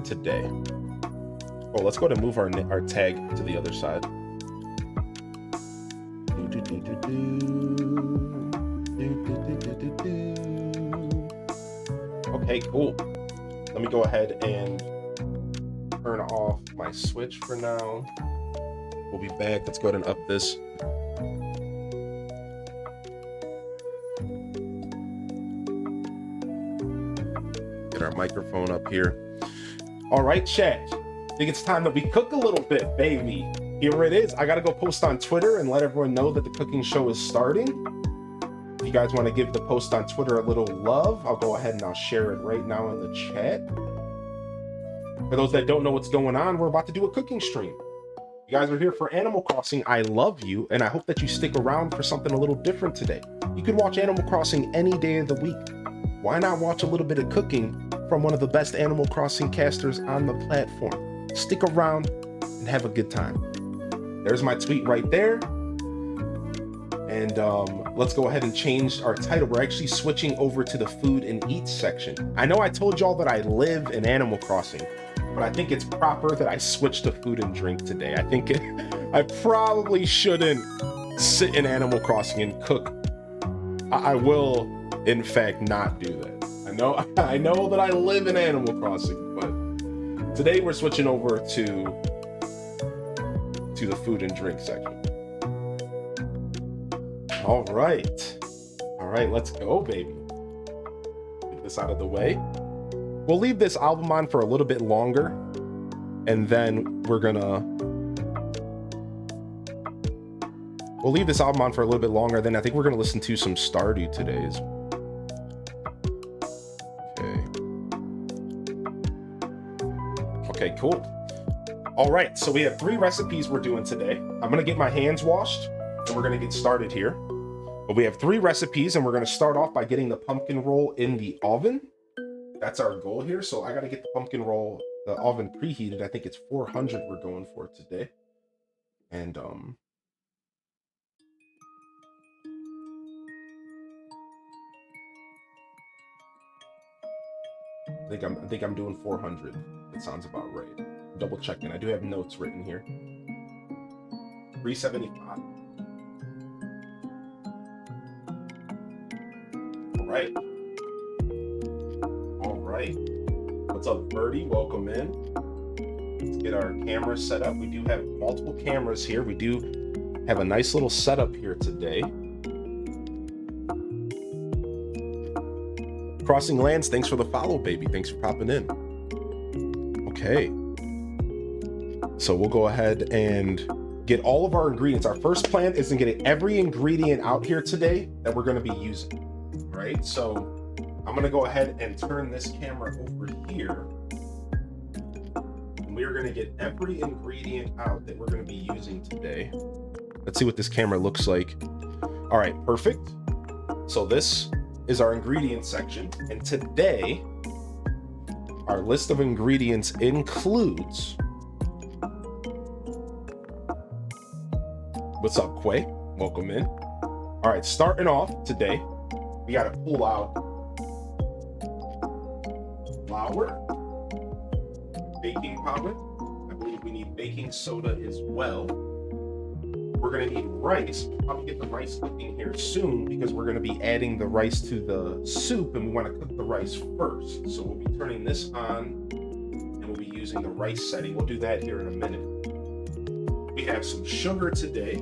today? Oh, let's go ahead and move our tag to the other side. Okay, cool. Let me go ahead and turn off my switch for now. We'll be back. Let's go ahead and up this. Get our microphone up here. All right, chat. I think it's time that we cook a little bit, baby. Here it is. I gotta go post on Twitter and let everyone know that the cooking show is starting. If you guys want to give the post on Twitter a little love, I'll go ahead and I'll share it right now in the chat. For those that don't know what's going on, we're about to do a cooking stream. You guys are here for Animal Crossing. I love you, and I hope that you stick around for something a little different today. You can watch Animal Crossing any day of the week. Why not watch a little bit of cooking from one of the best Animal Crossing casters on the platform? Stick around and have a good time. There's my tweet right there. And let's go ahead and change our title. We're actually switching over to the food and eats section. I know I told y'all that I live in Animal Crossing, but I think it's proper that I switch to food and drink today. I think I probably shouldn't sit in Animal Crossing and cook. I will, in fact, not do that. I know that I live in Animal Crossing, but today we're switching over to the food and drink section. All right, let's go, baby. Get this out of the way. We'll leave this album on for a little bit longer, and then we'll leave this album on for a little bit longer. Then I think we're gonna listen to some Stardew today. Okay, cool. All right, so we have 3 recipes we're doing today. I'm gonna get my hands washed, and we're gonna get started here. But we have 3 recipes, and we're gonna start off by getting the pumpkin roll in the oven. That's our goal here. So I gotta get the pumpkin roll, the oven preheated. I think it's 400 we're going for today. And I think I'm doing 400. That sounds about right. Double checking. I do have notes written here. 375. All right. What's up, Birdie? Welcome in. Let's get our cameras set up. We do have multiple cameras here. We do have a nice little setup here today. Crossing Lands, thanks for the follow, baby. Thanks for popping in. Okay. So we'll go ahead and get all of our ingredients. Our first plan is to get every ingredient out here today that we're going to be using. All right. So I'm going to go ahead and turn this camera over here. And we are going to get every ingredient out that we're going to be using today. Let's see what this camera looks like. All right. Perfect. So this is our ingredients section, and today our list of ingredients includes, what's up, Quay? Welcome in. All right, starting off today, we got to pull out flour, baking powder. I believe we need baking soda as well. We're going to need rice. We'll probably get the rice cooking here soon because we're going to be adding the rice to the soup, and we want to cook the rice first. So we'll be turning this on and we'll be using the rice setting. We'll do that here in a minute. We have some sugar today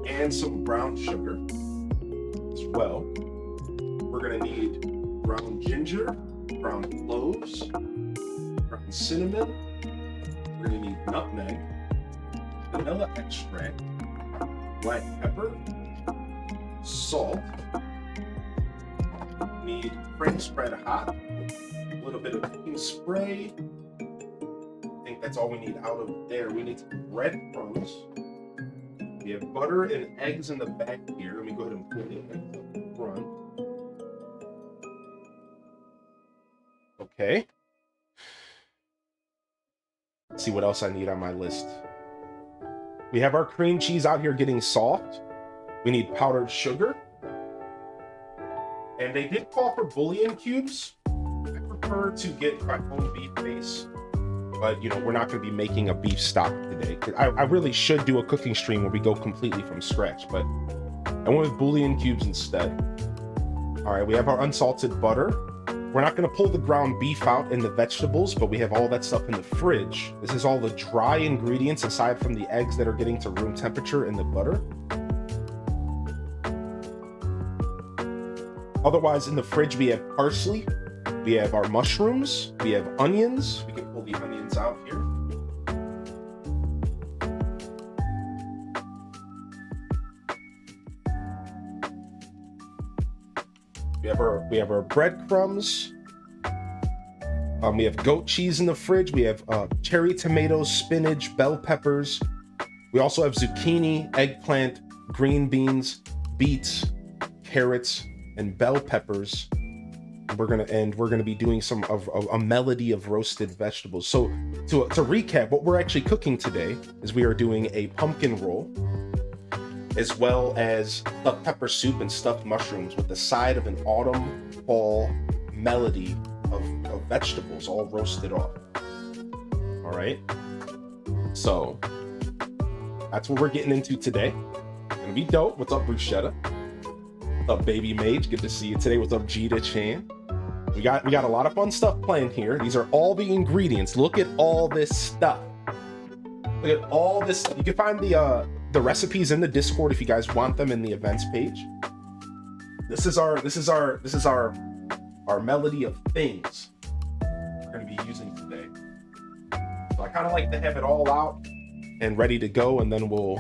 and some brown sugar as well. We're going to need brown ginger, brown cloves, brown cinnamon. We're going to need nutmeg, vanilla extract, black pepper, salt. Need French spread hot, a little bit of cooking spray. I think that's all we need out of there. We need some breadcrumbs. We have butter and eggs in the back here. Let me go ahead and put the eggs up in front. Okay. Let's see what else I need on my list. We have our cream cheese out here getting soft. We need powdered sugar. And they did call for bouillon cubes. I prefer to get my own beef base but you know, we're not going to be making a beef stock today. I really should do a cooking stream where we go completely from scratch, but I went with bouillon cubes instead. All right, we have our unsalted butter. We're not going to pull the ground beef out and the vegetables, but we have all that stuff in the fridge. This is all the dry ingredients aside from the eggs that are getting to room temperature in the butter. Otherwise, in the fridge, we have parsley, we have our mushrooms, we have onions. We can pull the onions out here. We have our breadcrumbs. We have goat cheese in the fridge. We have cherry tomatoes, spinach, bell peppers. We also have zucchini, eggplant, green beans, beets, carrots, and bell peppers. We're gonna be doing some of a melody of roasted vegetables. So to recap, what we're actually cooking today is we are doing a pumpkin roll, as well as stuffed pepper soup and stuffed mushrooms with the side of an autumn fall melody of vegetables all roasted off. All right, so that's what we're getting into today. Gonna be dope. What's up, Bruschetta? What's up, Baby Mage? Good to see you today. What's up, Gita Chan? We got a lot of fun stuff planned here. These are all the ingredients. Look at all this stuff. Look at all this stuff. You can find the recipes in the Discord if you guys want them in the events page. This is our melody of things we're going to be using today. So I kind of like to have it all out and ready to go, and then we'll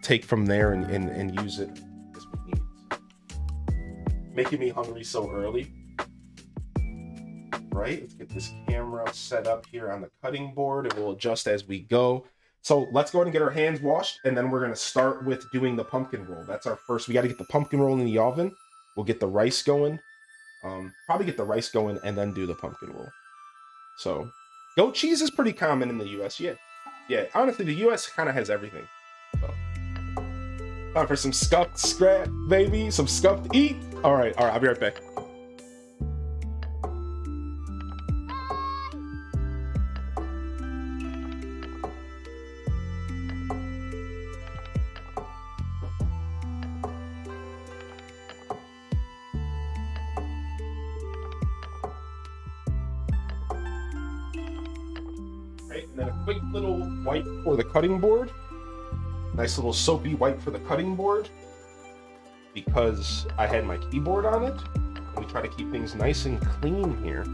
take from there and use it as we need. Making me hungry so early. Right, let's get this camera set up here on the cutting board, and we'll adjust as we go. So let's go ahead and get our hands washed, and then we're going to start with doing the pumpkin roll. That's our first. We got to get the pumpkin roll in the oven. We'll get the rice going. Probably get the rice going and then do the pumpkin roll. So goat cheese is pretty common in the US. Yeah, honestly, the US kind of has everything. So time for some scuffed scrap, baby. Some scuffed eat. All right, I'll be right back. And then a quick little wipe for the cutting board. Nice little soapy wipe for the cutting board, because I had my keyboard on it. We try to keep things nice and clean here.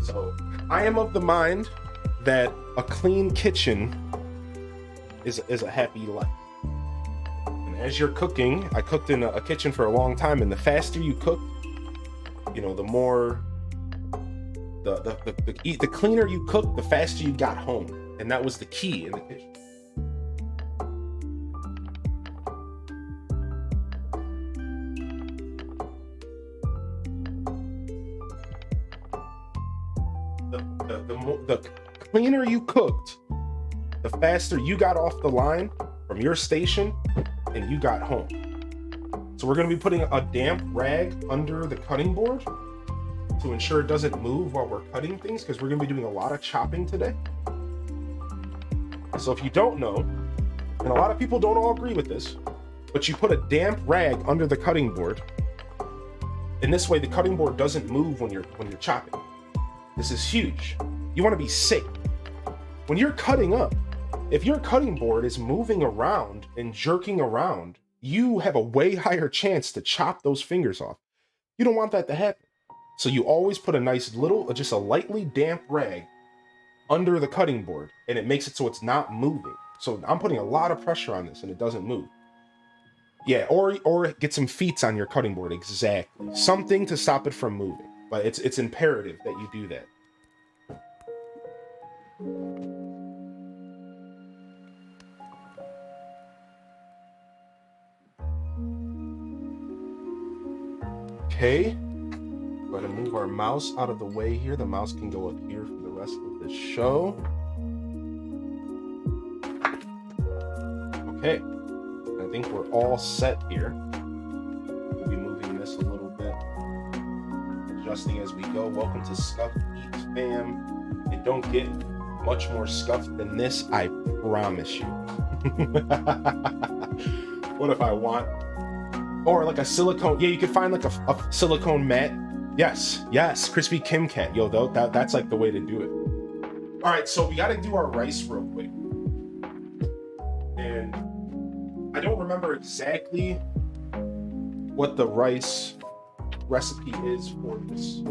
So I am of the mind that a clean kitchen is a happy life. And as you're cooking, I cooked in a kitchen for a long time, and the faster you cook, the more the cleaner you cook, the faster you got home. And that was the key in the kitchen. The cleaner you cooked, the faster you got off the line from your station and you got home. So we're going to be putting a damp rag under the cutting board to ensure it doesn't move while we're cutting things, because we're going to be doing a lot of chopping today. So if you don't know, and a lot of people don't all agree with this, but you put a damp rag under the cutting board, and this way the cutting board doesn't move when you're chopping. This is huge. You want to be safe. When you're cutting up, if your cutting board is moving around and jerking around, you have a way higher chance to chop those fingers off. You don't want that to happen. So you always put a nice little, just a lightly damp rag under the cutting board, and it makes it so it's not moving. So I'm putting a lot of pressure on this and it doesn't move. Yeah, or get some feet on your cutting board, exactly. Something to stop it from moving. But it's imperative that you do that. Okay. Go ahead and move our mouse out of the way here. The mouse can go up here for the rest of the show. Okay. I think we're all set here. We'll be moving this a little bit. adjusting as we go. Welcome to Scuffed Eats, fam. It don't get much more scuffed than this, I promise you. What if I want? Or like a silicone, yeah, you could find like a silicone mat. Yes, yes, Crispy Kim Cat. Yo, that's like the way to do it. All right, so we gotta do our rice real quick. And I don't remember exactly what the rice recipe is for this.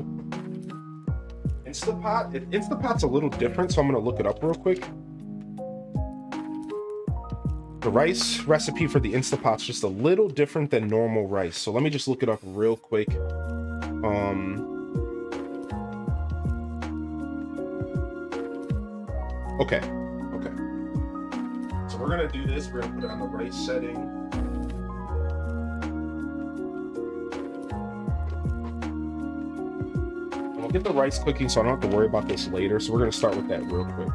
Instapot's a little different, so I'm gonna look it up real quick. The rice recipe for the Instapot's just a little different than normal rice. So let me just look it up real quick. Okay. So we're gonna do this. We're gonna put it on the rice setting. And we'll get the rice cooking so I don't have to worry about this later. So we're gonna start with that real quick.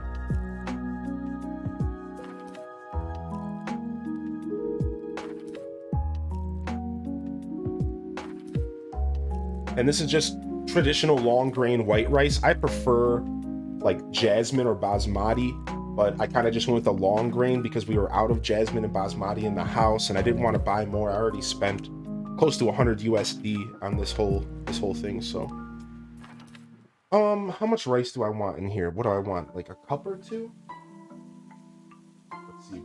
And this is just traditional long grain white rice. I prefer like jasmine or basmati, but I kind of just went with the long grain because we were out of jasmine and basmati in the house, and I didn't want to buy more. I already spent close to 100 USD on this whole thing. So, how much rice do I want in here? What do I want? Like a cup or two? Let's see.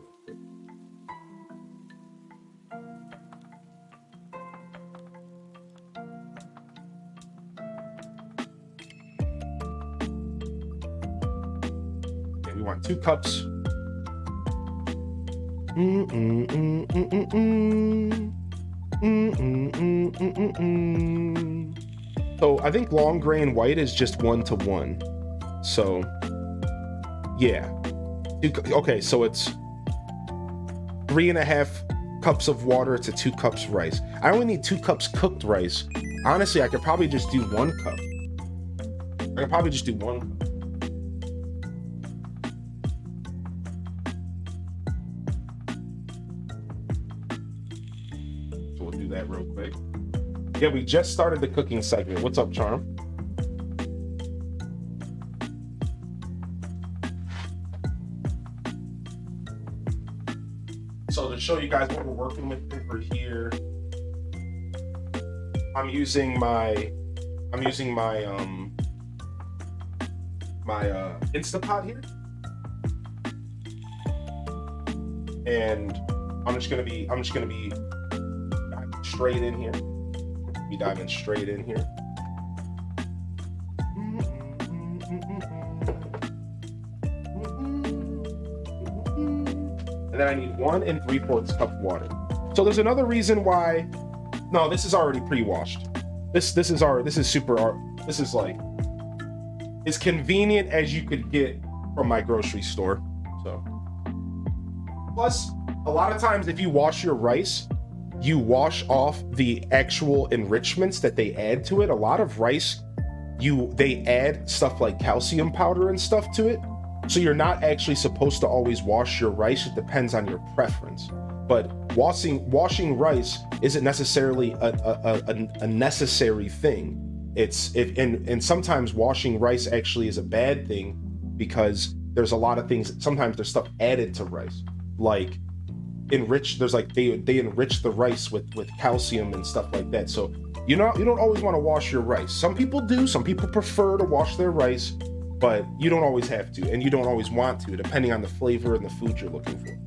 We want 2 cups. So I think long grain white is just 1-to-1. So yeah. Okay, so it's 3.5 cups of water to 2 cups rice. I only need 2 cups cooked rice. Honestly, I could probably just do 1 cup. I could probably just do 1 cup. That real quick. Yeah, we just started the cooking segment. What's up, Charm? So to show you guys what we're working with over here, I'm using my Instapot here, and I'm just gonna be straight in here. Be diving straight in here. And then I need 1 3/4 cup water. So there's another reason why. No, this is already pre-washed. This is like as convenient as you could get from my grocery store. So plus, a lot of times if you wash your rice, you wash off the actual enrichments that they add to it. A lot of rice, they add stuff like calcium powder and stuff to it. So you're not actually supposed to always wash your rice. It depends on your preference. But washing rice isn't necessarily a necessary thing. And sometimes washing rice actually is a bad thing because there's a lot of things. Sometimes there's stuff added to rice, like they enrich the rice with calcium and stuff like that. So you don't always want to wash your rice. Some people do. Some people prefer to wash their rice, but you don't always have to, and you don't always want to, depending on the flavor and the food you're looking for.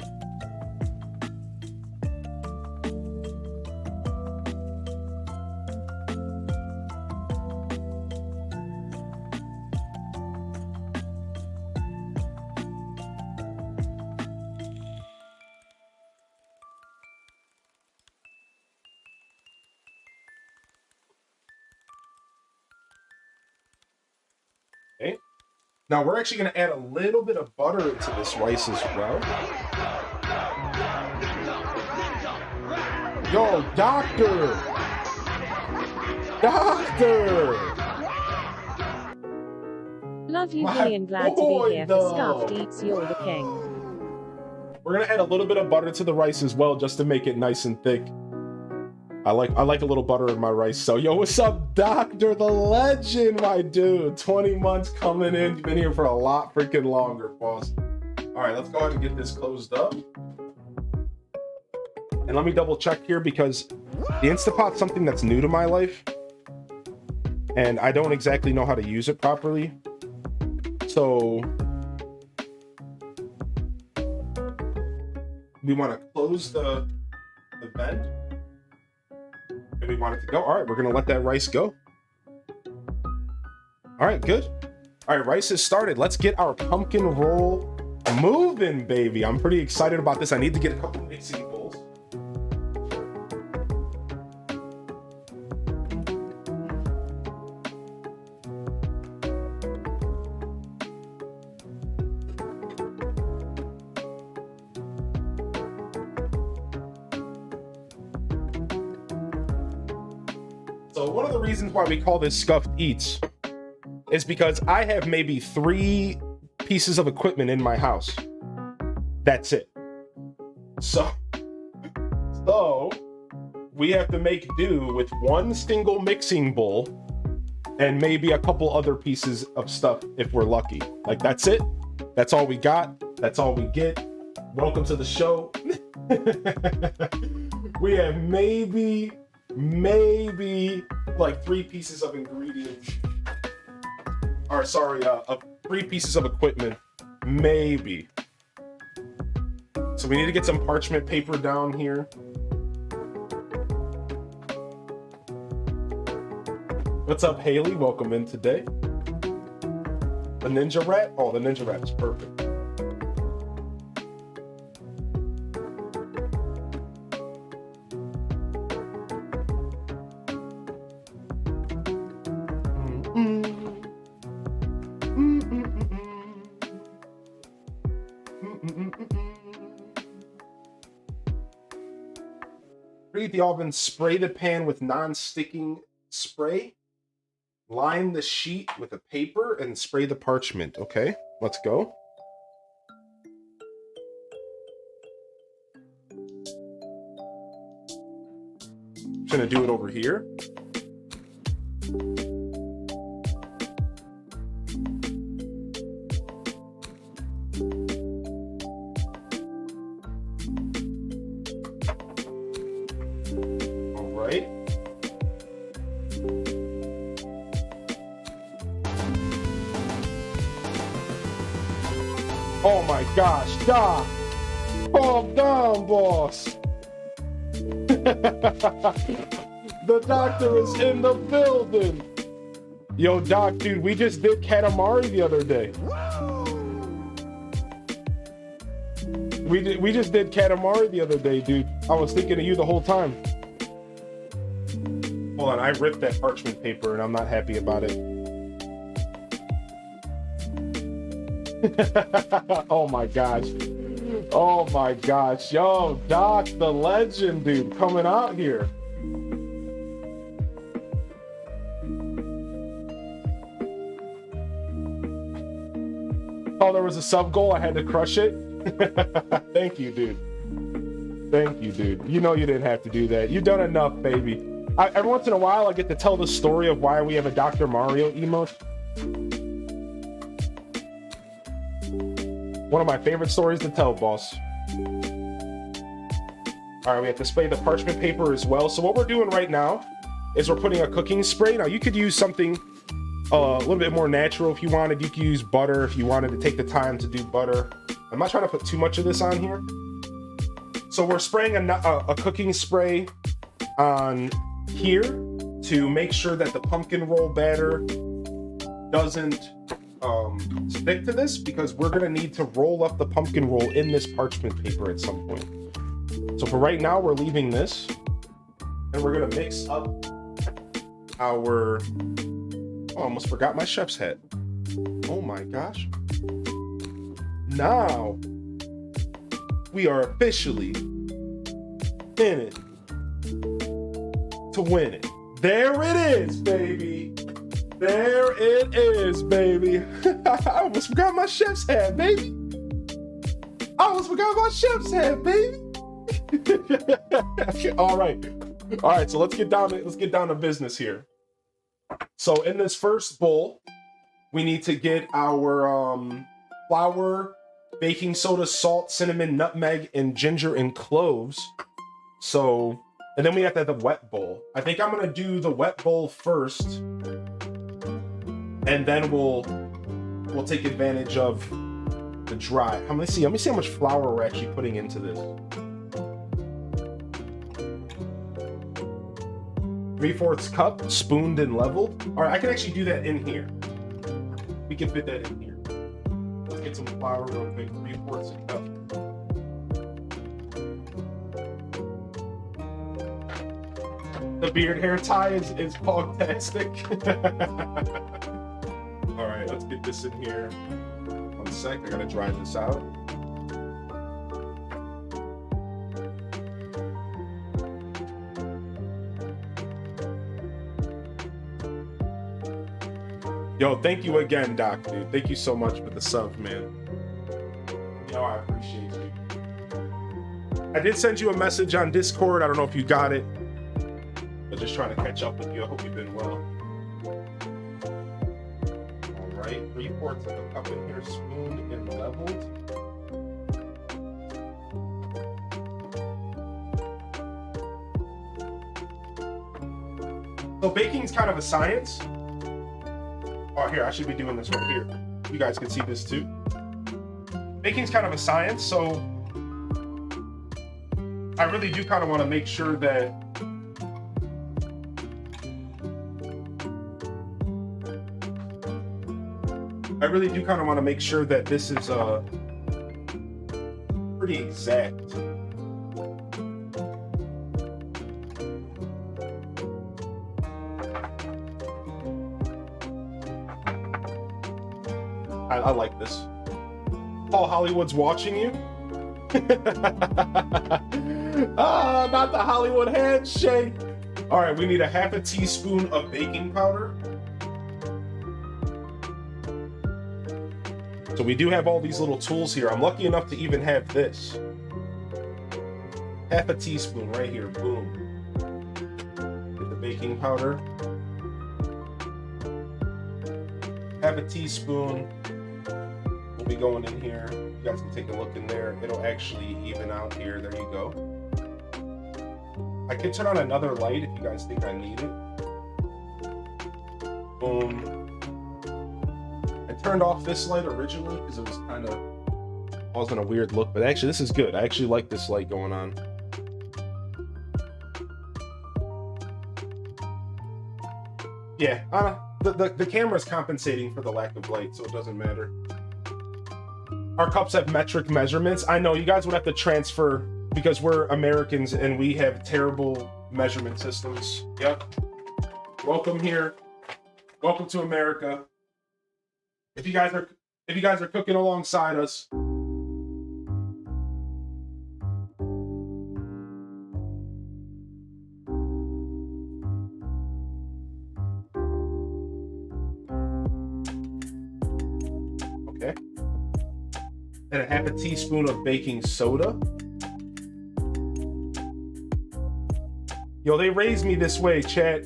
Okay. Now we're actually going to add a little bit of butter into this rice as well. Yo, doctor! Love you, Billy, and glad to be here for Scuffed Eats. You're the king. We're going to add a little bit of butter to the rice as well, just to make it nice and thick. I like a little butter in my rice. So yo, what's up, Doctor the Legend, my dude? 20 months coming in. You've been here for a lot freaking longer, boss. All right, let's go ahead and get this closed up. And let me double check here because the Instapot's something that's new to my life. And I don't exactly know how to use it properly. So we want to close the vent. And we want it to go. All right, we're going to let that rice go. All right, good. All right, rice is started. Let's get our pumpkin roll moving, baby. I'm pretty excited about this. I need to get a couple mixing bowls. So one of the reasons why we call this Scuffed Eats is because I have maybe 3 pieces of equipment in my house. That's it. So we have to make do with one single mixing bowl and maybe a couple other pieces of stuff if we're lucky. Like, that's it. That's all we got. That's all we get. Welcome to the show. We have maybe like 3 pieces of ingredients. Or sorry, 3 pieces of equipment, maybe. So we need to get some parchment paper down here. What's up, Haley? Welcome in today. The Ninja Rat? Oh, the Ninja Rat is perfect. Preheat the oven, spray the pan with non-sticking spray, line the sheet with a paper, and spray the parchment. Okay, let's go. I'm gonna do it over here. Oh my gosh, Doc! Calm down, boss! The doctor is in the building! Yo, Doc, dude, we just did Katamari the other day. We just did Katamari the other day, dude. I was thinking of you the whole time. Hold on, I ripped that parchment paper and I'm not happy about it. Oh my gosh. Oh my gosh. Yo, Doc the Legend, dude, coming out here. Oh, there was a sub goal. I had to crush it. Thank you, dude. Thank you, dude. You know you didn't have to do that. You've done enough, baby. Every once in a while, I get to tell the story of why we have a Dr. Mario emote. One of my favorite stories to tell, boss. All right, we have to spray the parchment paper as well. So what we're doing right now is we're putting a cooking spray. Now, you could use something a little bit more natural if you wanted. You could use butter if you wanted to take the time to do butter. I'm not trying to put too much of this on here. So we're spraying a cooking spray on here to make sure that the pumpkin roll batter doesn't stick to this, because we're gonna need to roll up the pumpkin roll in this parchment paper at some point. So for right now, we're leaving this, and we're gonna mix up our, oh, I almost forgot my chef's hat. Oh my gosh. Now we are officially in it to win it. There it is, baby. There it is, baby. I almost forgot my chef's hat, baby. I almost forgot my chef's hat, baby. All right. All right, so let's get down to business here. So in this first bowl, we need to get our flour, baking soda, salt, cinnamon, nutmeg, and ginger and cloves. So, and then we have to have the wet bowl. I think I'm gonna do the wet bowl first, and then we'll take advantage of the dry. Let me see how much flour we're actually putting into this. 3/4 cup, spooned and leveled. All right, I can actually do that in here. We can fit that in here. Let's get some flour real quick. 3/4 cup. The beard hair tie is fantastic. All right, let's get this in here. 1 sec, I gotta dry this out. Yo, thank you again, Doc, dude. Thank you so much for the sub, man. Yo, I appreciate you. I did send you a message on Discord. I don't know if you got it. But just trying to catch up with you. I hope you've been well. All right, 3/4 of a cup in here, spooned and leveled. So baking's kind of a science. Oh, here, I should be doing this right here. You guys can see this too. Baking's kind of a science, so I really do kind of want to make sure that this is pretty exact. I like this. Paul Hollywood's watching you. Ah, not the Hollywood handshake. All right, we need a 1/2 teaspoon of baking powder. So we do have all these little tools here. I'm lucky enough to even have this. 1/2 teaspoon right here, boom. Get the baking powder. 1/2 teaspoon will be going in here. You guys can take a look in there. It'll actually even out here. There you go. I can turn on another light if you guys think I need it. Boom. I turned off this light originally because it was kind of causing a weird look, but actually this is good. I actually like this light going on. Yeah, the camera's compensating for the lack of light, so it doesn't matter. Our cups have metric measurements. I know you guys would have to transfer because we're Americans and we have terrible measurement systems. Yep. Welcome here. Welcome to America. If you guys are cooking alongside us, okay. And a 1/2 teaspoon of baking soda. Yo, they raised me this way, chat.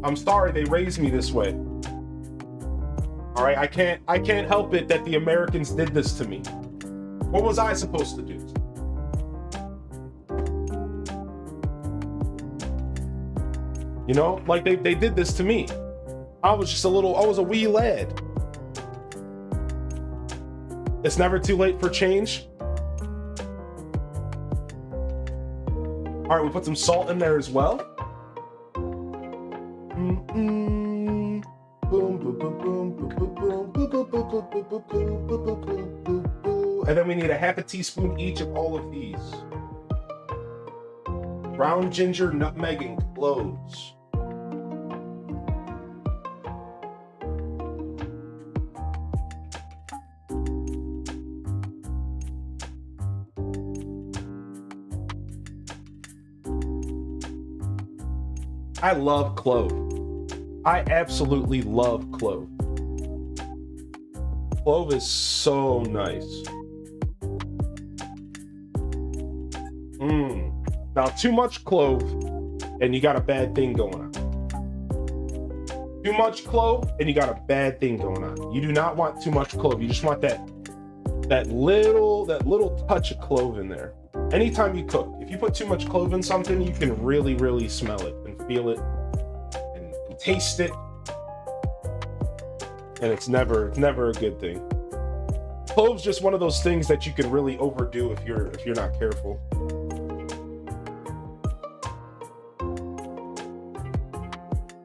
I'm sorry they raised me this way. All right, I can't help it that the Americans did this to me. What was I supposed to do? You know, like they did this to me. I was a wee lad. It's never too late for change. All right, we put some salt in there as well. Boom, boom, boom, boom, boom, boom, boom, boom, boom, boom, boom, boom, boom, boom, boom. And then we need a 1/2 teaspoon each of all of these. Ground ginger, nutmeg, and cloves. I love clove. I absolutely love clove. Clove is so nice. Now, too much clove and you got a bad thing going on. Too much clove, and you got a bad thing going on. You do not want too much clove. You just want that little touch of clove in there. Anytime you cook, if you put too much clove in something, you can really, really smell it and feel it and taste it. And it's never a good thing. Clove's just one of those things that you can really overdo if you're not careful.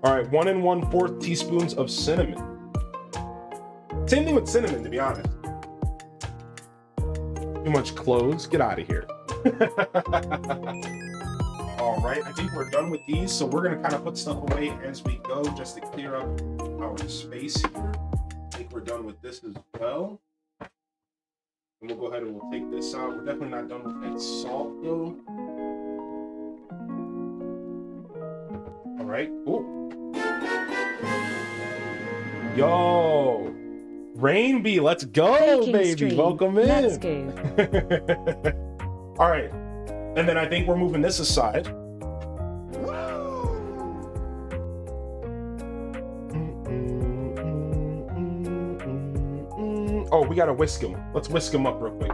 All right, 1 1/4 teaspoons of cinnamon. Same thing with cinnamon, to be honest. Too much cloves, get out of here. All right, I think we're done with these, so we're gonna kind of put stuff away as we go just to clear up our space here. I think we're done with this as well. And we'll go ahead and we'll take this out. We're definitely not done with that salt though. All right, cool. Yo, Rain B, let's go, Baking baby. stream. Welcome in. Let's go. All right, and then I think we're moving this aside. Oh, we gotta whisk him. Let's whisk him up real quick.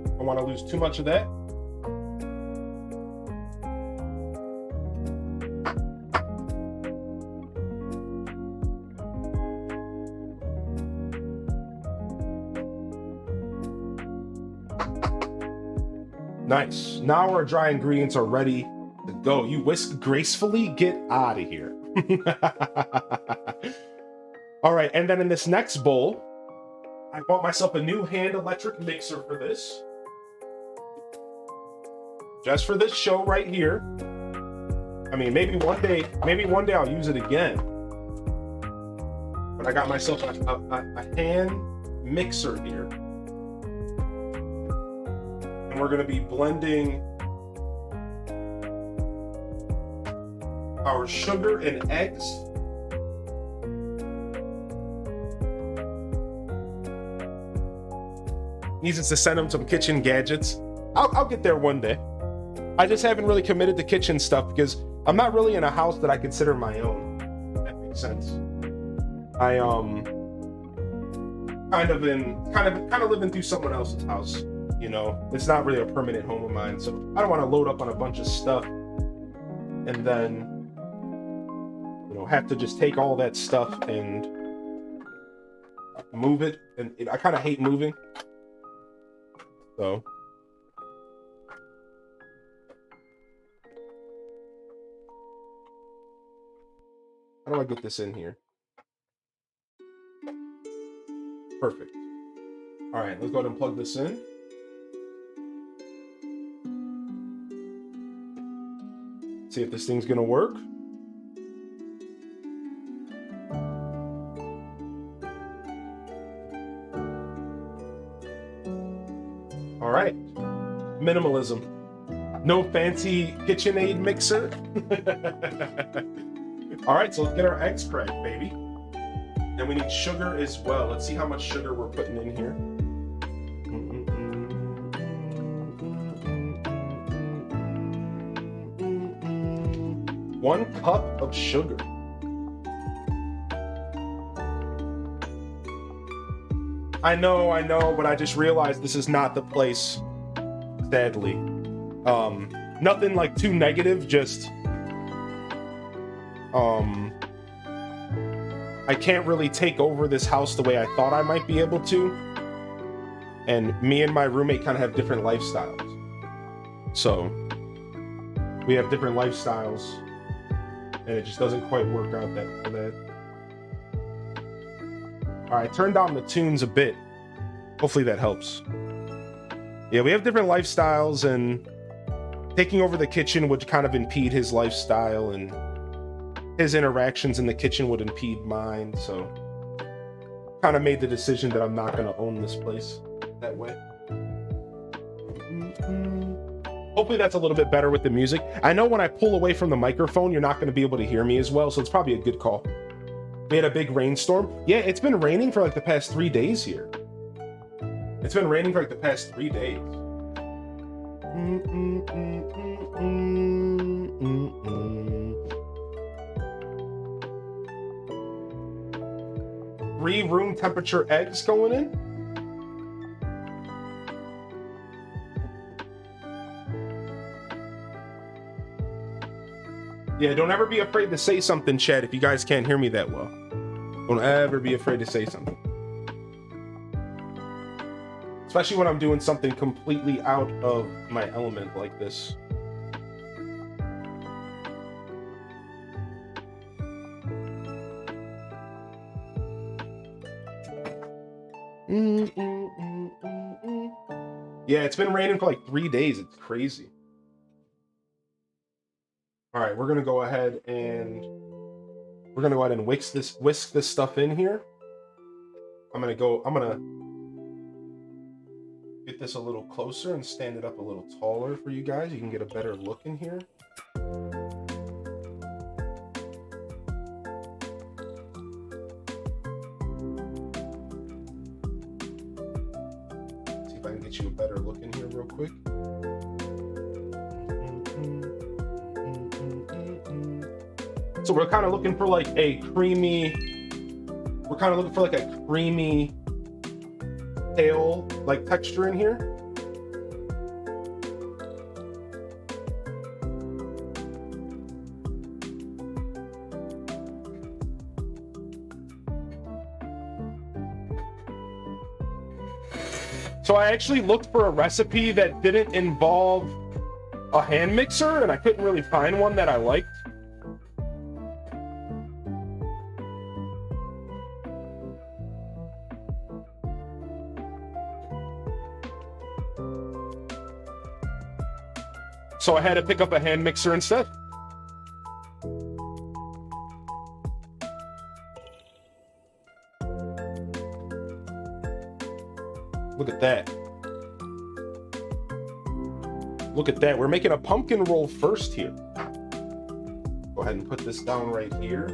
I don't want to lose too much of that. Nice. Now our dry ingredients are ready to go. You whisk gracefully, get out of here. All right, and then in this next bowl, I bought myself a new hand electric mixer for this. Just for this show right here. I mean, maybe one day I'll use it again. But I got myself a hand mixer here. And we're gonna be blending our sugar and eggs. Needs us to send them some kitchen gadgets. I'll get there one day. I just haven't really committed to kitchen stuff because I'm not really in a house that I consider my own. If that makes sense. I kind of living through someone else's house. You know, it's not really a permanent home of mine, so I don't want to load up on a bunch of stuff and then, you know, have to just take all that stuff and move it. And I kind of hate moving, so. How do I get this in here? Perfect. All right, let's go ahead and plug this in. See if this thing's gonna work. All right, minimalism. No fancy KitchenAid mixer. All right, so let's get our eggs cracked, baby. And we need sugar as well. Let's see how much sugar we're putting in here. 1 cup of sugar. I know, but I just realized this is not the place, sadly. Nothing like too negative, just I can't really take over this house the way I thought I might be able to. And me and my roommate kind of have different lifestyles. So we have different lifestyles. And it just doesn't quite work out for that. All right, turn down the tunes a bit. Hopefully that helps. Yeah, we have different lifestyles, and taking over the kitchen would kind of impede his lifestyle, and his interactions in the kitchen would impede mine. So kind of made the decision that I'm not going to own this place that way. Hopefully that's a little bit better with the music. I know when I pull away from the microphone, you're not going to be able to hear me as well, so it's probably a good call. We had a big rainstorm. Yeah, it's been raining for like the past 3 days here. It's been raining for like the past 3 days. 3 room temperature eggs going in. Yeah, don't ever be afraid to say something, Chad, if you guys can't hear me that well. Don't ever be afraid to say something. Especially when I'm doing something completely out of my element like this. Yeah, it's been raining for like 3 days. It's crazy. All right, we're gonna go ahead and whisk this stuff in here. I'm gonna get this a little closer and stand it up a little taller for you guys. You can get a better look in here. See if I can get you a better look in here real quick. So we're kind of looking for like a creamy, pale like texture in here. So I actually looked for a recipe that didn't involve a hand mixer, and I couldn't really find one that I liked. So I had to pick up a hand mixer instead. Look at that. Look at that. We're making a pumpkin roll first here. Go ahead and put this down right here.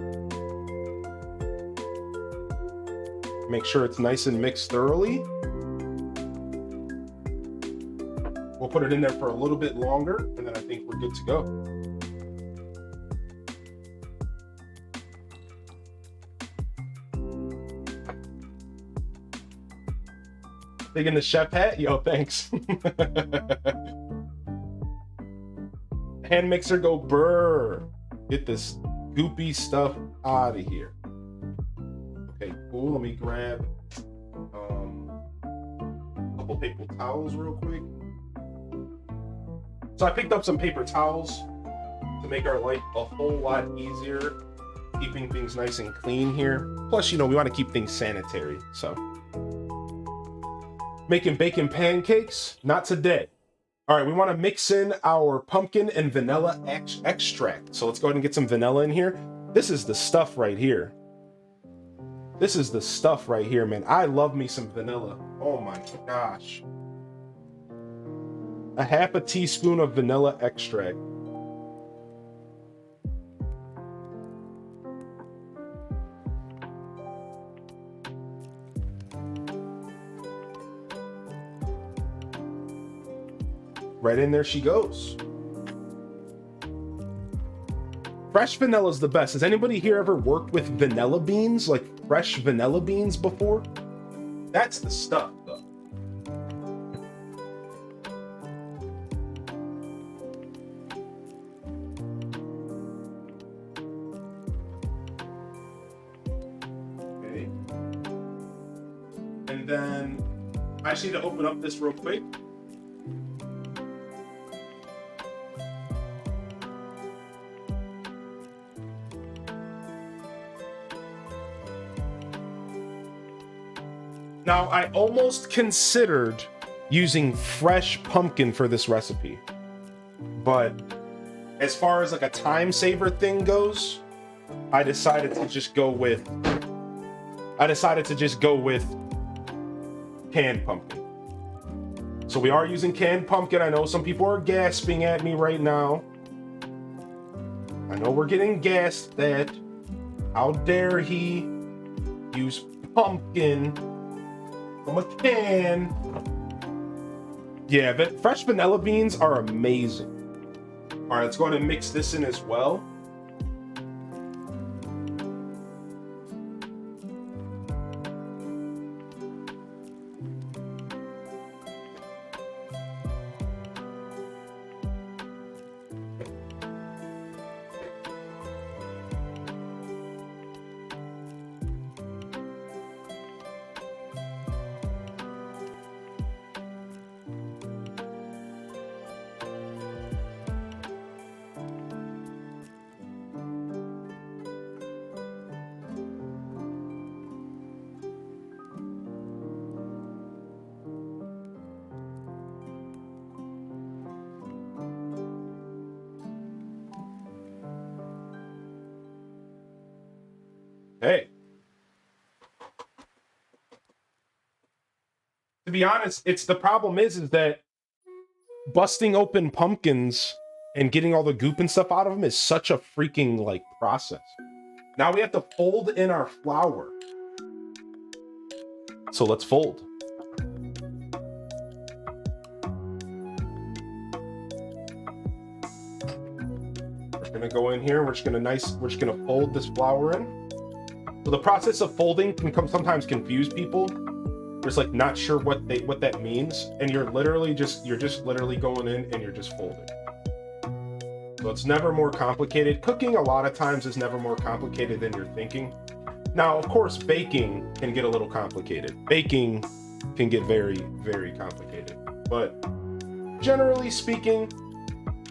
Make sure it's nice and mixed thoroughly. We'll put it in there for a little bit longer, and then I think we're good to go. Digging the chef hat? Yo, thanks. Hand mixer go burr. Get this goopy stuff out of here. Okay, cool. Let me grab a couple paper towels real quick. So I picked up some paper towels to make our life a whole lot easier, keeping things nice and clean here. Plus, you know, we want to keep things sanitary, so. Making bacon pancakes? Not today. All right, we want to mix in our pumpkin and vanilla extract. So let's go ahead and get some vanilla in here. This is the stuff right here. This is the stuff right here, man. I love me some vanilla. Oh my gosh. A half a teaspoon of vanilla extract. Right in there she goes. Fresh vanilla is the best. Has anybody here ever worked with vanilla beans, like fresh vanilla beans before? That's the stuff, though. Okay. And then I just need to open up this real quick. Now, I almost considered using fresh pumpkin for this recipe, but as far as like a time saver thing goes, I decided to just go with I decided to just go with canned pumpkin. So we are using canned pumpkin. I know some people are gasping at me right now. I know we're getting gasped at. How dare he use pumpkin from a can? Yeah, but fresh vanilla beans are amazing. All right, let's go ahead and mix this in as well. Hey. To be honest, it's the problem is that busting open pumpkins and getting all the goop and stuff out of them is such a freaking like process. Now we have to fold in our flour. So let's fold. We're gonna go in here. We're just gonna fold this flour in. So the process of folding can sometimes confuse people. Just like not sure what that means, and you're just literally going in and you're just folding. So it's never more complicated. Cooking a lot of times is never more complicated than you're thinking. Now, of course, baking can get a little complicated. Baking can get very, very complicated. But generally speaking,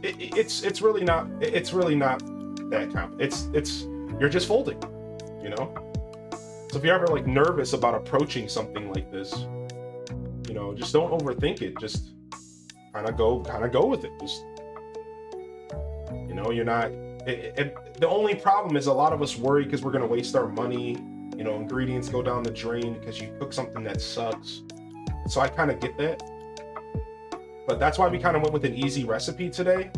it's really not that complicated. You're just folding, you know? So if you're ever like nervous about approaching something like this, you know, just don't overthink it. Just kind of go with it. Just, you know, you're not. The only problem is a lot of us worry because we're gonna waste our money. You know, ingredients go down the drain because you cook something that sucks. So I kind of get that, but that's why we kind of went with an easy recipe today.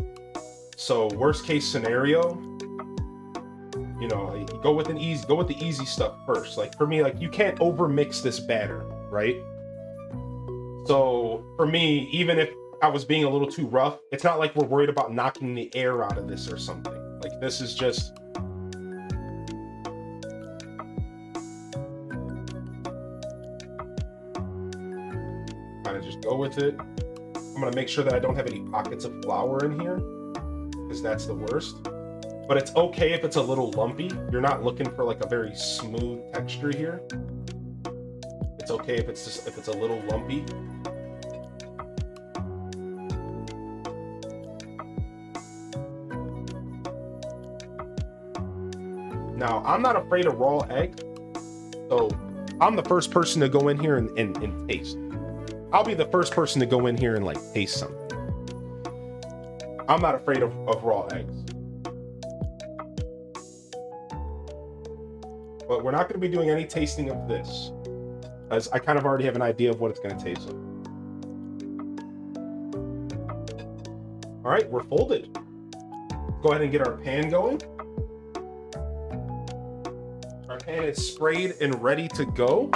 So worst case scenario, you know, you go with the easy stuff first. Like for me, like you can't over mix this batter, right? So for me, even if I was being a little too rough, it's not like we're worried about knocking the air out of this or something. Like this is just, kind of just go with it. I'm gonna make sure that I don't have any pockets of flour in here because that's the worst. But it's okay if it's a little lumpy. You're not looking for like a very smooth texture here. It's okay if it's a little lumpy. Now, I'm not afraid of raw egg. So I'm the first person to go in here and taste. I'll be the first person to go in here and like taste something. I'm not afraid of raw eggs. But we're not going to be doing any tasting of this, as I kind of already have an idea of what it's going to taste like. All right, we're folded. Go ahead and get our pan going. Our pan is sprayed and ready to go.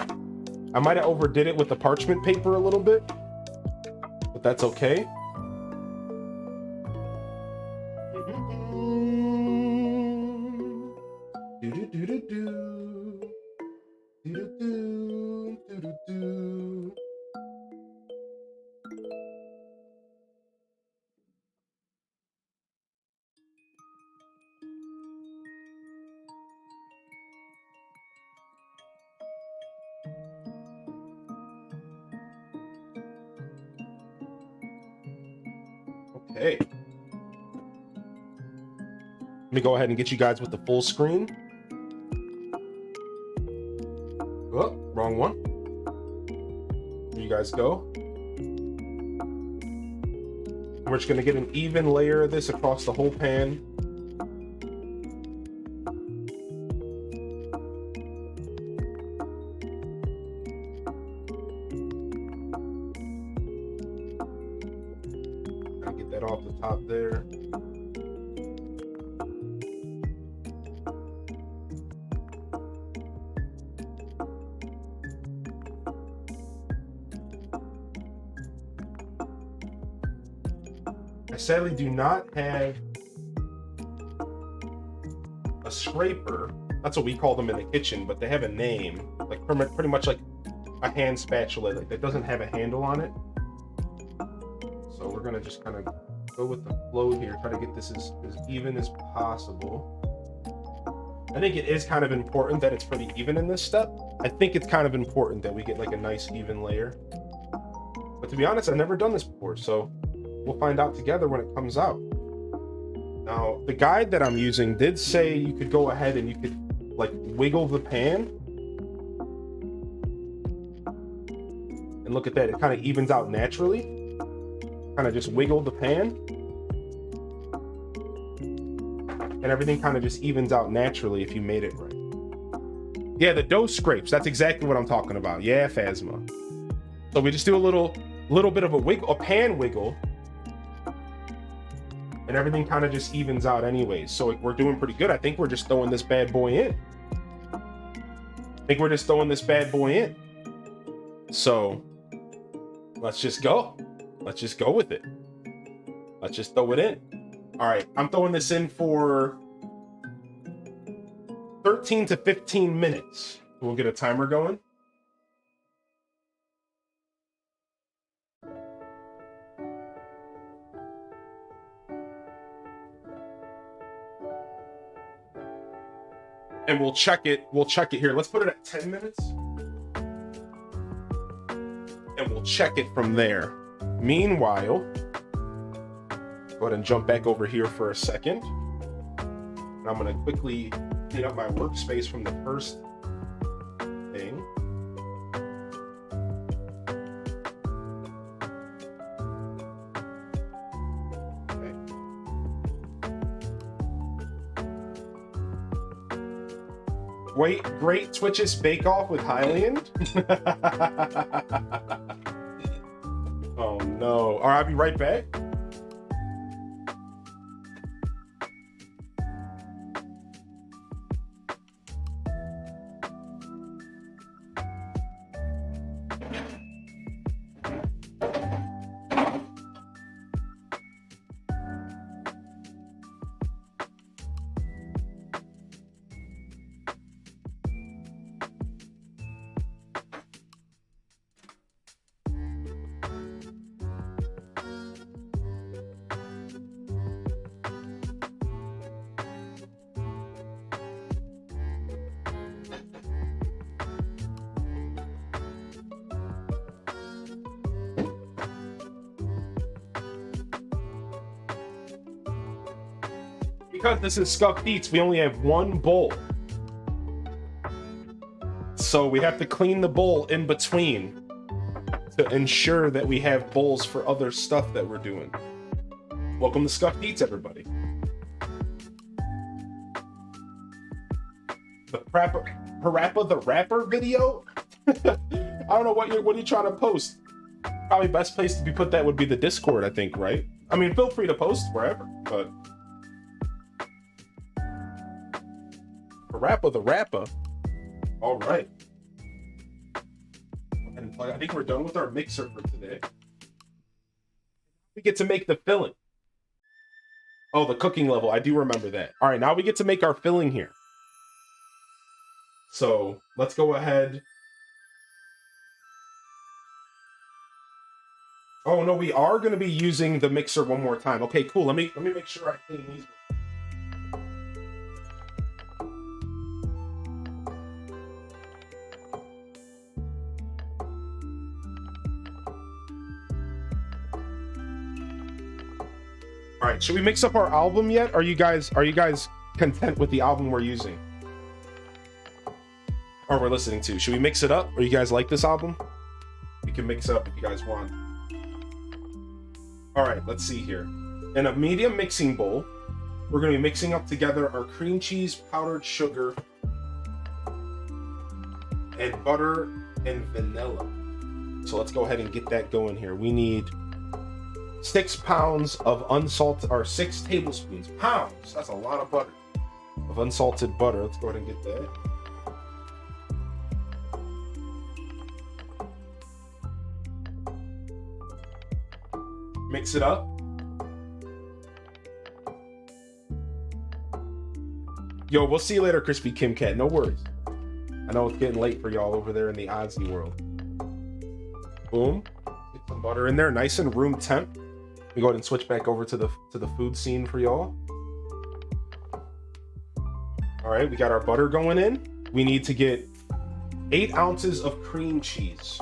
I might have overdid it with the parchment paper a little bit, but that's okay. Okay. Let me go ahead and get you guys with the full screen. Oh, wrong one. There you guys go. We're just gonna get an even layer of this across the whole pan. Get that off the top there. I sadly do not have a scraper. That's what we call them in the kitchen, but they have a name, like pretty much like a hand spatula, like that doesn't have a handle on it. So we're gonna just kind of go with the flow here, try to get this as even as possible. I think it is kind of important that it's pretty even in this step. I think it's kind of important that we get like a nice even layer. But to be honest, I've never done this before, so we'll find out together when it comes out. Now, the guide that I'm using did say you could go ahead and you could like wiggle the pan. And look at that, it kind of evens out naturally. Kind of just wiggle the pan. And everything kind of just evens out naturally if you made it right. Yeah, the dough scrapes, that's exactly what I'm talking about. Yeah, Phasma. So we just do a little bit of a wiggle, a pan wiggle. And everything kind of just evens out anyways. So we're doing pretty good. I think we're just throwing this bad boy in. So let's just go. Let's just go with it. Let's just throw it in. All right, I'm throwing this in for 13 to 15 minutes. We'll get a timer going. And we'll check it here. Let's put it at 10 minutes. And we'll check it from there. Meanwhile, go ahead and jump back over here for a second. And I'm gonna quickly clean up my workspace from the first thing. Wait, great Twitch's Bake Off with Highland. Oh no. All right, I'll be right back. Because this is Scuffed Eats, we only have one bowl. So we have to clean the bowl in between to ensure that we have bowls for other stuff that we're doing. Welcome to Scuffed Eats, everybody. The Parappa the Rapper video? I don't know what you're trying to post. Probably best place to be put that would be the Discord, I think, right? I mean, feel free to post wherever, but Parappa the Rapper. All right. And I think we're done with our mixer for today. We get to make the filling. Oh, the cooking level. I do remember that. All right, now we get to make our filling here. So let's go ahead. Oh no, we are going to be using the mixer one more time. Okay, cool. Let me make sure I clean these. All right, should we mix up our album yet? Are you guys content with the album we're using? Or we're listening to? Should we mix it up? Or you guys like this album? We can mix it up if you guys want. All right, let's see here. In a medium mixing bowl, we're going to be mixing up together our cream cheese, powdered sugar, and butter and vanilla. So let's go ahead and get that going here. We need 6 pounds of unsalted, or 6 tablespoons. Pounds. That's a lot of butter. Of unsalted butter. Let's go ahead and get that. Mix it up. Yo, we'll see you later, Crispy Kim Cat. No worries. I know it's getting late for y'all over there in the Ozzy world. Boom. Get some butter in there, nice and room temp. We go ahead and switch back over to the food scene for y'all. All right, we got our butter going in. We need to get 8 ounces of cream cheese.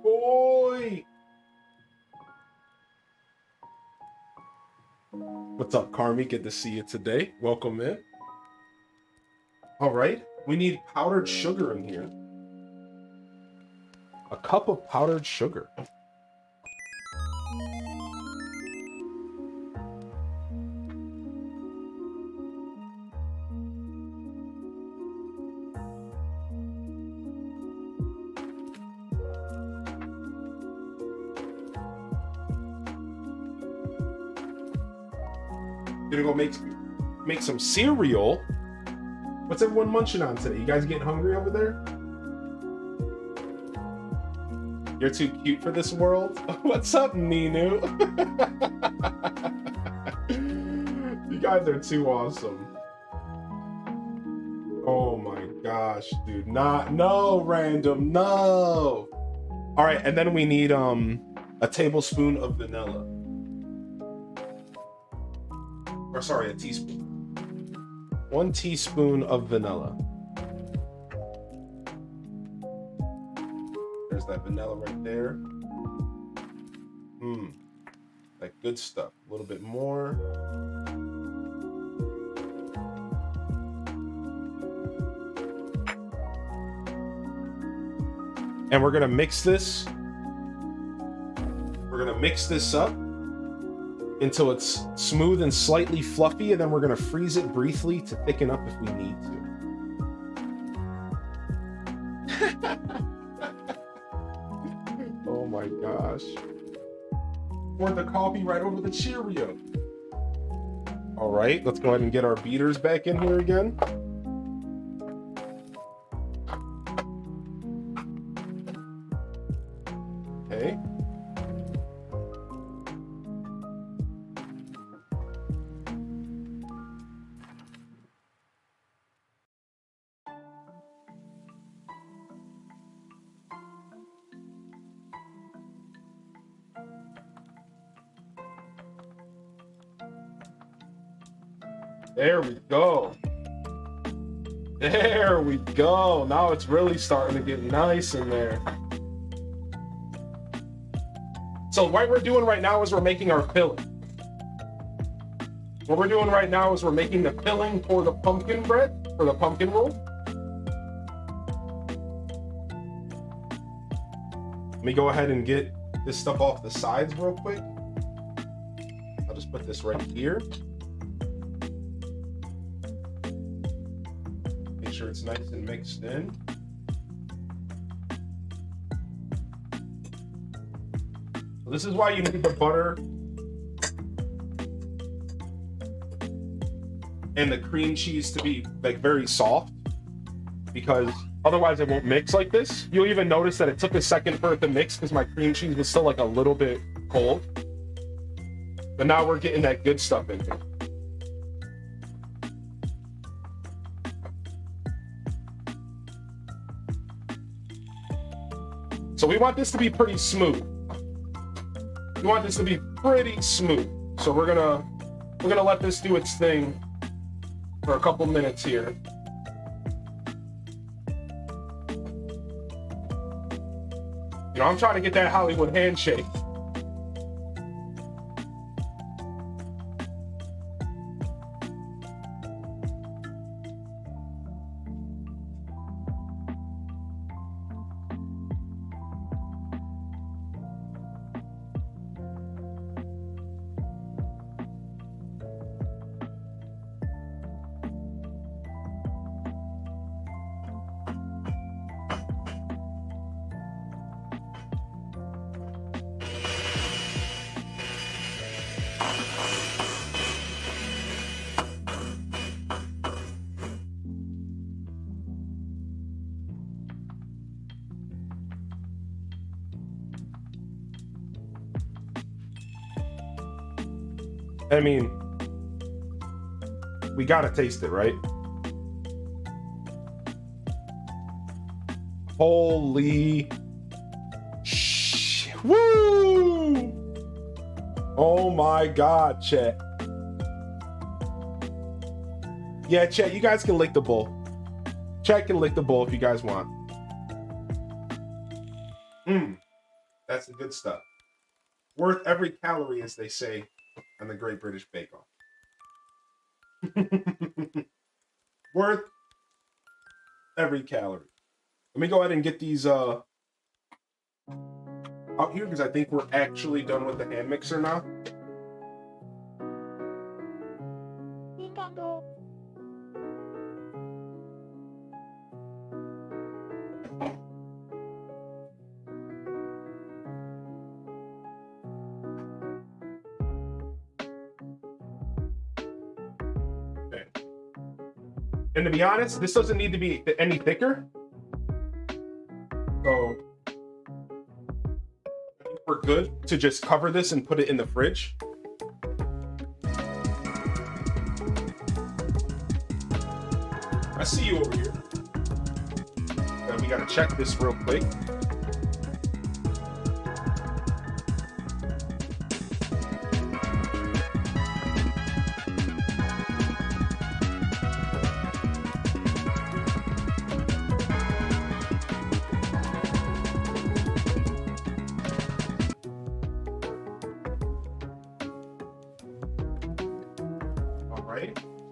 Boy! What's up, Carmi? Good to see you today. Welcome in. All right, we need powdered sugar in here. A cup of powdered sugar. Gonna go make some cereal. What's everyone munching on today? You guys getting hungry over there? You're too cute for this world. What's up, Ninu? You guys are too awesome. Oh my gosh, dude. No, random, no. All right, and then we need a tablespoon of vanilla. Or sorry, a teaspoon. 1 teaspoon of vanilla. There's that vanilla right there. That good stuff. A little bit more. And we're gonna mix this. We're gonna mix this up until it's smooth and slightly fluffy, and then we're gonna freeze it briefly to thicken up if we need to. Oh my gosh. Pour the coffee right over the Cheerio. All right, let's go ahead and get our beaters back in here again. Okay. There we go. There we go. Now it's really starting to get nice in there. So what we're doing right now is we're making our filling. What we're doing right now is we're making the filling for the pumpkin bread, for the pumpkin roll. Let me go ahead and get this stuff off the sides real quick. I'll just put this right here. Make sure it's nice and mixed in. So this is why you need the butter and the cream cheese to be like very soft, because otherwise it won't mix like this. You'll even notice that it took a second for it to mix because my cream cheese was still like a little bit cold. But now we're getting that good stuff in here. So we want this to be pretty smooth. We want this to be pretty smooth. So we're gonna let this do its thing for a couple minutes here. You know, I'm trying to get that Hollywood handshake. I mean, we gotta taste it, right? Holy woo! Oh my God, Chet. Yeah, Chet, you guys can lick the bowl. Chet can lick the bowl if you guys want. That's the good stuff. Worth every calorie, as they say on the Great British Bake Off. Worth every calorie. Let me go ahead and get these out here because I think we're actually done with the hand mixer now. And to be honest, this doesn't need to be any thicker. So we're good to just cover this and put it in the fridge. I see you over here. And we gotta check this real quick.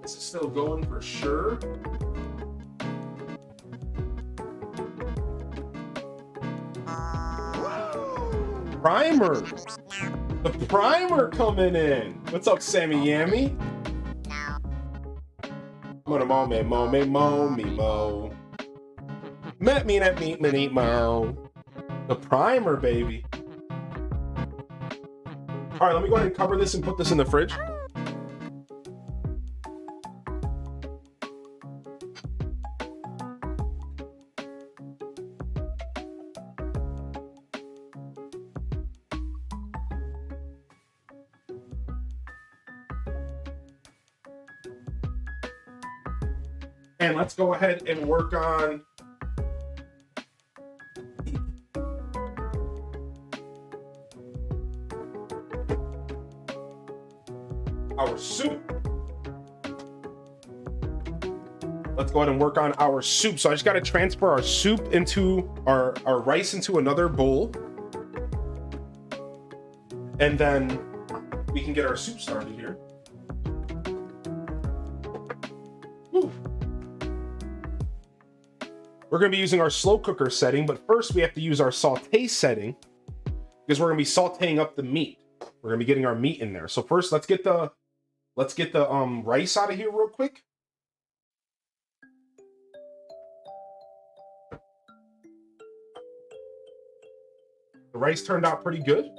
This is still going for sure. Primer. The primer coming in. What's up, Sammy Yammy? Mo me mo me mo me mo. Met me that meat me mo. The primer, baby. All right, let me go ahead and cover this and put this in the fridge. And let's go ahead and work on our soup. Let's go ahead and work on our soup. So I just got to transfer our soup into our rice into another bowl. And then we can get our soup started here. Woo. We're going to be using our slow cooker setting, but first we have to use our saute setting because we're going to be sauteing up the meat. We're going to be getting our meat in there. So first, let's get the rice out of here real quick. The rice turned out pretty good.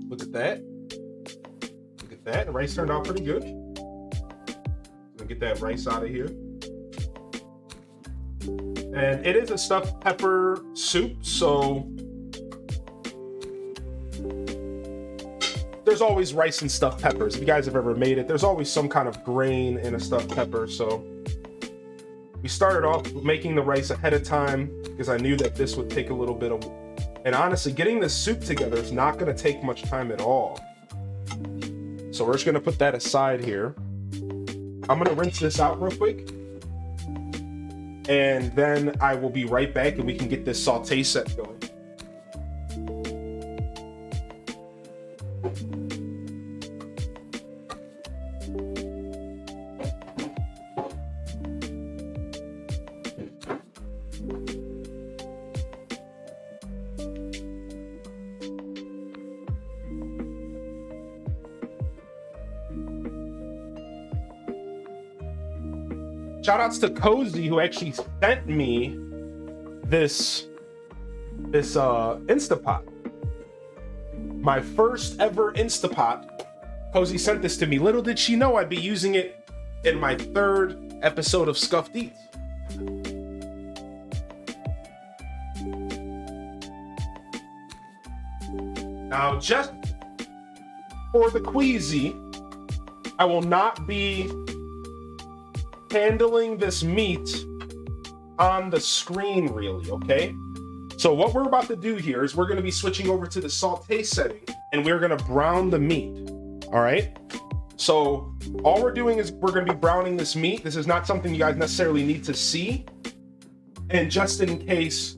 Look at that. Look at that. The rice turned out pretty good. Gonna get that rice out of here. And it is a stuffed pepper soup, so there's always rice and stuffed peppers. If you guys have ever made it, there's always some kind of grain in a stuffed pepper. So we started off making the rice ahead of time because I knew that this would take a little bit of, and honestly, getting this soup together is not going to take much time at all. So we're just going to put that aside here. I'm going to rinse this out real quick. and then I will be right back and we can get this saute set going. Shout outs to Cozy, who actually sent me this Instapot. My first ever Instapot. Cozy sent this to me. Little did she know I'd be using it in my 3rd episode of Scuffed Eats. Now, just for the queasy, I will not be handling this meat on the screen really, okay? So what we're about to do here is we're going to be switching over to the saute setting and we're going to brown the meat, all right? So all we're doing is we're going to be browning this meat. This is not something you guys necessarily need to see. And just in case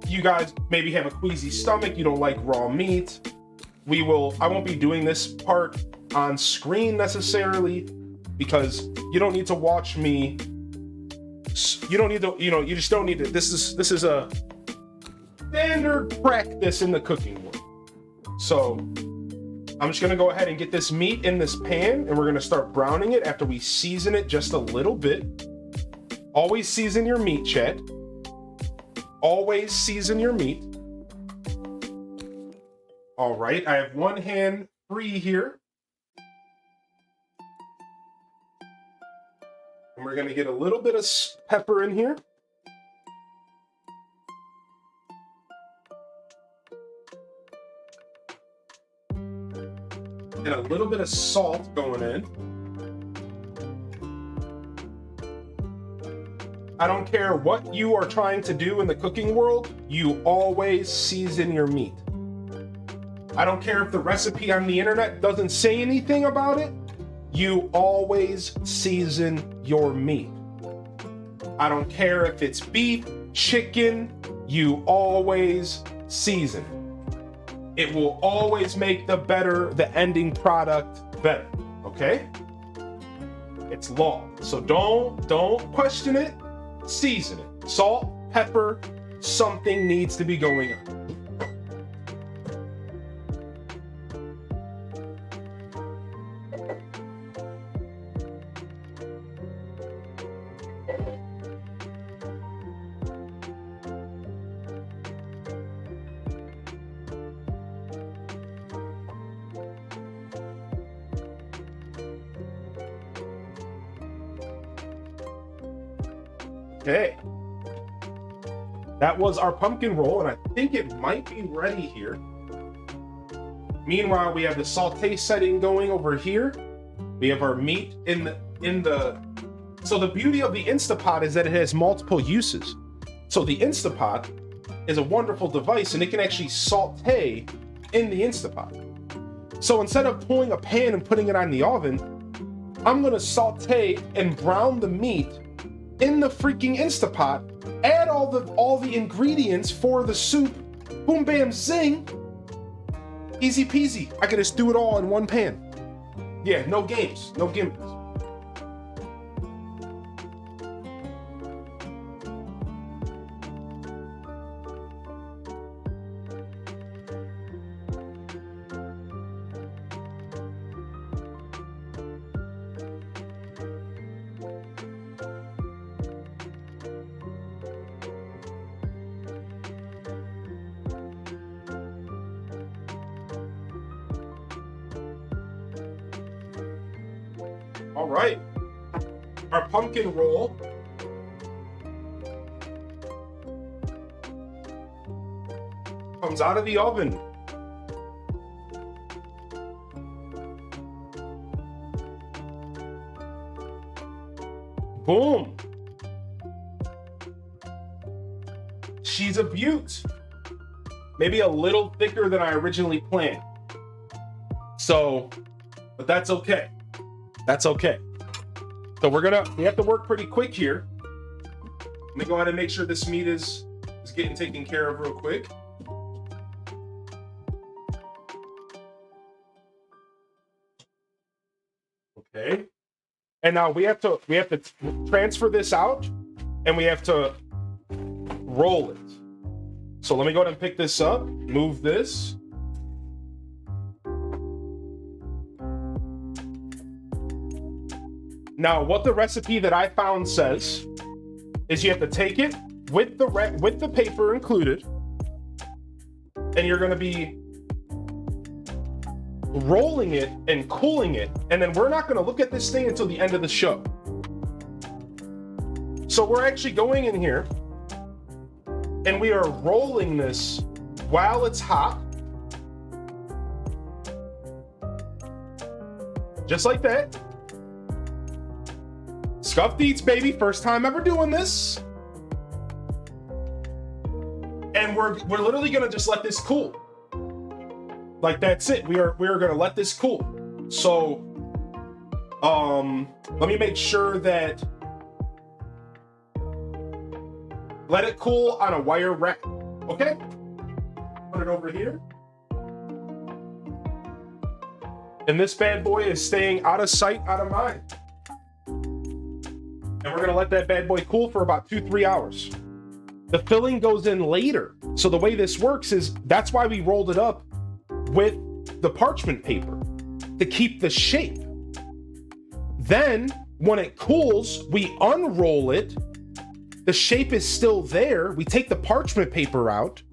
you guys maybe have a queasy stomach, you don't like raw meat, I won't be doing this part on screen necessarily, because you don't need to watch me. You don't need to, you just don't need to. This is a standard practice in the cooking world. So I'm just gonna go ahead and get this meat in this pan and we're gonna start browning it after we season it just a little bit. Always season your meat, chat. Always season your meat. All right, I have one hand free here. And we're going to get a little bit of pepper in here. And a little bit of salt going in. I don't care what you are trying to do in the cooking world, you always season your meat. I don't care if the recipe on the internet doesn't say anything about it. You always season your meat. I don't care if it's beef, chicken, you always season. It will always make the ending product better, okay? It's law. So don't question it, season it. Salt, pepper, something needs to be going on. Okay, that was our pumpkin roll, and I think it might be ready here. Meanwhile, we have the saute setting going over here. We have our meat in the. So the beauty of the Instapot is that it has multiple uses. So the Instapot is a wonderful device, and it can actually saute in the Instapot. So instead of pulling a pan and putting it on the oven, I'm gonna saute and brown the meat in the freaking Instapot, add all the ingredients for the soup, boom, bam, zing, easy peasy. I can just do it all in one pan. Yeah, no games, no gimmicks. All right, our pumpkin roll comes out of the oven. Boom. She's a beaut. Maybe a little thicker than I originally planned. So, but that's okay. That's okay. So we have to work pretty quick here. Let me go ahead and make sure this meat is getting taken care of real quick. Okay. And now we have to transfer this out, and we have to roll it. So let me go ahead and pick this up, move this. Now, what the recipe that I found says is you have to take it with the paper included, and you're going to be rolling it and cooling it, and then we're not going to look at this thing until the end of the show. So we're actually going in here and we are rolling this while it's hot, just like that. Scuffed Eats, baby, first time ever doing this. And we're literally gonna just let this cool. Like, that's it. We are gonna let this cool. So let me make sure that, let it cool on a wire rack. Okay, put it over here, and this bad boy is staying out of sight, out of mind. And we're gonna let that bad boy cool for about 2-3 hours. The filling goes in later. So the way this works is, that's why we rolled it up with the parchment paper, to keep the shape. Then when it cools, we unroll it. The shape is still there. We take the parchment paper out,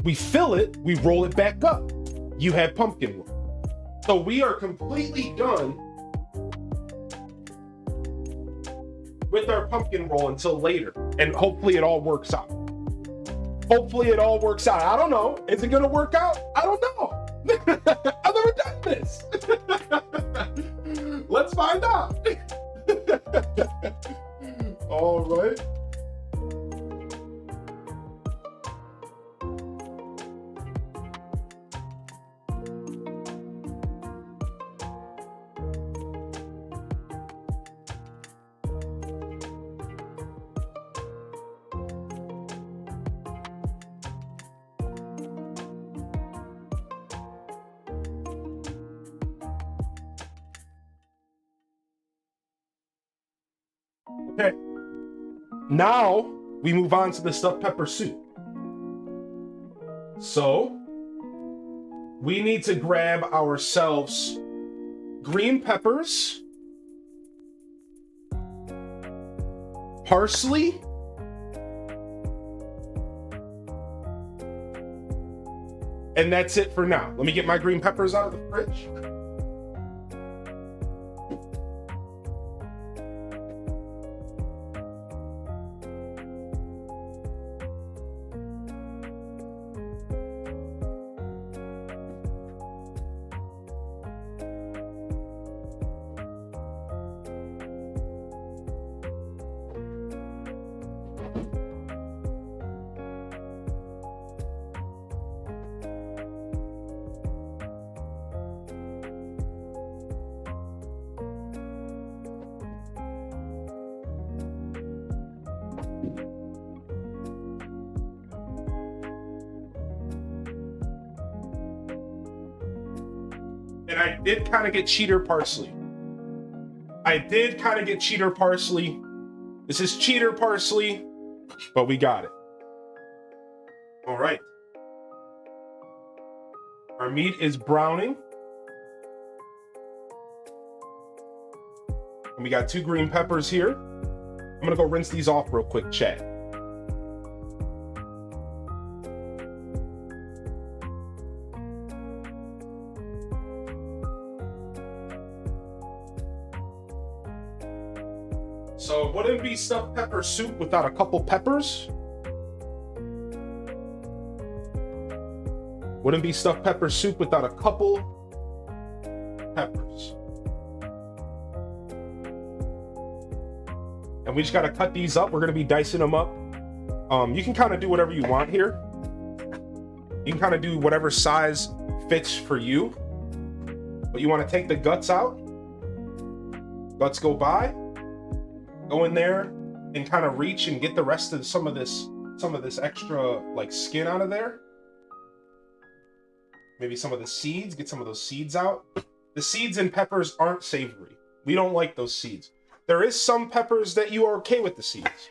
we fill it, we roll it back up. You have pumpkin roll. So we are completely done with our pumpkin roll until later. And hopefully it all works out. Hopefully it all works out. I don't know. Is it gonna work out? I don't know. I've never done this. Let's find out. All right. Okay. Now we move on to the stuffed pepper soup. So we need to grab ourselves green peppers, parsley, and that's it for now. Let me get my green peppers out of the fridge. And I did kind of get cheater parsley. This is cheater parsley, but we got it. All right. Our meat is browning. And we got 2 green peppers here. I'm gonna go rinse these off real quick, chat. So wouldn't be stuffed pepper soup without a couple peppers. Wouldn't be stuffed pepper soup without a couple peppers. And we just gotta cut these up. We're gonna be dicing them up. You can kind of do whatever you want here. You can kind of do whatever size fits for you. But you want to take the guts out. guts go by, go in there and kind of reach and get the rest of some of this extra like skin out of there. Maybe some of the seeds, get some of those seeds out. The seeds in peppers aren't savory. We don't like those seeds. There is some peppers that you are okay with the seeds.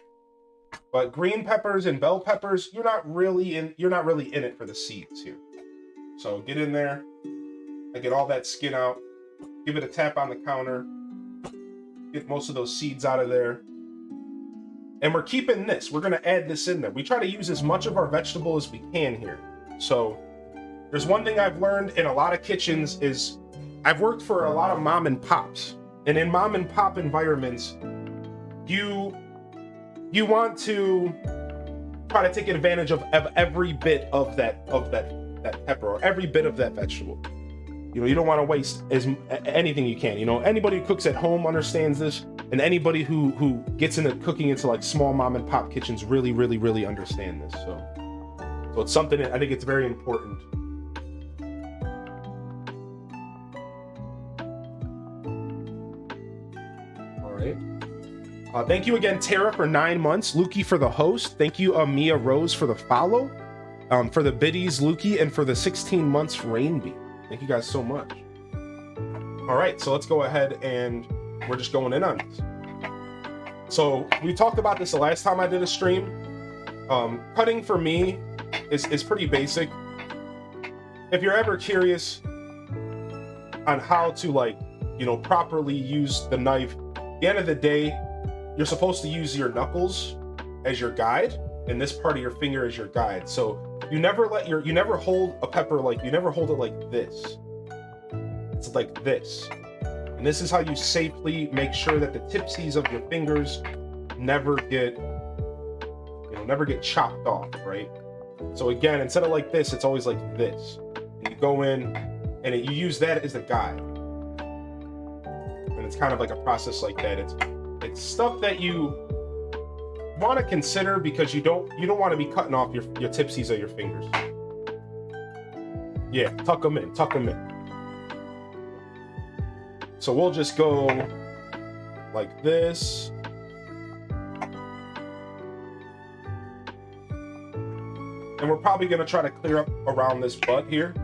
But green peppers and bell peppers, you're not really in it for the seeds here. So get in there and get all that skin out. Give it a tap on the counter. Get most of those seeds out of there. And we're keeping this. We're going to add this in there. We try to use as much of our vegetable as we can here. So there's one thing I've learned in a lot of kitchens is I've worked for a lot of mom and pops. And in mom and pop environments, you want to try to take advantage of every bit of that pepper or every bit of that vegetable. You know, you don't want to waste anything you can. You know, anybody who cooks at home understands this, and anybody who gets into cooking into like small mom and pop kitchens really understand this. So it's something that I think it's very important. All right. Thank you again, Tara, for 9 months. Lukey for the host. Thank you, Mia Rose, for the follow. For the biddies, Lukey, and for the 16 months, Rainbee. Thank you guys so much. All right, so let's go ahead and we're just going in on this. So we talked about this the last time I did a stream. Cutting for me is pretty basic. If you're ever curious on how to, like, you know, properly use the knife, at the end of the day, you're supposed to use your knuckles as your guide and this part of your finger as your guide. So you never hold a pepper like, you never hold it like this. It's like this. And this is how you safely make sure that the tipsies of your fingers never get chopped off, right? So again, instead of like this, it's always like this. And you go in and you use that as a guide. And it's kind of like a process like that. It's stuff that you want to consider because you don't want to be cutting off your tipsies of your fingers. Yeah, tuck them in. So we'll just go like this. And we're probably going to try to clear up around this butt here.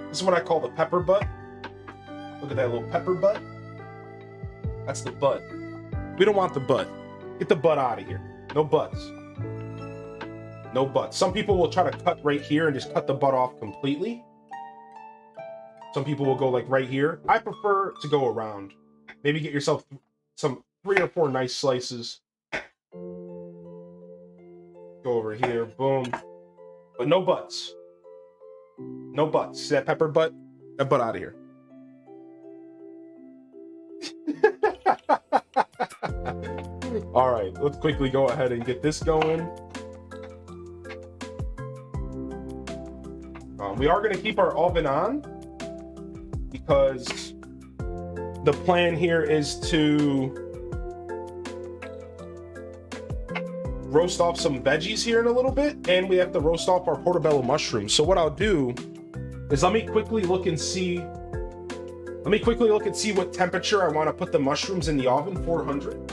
This is what I call the pepper butt. Look at that little pepper butt. That's the butt. We don't want the butt. Get the butt out of here. No butts. No butts. Some people will try to cut right here and just cut the butt off completely. Some people will go like right here. I prefer to go around. Maybe get yourself some 3 or 4 nice slices. Go over here. Boom. But no butts. No butts. See that pepper butt? That butt out of here. All right, let's quickly go ahead and get this going. We are going to keep our oven on because the plan here is to roast off some veggies here in a little bit, and we have to roast off our portobello mushrooms. So what I'll do is let me quickly look and see what temperature I want to put the mushrooms in the oven. 400.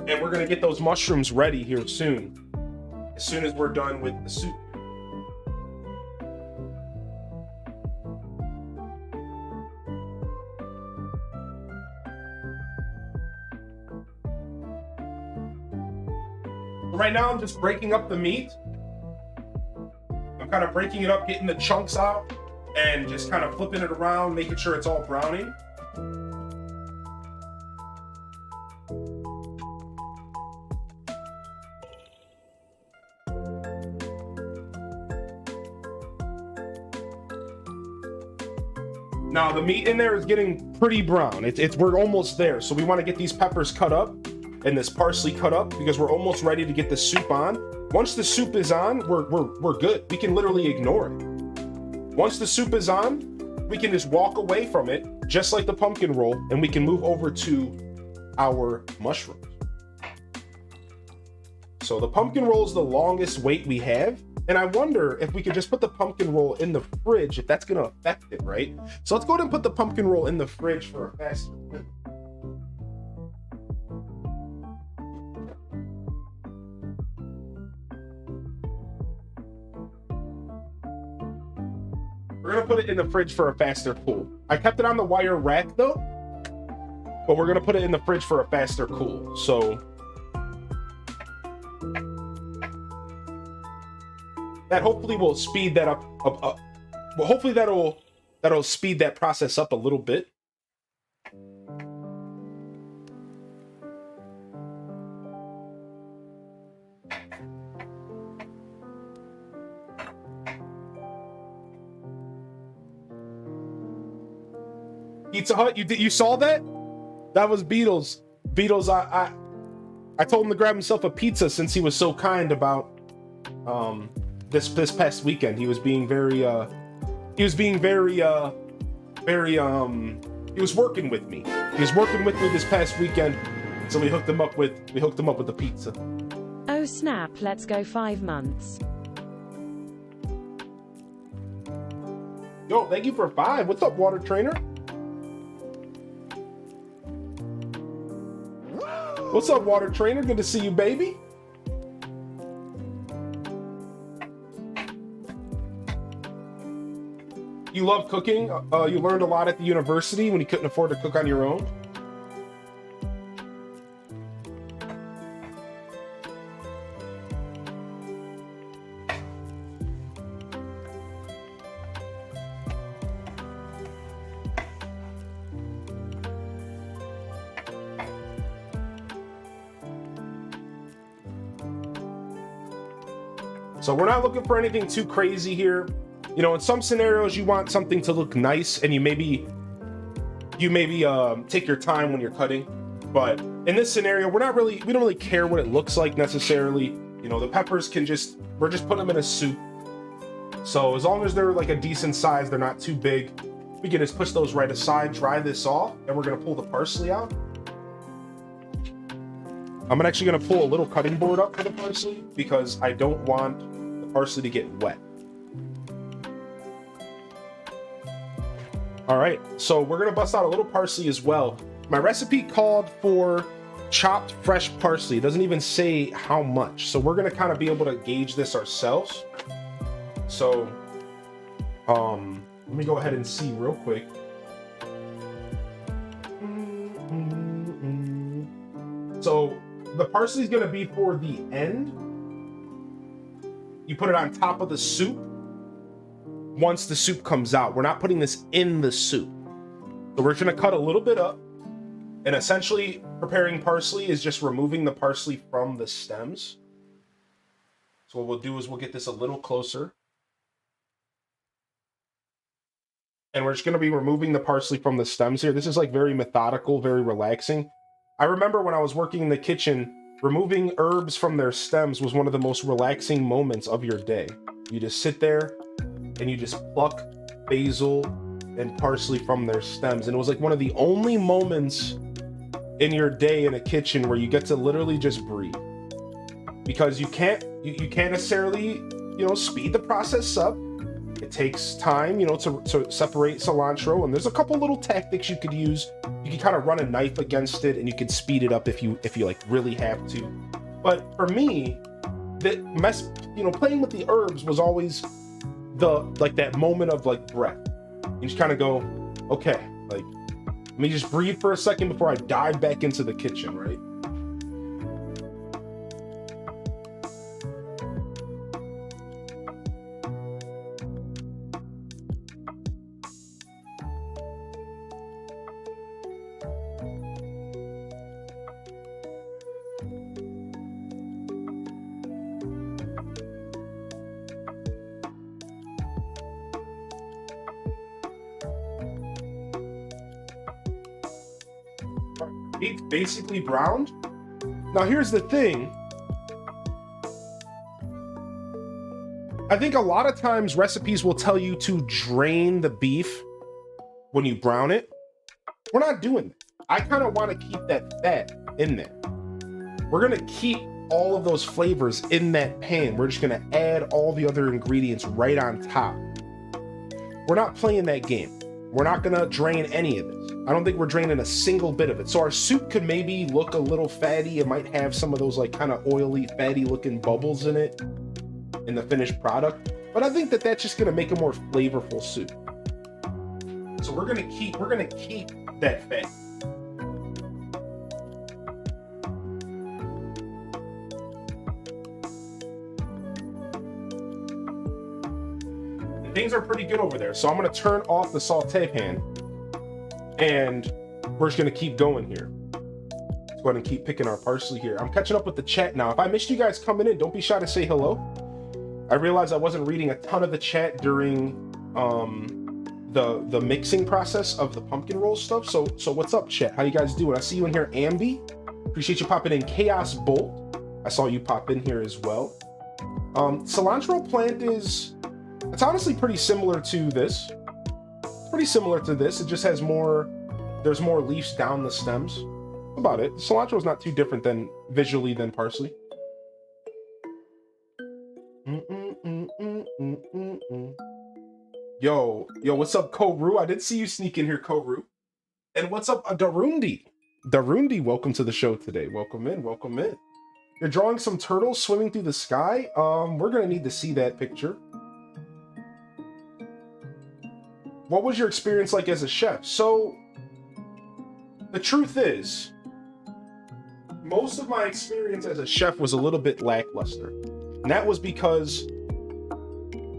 And we're going to get those mushrooms ready here soon. As soon as we're done with the soup. Right now I'm just breaking up the meat. I'm kind of breaking it up, getting the chunks out, and just kind of flipping it around, making sure it's all browning. Now the meat in there is getting pretty brown. We're almost there. So we want to get these peppers cut up and this parsley cut up because we're almost ready to get the soup on. Once the soup is on, we're good. We can literally ignore it. Once the soup is on, we can just walk away from it, just like the pumpkin roll, and we can move over to our mushrooms. So the pumpkin roll is the longest wait we have. And I wonder if we could just put the pumpkin roll in the fridge, if that's gonna affect it, right? So let's go ahead and put the pumpkin roll in the fridge for a faster cook. We're gonna put it in the fridge for a faster cool. I kept it on the wire rack though, but we're gonna put it in the fridge for a faster cool. So that hopefully will speed that up. Well, hopefully that'll speed that process up a little bit. Pizza Hut, you saw that? That was Beatles. Beatles, I told him to grab himself a pizza since he was so kind about this past weekend. He was being very he was working with me. He was working with me this past weekend, so we hooked him up with the pizza. Oh snap, let's go 5 months. Yo, thank you for 5. What's up, Water Trainer? What's up, Water Trainer? Good to see you, baby. You love cooking? You learned a lot at the university when you couldn't afford to cook on your own? So we're not looking for anything too crazy here. You know, in some scenarios you want something to look nice and you maybe take your time when you're cutting. But in this scenario, we don't really care what it looks like necessarily. You know, the peppers we're just putting them in a soup. So as long as they're like a decent size, they're not too big, we can just push those right aside, dry this off, and we're gonna pull the parsley out. I'm actually gonna pull a little cutting board up for the parsley because I don't want the parsley to get wet. All right, so we're gonna bust out a little parsley as well. My recipe called for chopped fresh parsley. It doesn't even say how much. So we're gonna kind of be able to gauge this ourselves. So, let me go ahead and see real quick. So the parsley is gonna be for the end. You put it on top of the soup once the soup comes out. We're not putting this in the soup. So we're gonna cut a little bit up, and essentially preparing parsley is just removing the parsley from the stems. So what we'll do is we'll get this a little closer. And we're just gonna be removing the parsley from the stems here. This is like very methodical, very relaxing. I remember when I was working in the kitchen, removing herbs from their stems was one of the most relaxing moments of your day. You just sit there and you just pluck basil and parsley from their stems. And it was like one of the only moments in your day in a kitchen where you get to literally just breathe. Because you can't necessarily, you know, speed the process up. It takes time, you know, to separate cilantro, and there's a couple little tactics you could use. You can kind of run a knife against it, and you could speed it up if you like really have to. But for me, playing with the herbs was always that moment of like breath. You just kind of go, okay, like let me just breathe for a second before I dive back into the kitchen, right? It's basically browned. Now here's the thing. I think a lot of times recipes will tell you to drain the beef when you brown it. We're not doing that. I kind of want to keep that fat in there. We're gonna keep all of those flavors in that pan. We're just gonna add all the other ingredients right on top. We're not playing that game. We're not gonna drain any of this. I don't think we're draining a single bit of it. So our soup could maybe look a little fatty. It might have some of those like kind of oily, fatty looking bubbles in it in the finished product. But I think that that's just gonna make a more flavorful soup. So we're gonna keep that fat. Things are pretty good over there. So I'm gonna turn off the saute pan and we're just gonna keep going here. Let's go ahead and keep picking our parsley here. I'm catching up with the chat now. If I missed you guys coming in, don't be shy to say hello. I realized I wasn't reading a ton of the chat during the mixing process of the pumpkin roll stuff. So what's up, chat? How you guys doing? I see you in here, Ambi. Appreciate you popping in. Chaos Bolt, I saw you pop in here as well. Cilantro plant it's honestly pretty similar to this. Pretty similar to this. It just has there's more leaves down the stems. That's about it. Cilantro is not too different visually than parsley. Yo, what's up, Koru? I did see you sneak in here, Koru. And what's up, Darundi? Darundi, welcome to the show today. Welcome in, welcome in. You're drawing some turtles swimming through the sky. We're gonna need to see that picture. What was your experience like as a chef? So, the truth is, most of my experience as a chef was a little bit lackluster. And that was because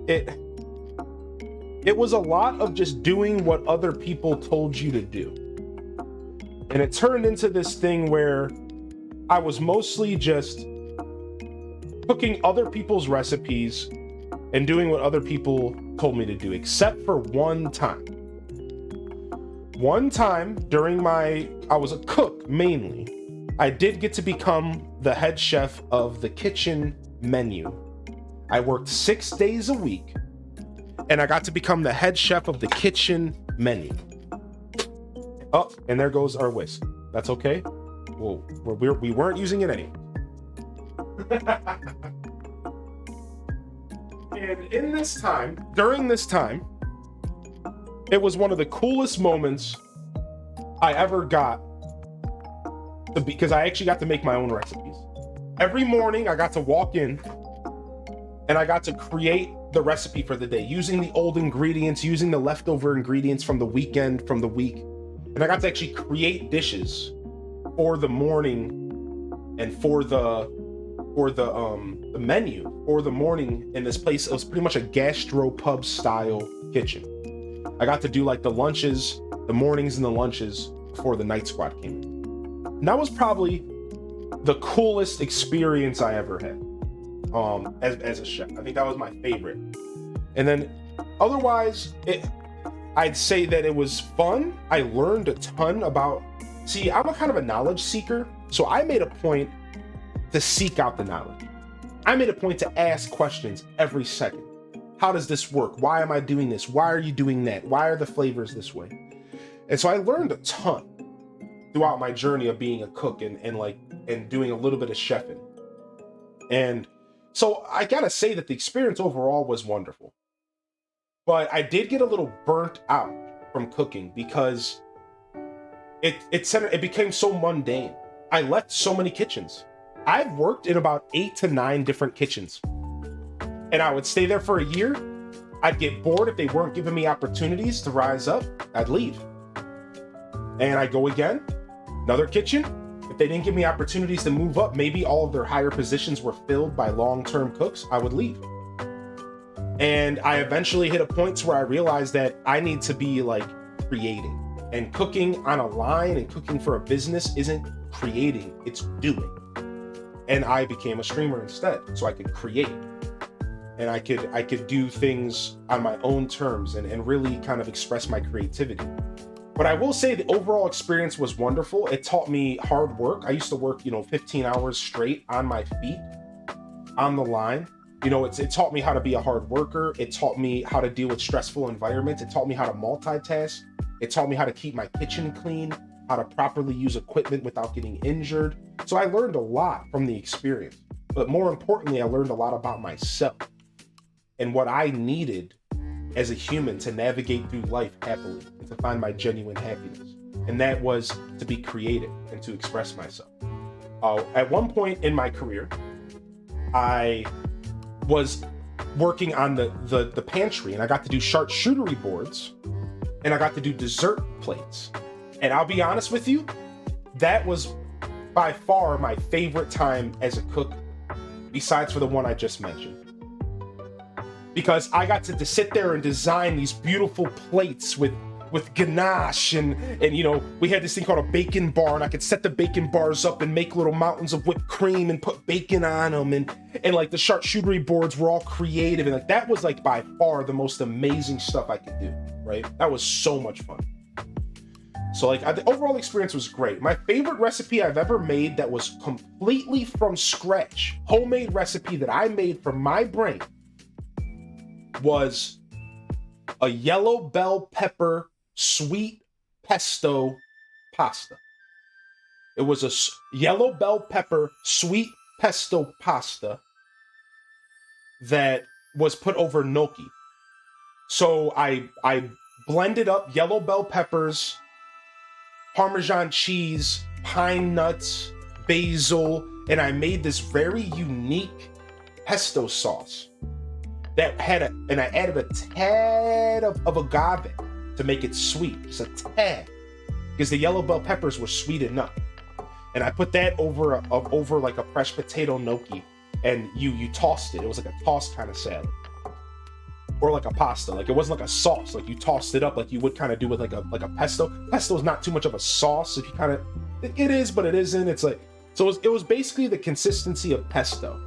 it was a lot of just doing what other people told you to do. And it turned into this thing where I was mostly just cooking other people's recipes and doing what other people told me to do, except for one time. One time during I was a cook mainly, I did get to become the head chef of the kitchen menu. I worked 6 days a week and I got to become the head chef of the kitchen menu. Oh, and there goes our whisk. That's okay. Well, we weren't using it anyway. And during this time, it was one of the coolest moments I ever got because I actually got to make my own recipes. Every morning I got to walk in and I got to create the recipe for the day using the old ingredients, using the leftover ingredients from the weekend, from the week. And I got to actually create dishes for the morning and for the menu for the morning in this place. It was pretty much a gastro pub style kitchen. I got to do like the lunches, the mornings and the lunches before the night squad came in. And that was probably the coolest experience I ever had as a chef. I think that was my favorite. And then otherwise, I'd say that it was fun. I learned a ton about, I'm a kind of a knowledge seeker. So I made a point to seek out the knowledge. I made a point to ask questions every second. How does this work? Why am I doing this? Why are you doing that? Why are the flavors this way? And so I learned a ton throughout my journey of being a cook and doing a little bit of chefing. And so I gotta say that the experience overall was wonderful. But I did get a little burnt out from cooking because it became so mundane. I left so many kitchens. I've worked in about 8 to 9 different kitchens. And I would stay there for a year. I'd get bored if they weren't giving me opportunities to rise up. I'd leave. And I'd go again, another kitchen. If they didn't give me opportunities to move up, maybe all of their higher positions were filled by long-term cooks, I would leave. And I eventually hit a point where I realized that I need to be like creating. And cooking on a line and cooking for a business isn't creating, it's doing. And I became a streamer instead, so I could create. And I could do things on my own terms and really kind of express my creativity. But I will say the overall experience was wonderful. It taught me hard work. I used to work, 15 hours straight on my feet, on the line. It taught me how to be a hard worker. It taught me how to deal with stressful environments. It taught me how to multitask. It taught me how to keep my kitchen clean. how to properly use equipment without getting injured. So I learned a lot from the experience. But more importantly, I learned a lot about myself and what I needed as a human to navigate through life happily and to find my genuine happiness. And that was to be creative and to express myself. At one point in my career, I was working on the pantry, and I got to do charcuterie boards, and I got to do dessert plates. And I'll be honest with you, that was by far my favorite time as a cook, besides for the one I just mentioned. Because I got to sit there and design these beautiful plates with ganache and you know, we had this thing called a bacon bar, and I could set the bacon bars up and make little mountains of whipped cream and put bacon on them, and like the charcuterie boards were all creative, and like that was like by far the most amazing stuff I could do, right? That was so much fun. So like the overall experience was great. My favorite recipe I've ever made that was completely from scratch, homemade recipe that I made from my brain, was a yellow bell pepper sweet pesto pasta. It was a yellow bell pepper sweet pesto pasta that was put over gnocchi. So I blended up yellow bell peppers, Parmesan cheese, pine nuts, basil, and I made this very unique pesto sauce that and I added a tad of agave to make it sweet, just a tad, because the yellow bell peppers were sweet enough. And I put that over like a fresh potato gnocchi, and you tossed it. It was like a tossed kind of salad, or like a pasta. Like it wasn't like a sauce. Like you tossed it up like you would kind of do with like a pesto. Pesto is not too much of a sauce. If you kind of, it is, but it isn't. It's like, so it was basically the consistency of pesto.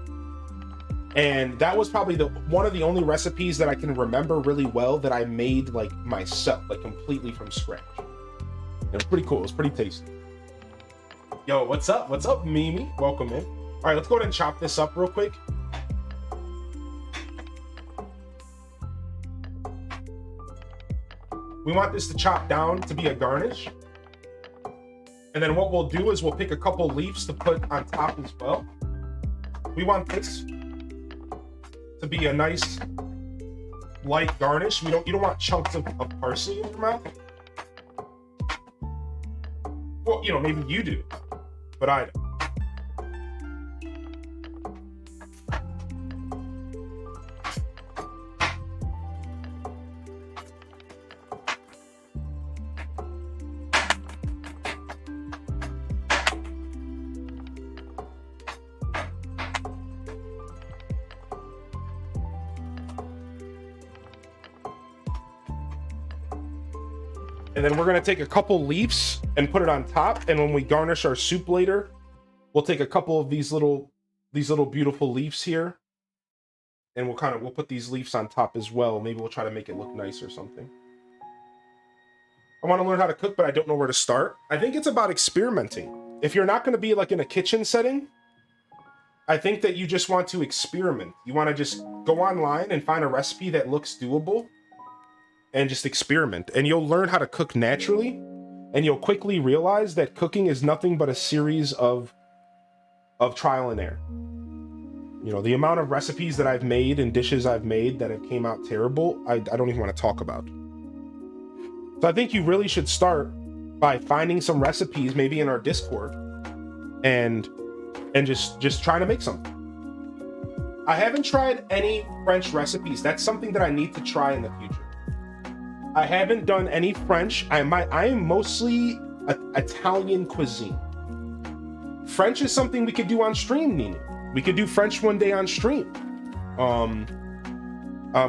And that was probably one of the only recipes that I can remember really well that I made like myself, like completely from scratch. It was pretty cool. It was pretty tasty. Yo, what's up? What's up, Mimi? Welcome in. All right, let's go ahead and chop this up real quick. We want this to chop down to be a garnish. And then what we'll do is we'll pick a couple leaves to put on top as well. We want this to be a nice light garnish. You don't want chunks of parsley in your mouth. Well, you know, maybe you do, but I don't. And then we're gonna take a couple leaves and put it on top. And when we garnish our soup later, we'll take a couple of these little beautiful leaves here, and we'll put these leaves on top as well. Maybe we'll try to make it look nice or something. I want to learn how to cook, but I don't know where to start. I think it's about experimenting. If you're not going to be like in a kitchen setting, I think that you just want to experiment. You want to just go online and find a recipe that looks doable, and just experiment, and you'll learn how to cook naturally, and you'll quickly realize that cooking is nothing but a series of trial and error. You know, the amount of recipes that I've made and dishes I've made that have came out terrible, I don't even want to talk about. So I think you really should start by finding some recipes, maybe in our Discord, and just trying to make something. I haven't tried any French recipes. That's something that I need to try in the future. I haven't done any French. I am mostly Italian cuisine. French is something we could do on stream, Nina. We could do French one day on stream.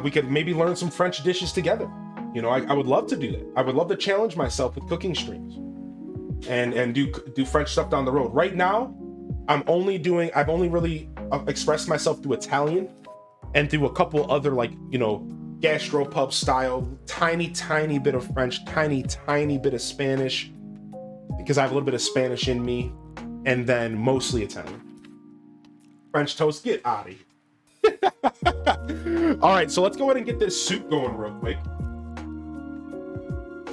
We could maybe learn some French dishes together. You know, I would love to do that. I would love to challenge myself with cooking streams and do French stuff down the road. Right now, I've only really expressed myself through Italian and through a couple other, like, you know, gastropub style, tiny bit of French, tiny bit of Spanish, because I have a little bit of Spanish in me, and then mostly Italian. French toast, get out of here. All right, so let's go ahead and get this soup going real quick.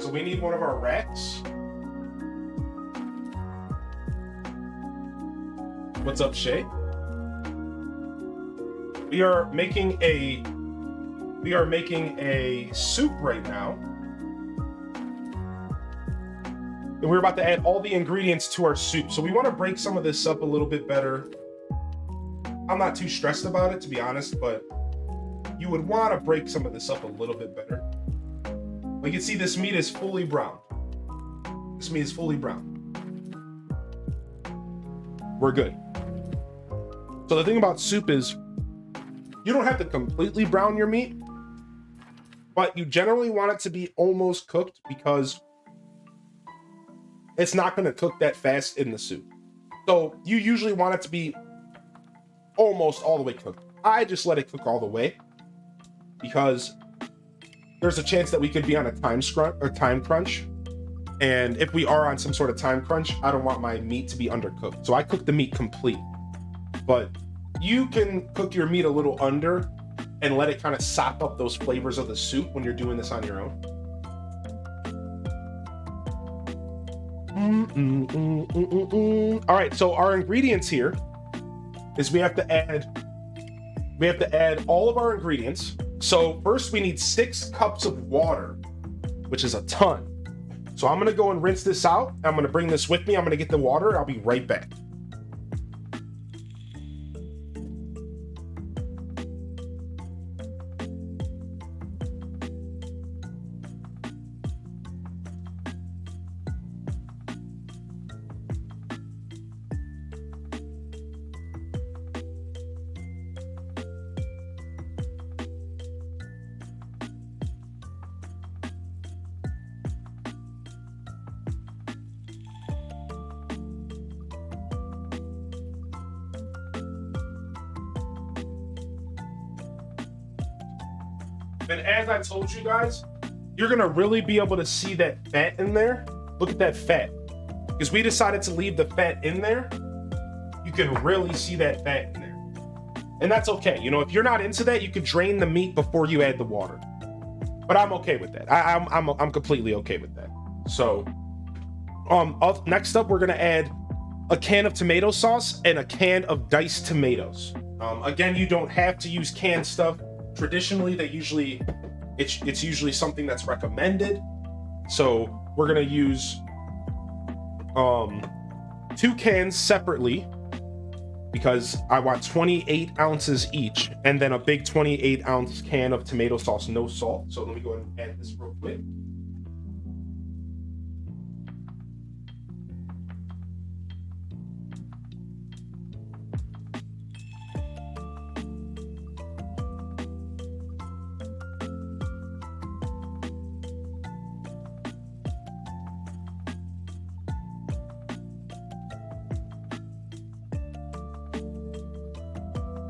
So we need one of our racks. What's up, Shay? We are making a soup right now. And we're about to add all the ingredients to our soup. So we want to break some of this up a little bit better. I'm not too stressed about it, to be honest, but you would want to break some of this up a little bit better. You can see this meat is fully brown. This meat is fully brown. We're good. So the thing about soup is you don't have to completely brown your meat, but you generally want it to be almost cooked because it's not going to cook that fast in the soup. So you usually want it to be almost all the way cooked. I just let it cook all the way because there's a chance that we could be on a time crunch. And if we are on some sort of time crunch, I don't want my meat to be undercooked. So I cook the meat complete. But you can cook your meat a little under and let it kind of sop up those flavors of the soup when you're doing this on your own. All right, so our ingredients here is we have to add all of our ingredients. So first we need 6 cups of water, which is a ton. So I'm gonna go and rinse this out. I'm gonna bring this with me. I'm gonna get the water. I'll be right back. And as I told you guys, you're gonna really be able to see that fat in there. Look at that fat. Because we decided to leave the fat in there, you can really see that fat in there. And that's okay. You know, if you're not into that, you can drain the meat before you add the water. But I'm okay with that. I'm completely okay with that. So, next up, we're gonna add a can of tomato sauce and a can of diced tomatoes. Again, you don't have to use canned stuff. Traditionally, it's usually something that's recommended. So we're gonna use 2 cans separately because I want 28 ounces each, and then a big 28-ounce can of tomato sauce, no salt. So let me go ahead and add this real quick.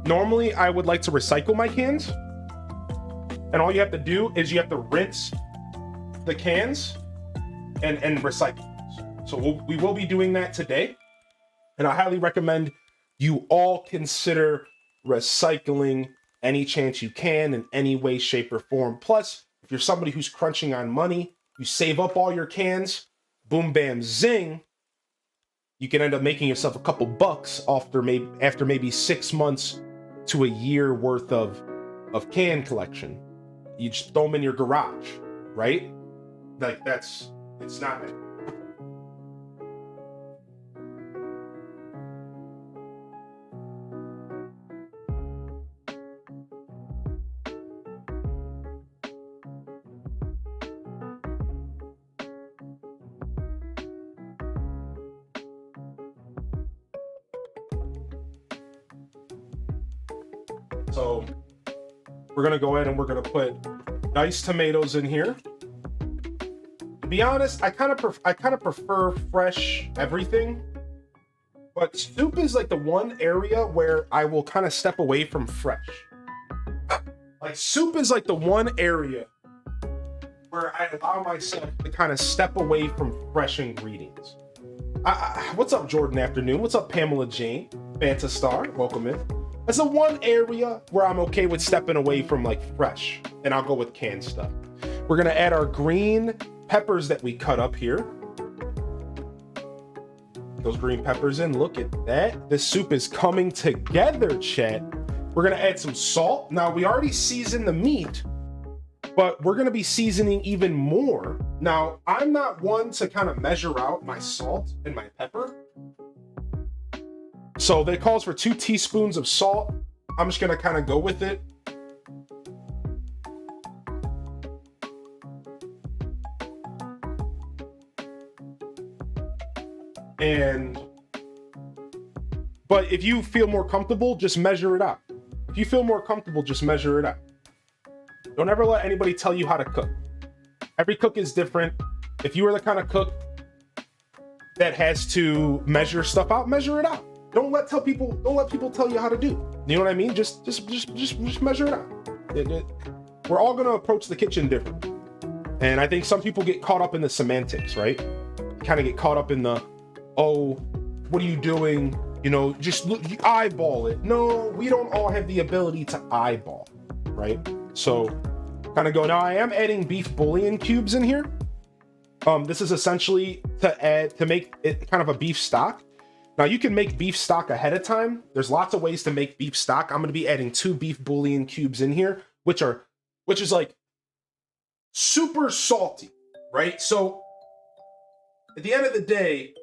Normally, I would like to recycle my cans. And all you have to do is you have to rinse the cans and recycle those. So we will be doing that today. And I highly recommend you all consider recycling any chance you can in any way, shape, or form. Plus, if you're somebody who's crunching on money, you save up all your cans, boom, bam, zing, you can end up making yourself a couple bucks after maybe 6 months to a year worth of can collection. You just throw them in your garage, right? Like it's not it. So we're gonna go ahead and we're gonna put diced tomatoes in here. To be honest, I kind of prefer fresh everything, but soup is like the one area where I will kind of step away from fresh. Like soup is like the one area where I allow myself to kind of step away from fresh ingredients. What's up, Jordan Afternoon? What's up, Pamela Jane? Fanta Star, welcome in. That's the one area where I'm okay with stepping away from like fresh, and I'll go with canned stuff. We're gonna add our green peppers that we cut up here. those green peppers in. Look at that. This soup is coming together, chat. We're gonna add some salt. Now, we already seasoned the meat, but we're gonna be seasoning even more. Now, I'm not one to kind of measure out my salt and my pepper. So that calls for 2 teaspoons of salt. I'm just gonna kind of go with it. But if you feel more comfortable, just measure it out. If you feel more comfortable, just measure it out. Don't ever let anybody tell you how to cook. Every cook is different. If you are the kind of cook that has to measure stuff out, measure it out. Don't let people tell you how to do. You know what I mean? Just measure it out. We're all gonna approach the kitchen different. And I think some people get caught up in the semantics, right? Kind of get caught up in the, oh, what are you doing? You know, just look, you eyeball it. No, we don't all have the ability to eyeball, right? So kind of go. Now I am adding beef bouillon cubes in here. This is essentially to make it kind of a beef stock. Now you can make beef stock ahead of time. There's lots of ways to make beef stock. I'm going to be adding 2 beef bouillon cubes in here, which is like super salty, right? So at the end of the day,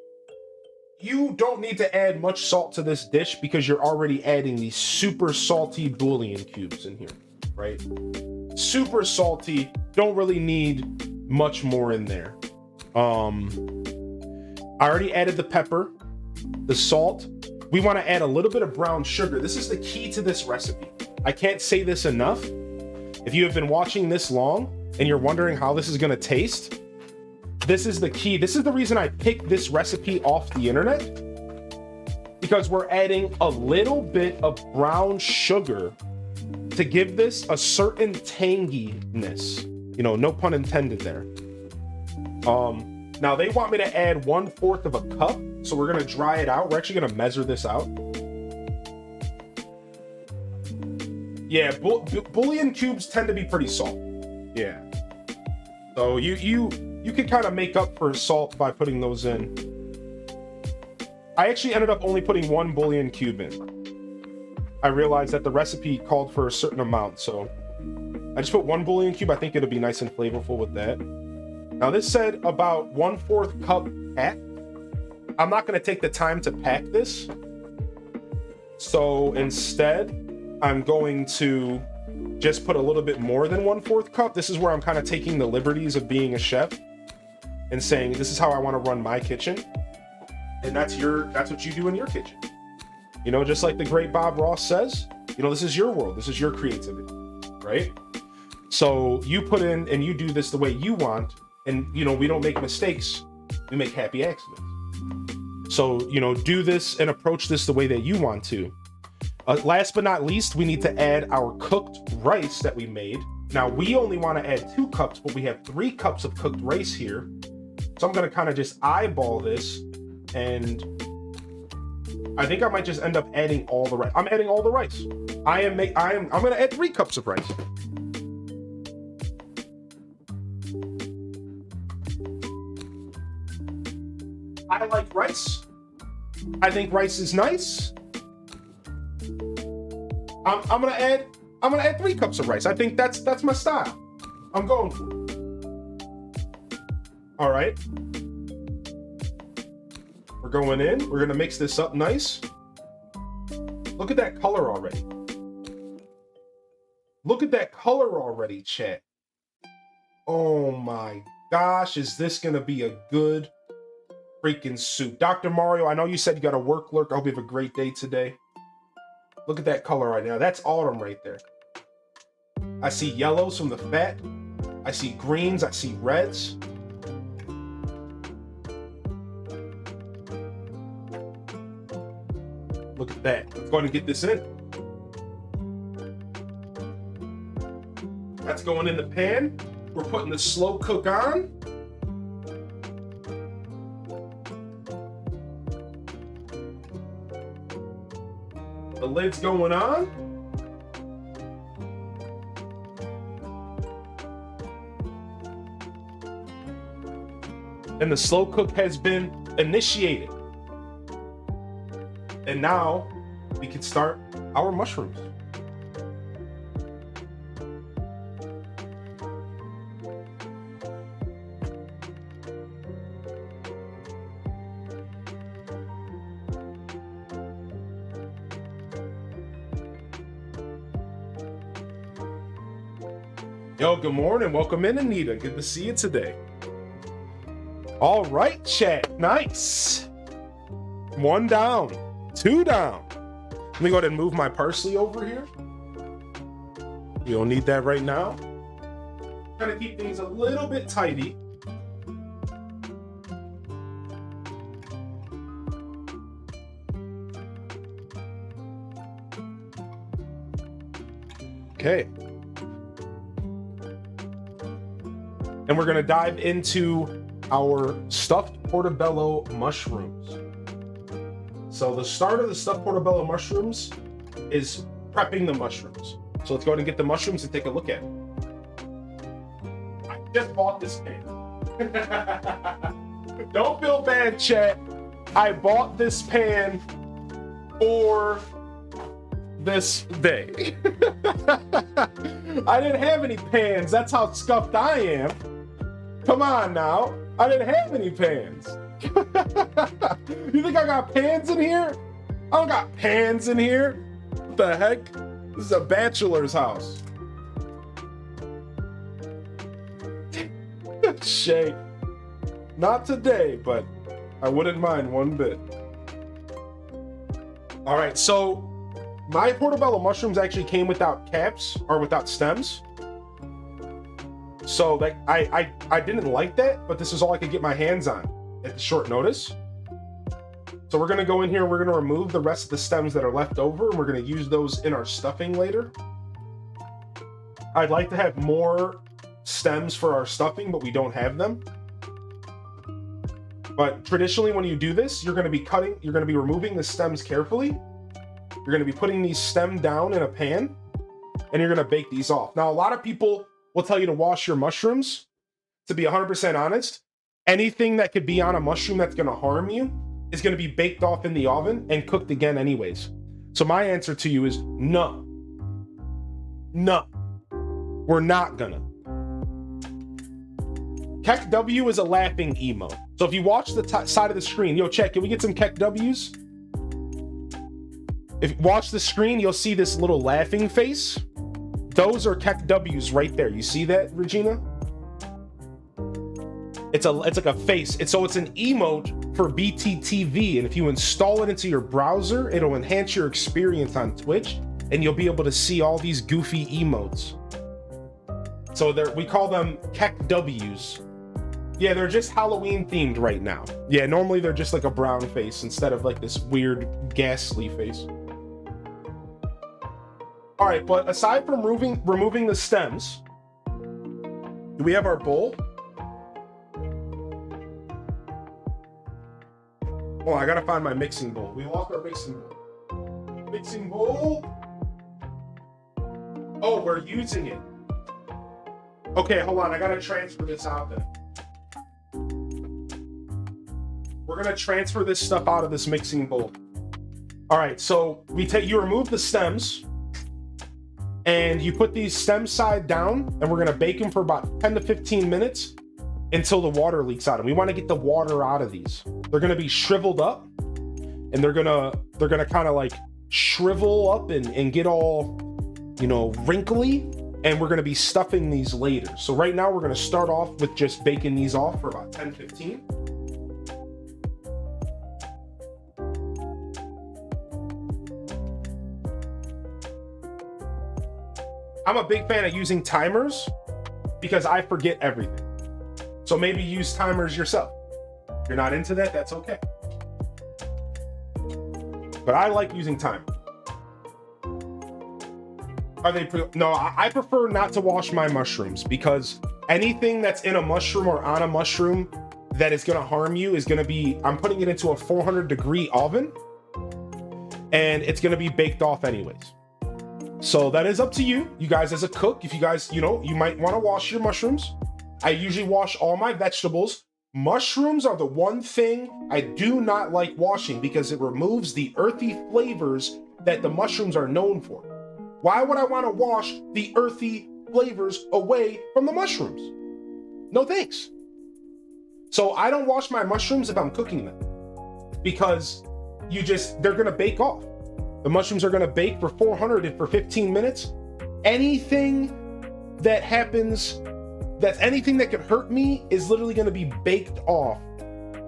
you don't need to add much salt to this dish because you're already adding these super salty bouillon cubes in here, right? Super salty, don't really need much more in there. I already added the pepper, the salt. We want to add a little bit of brown sugar. This is the key to this recipe. I can't say this enough. If you have been watching this long and you're wondering how this is going to taste, this is the key. This is the reason I picked this recipe off the internet, because we're adding a little bit of brown sugar to give this a certain tanginess. You know, no pun intended there. Now they want me to add 1/4 of a cup, so we're gonna dry it out. We're actually gonna measure this out. Yeah, bouillon cubes tend to be pretty salt. Yeah. So you can kind of make up for salt by putting those in. I actually ended up only putting 1 bouillon cube in. I realized that the recipe called for a certain amount, so I just put 1 bouillon cube. I think it'll be nice and flavorful with that. Now this said about 1/4 cup pack. I'm not going to take the time to pack this. So instead, I'm going to just put a little bit more than 1/4 cup. This is where I'm kind of taking the liberties of being a chef and saying, this is how I want to run my kitchen. And that's what you do in your kitchen. You know, just like the great Bob Ross says, you know, this is your world. This is your creativity, right? So you put in and you do this the way you want. And, you know, we don't make mistakes. We make happy accidents. So, you know, do this and approach this the way that you want to. Last but not least, we need to add our cooked rice that we made. Now, we only want to add 2 cups, but we have 3 cups of cooked rice here. So I'm going to kind of just eyeball this, and I think I might just end up adding all the rice. I'm adding all the rice. I'm going to add 3 cups of rice. I like rice. I think rice is nice. I'm gonna add 3 cups of rice. I think that's my style. I'm going for it. All right. We're going in. We're gonna mix this up nice. Look at that color already. Look at that color already, chat. Oh my gosh, is this gonna be a good freaking soup? Dr. Mario, I know you said you got a work lurk. I hope you have a great day today. Look at that color right now. That's autumn right there. I see yellows from the fat. I see greens. I see reds. Look at that. Let's go ahead and get this in. That's going in the pan. We're putting the slow cook on. The lid's going on. And the slow cook has been initiated. And now we can start our mushrooms. Yo, good morning. Welcome in, Anita. Good to see you today. All right, chat. Nice. 1 down, 2 down. Let me go ahead and move my parsley over here. We don't need that right now. Trying to keep things a little bit tidy. Okay. And we're gonna dive into our stuffed portobello mushrooms. So the start of the stuffed portobello mushrooms is prepping the mushrooms. So let's go ahead and get the mushrooms and take a look at it. I just bought this pan. Don't feel bad, chat. I bought this pan for this day. I didn't have any pans. That's how scuffed I am. Come on now. I didn't have any pans. You think I got pans in here? I don't got pans in here. What the heck? This is a bachelor's house. Shay. Not today, but I wouldn't mind one bit. All right, so my portobello mushrooms actually came without caps or without stems. So like I didn't like that, but this is all I could get my hands on at short notice. So we're gonna go in here, we're gonna remove the rest of the stems that are left over, and we're gonna use those in our stuffing later. I'd like to have more stems for our stuffing, but we don't have them. But traditionally when you do this, you're gonna be removing the stems carefully. You're gonna be putting these stem down in a pan, and you're gonna bake these off. Now, a lot of people will tell you to wash your mushrooms. To be 100% honest, anything that could be on a mushroom that's gonna harm you is gonna be baked off in the oven and cooked again anyways. So my answer to you is no. No, we're not gonna. Keck W is a laughing emote. So if you watch the side of the screen, yo, check, can we get some Keck W's? If you watch the screen, you'll see this little laughing face. Those are Keck W's right there. You see that, Regina? It's like a face. It's an emote for BTTV, and if you install it into your browser, it'll enhance your experience on Twitch, and you'll be able to see all these goofy emotes. So we call them Keck W's. Yeah, they're just Halloween themed right now. Yeah, normally they're just like a brown face instead of like this weird ghastly face. All right, but aside from removing the stems, do we have our bowl? Oh, I gotta find my mixing bowl. We lost our mixing bowl. Mixing bowl. Oh, we're using it. Okay, hold on. I gotta transfer this out then. We're gonna transfer this stuff out of this mixing bowl. All right, so you remove the stems, and you put these stems side down, and we're gonna bake them for about 10 to 15 minutes until the water leaks out. And we want to get the water out of these. They're gonna be shriveled up, and they're gonna kind of like shrivel up and get all, you know, wrinkly. And we're gonna be stuffing these later. So right now we're gonna start off with just baking these off for about 10-15. I'm a big fan of using timers because I forget everything. So maybe use timers yourself. If you're not into that, that's okay. But I like using timers. No, I prefer not to wash my mushrooms because anything that's in a mushroom or on a mushroom that is gonna harm you is gonna be, I'm putting it into a 400-degree oven, and it's gonna be baked off anyways. So that is up to you. You guys as a cook, if you guys, you know, you might wanna wash your mushrooms. I usually wash all my vegetables. Mushrooms are the one thing I do not like washing because it removes the earthy flavors that the mushrooms are known for. Why would I want to wash the earthy flavors away from the mushrooms? No thanks. So I don't wash my mushrooms if I'm cooking them because they're gonna bake off. The mushrooms are gonna bake for 400 for 15 minutes. Anything that happens, anything that could hurt me is literally gonna be baked off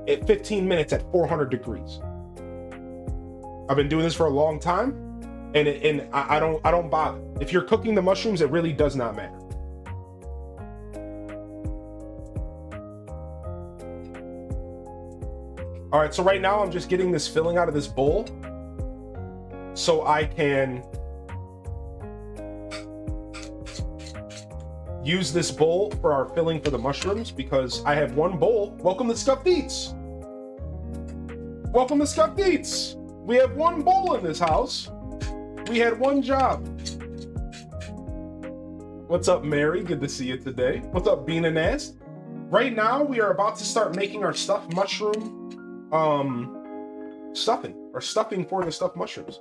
at 15 minutes at 400 degrees. I've been doing this for a long time, and I don't bother. If you're cooking the mushrooms, it really does not matter. All right, so right now I'm just getting this filling out of this bowl so I can use this bowl for our filling for the mushrooms because I have one bowl. Welcome to Scuffed Eats. Welcome to Scuffed Eats. We have one bowl in this house. We had one job. What's up, Mary? Good to see you today. What's up, Bean and Nast? Right now, we are about to start making our stuffed mushroom stuffing for the stuffed mushrooms.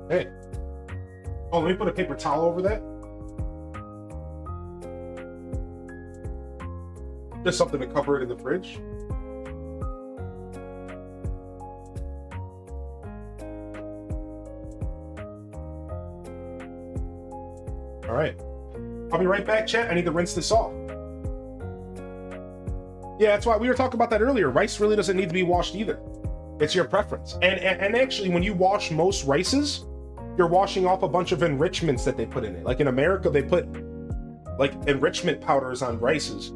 Hey. Oh, let me put a paper towel over that. Just something to cover it in the fridge. All right. I'll be right back, chat. I need to rinse this off. Yeah, that's why we were talking about that earlier. Rice really doesn't need to be washed either. It's your preference. And actually, when you wash most rices, you're washing off a bunch of enrichments that they put in it. Like in America, they put like enrichment powders on rices,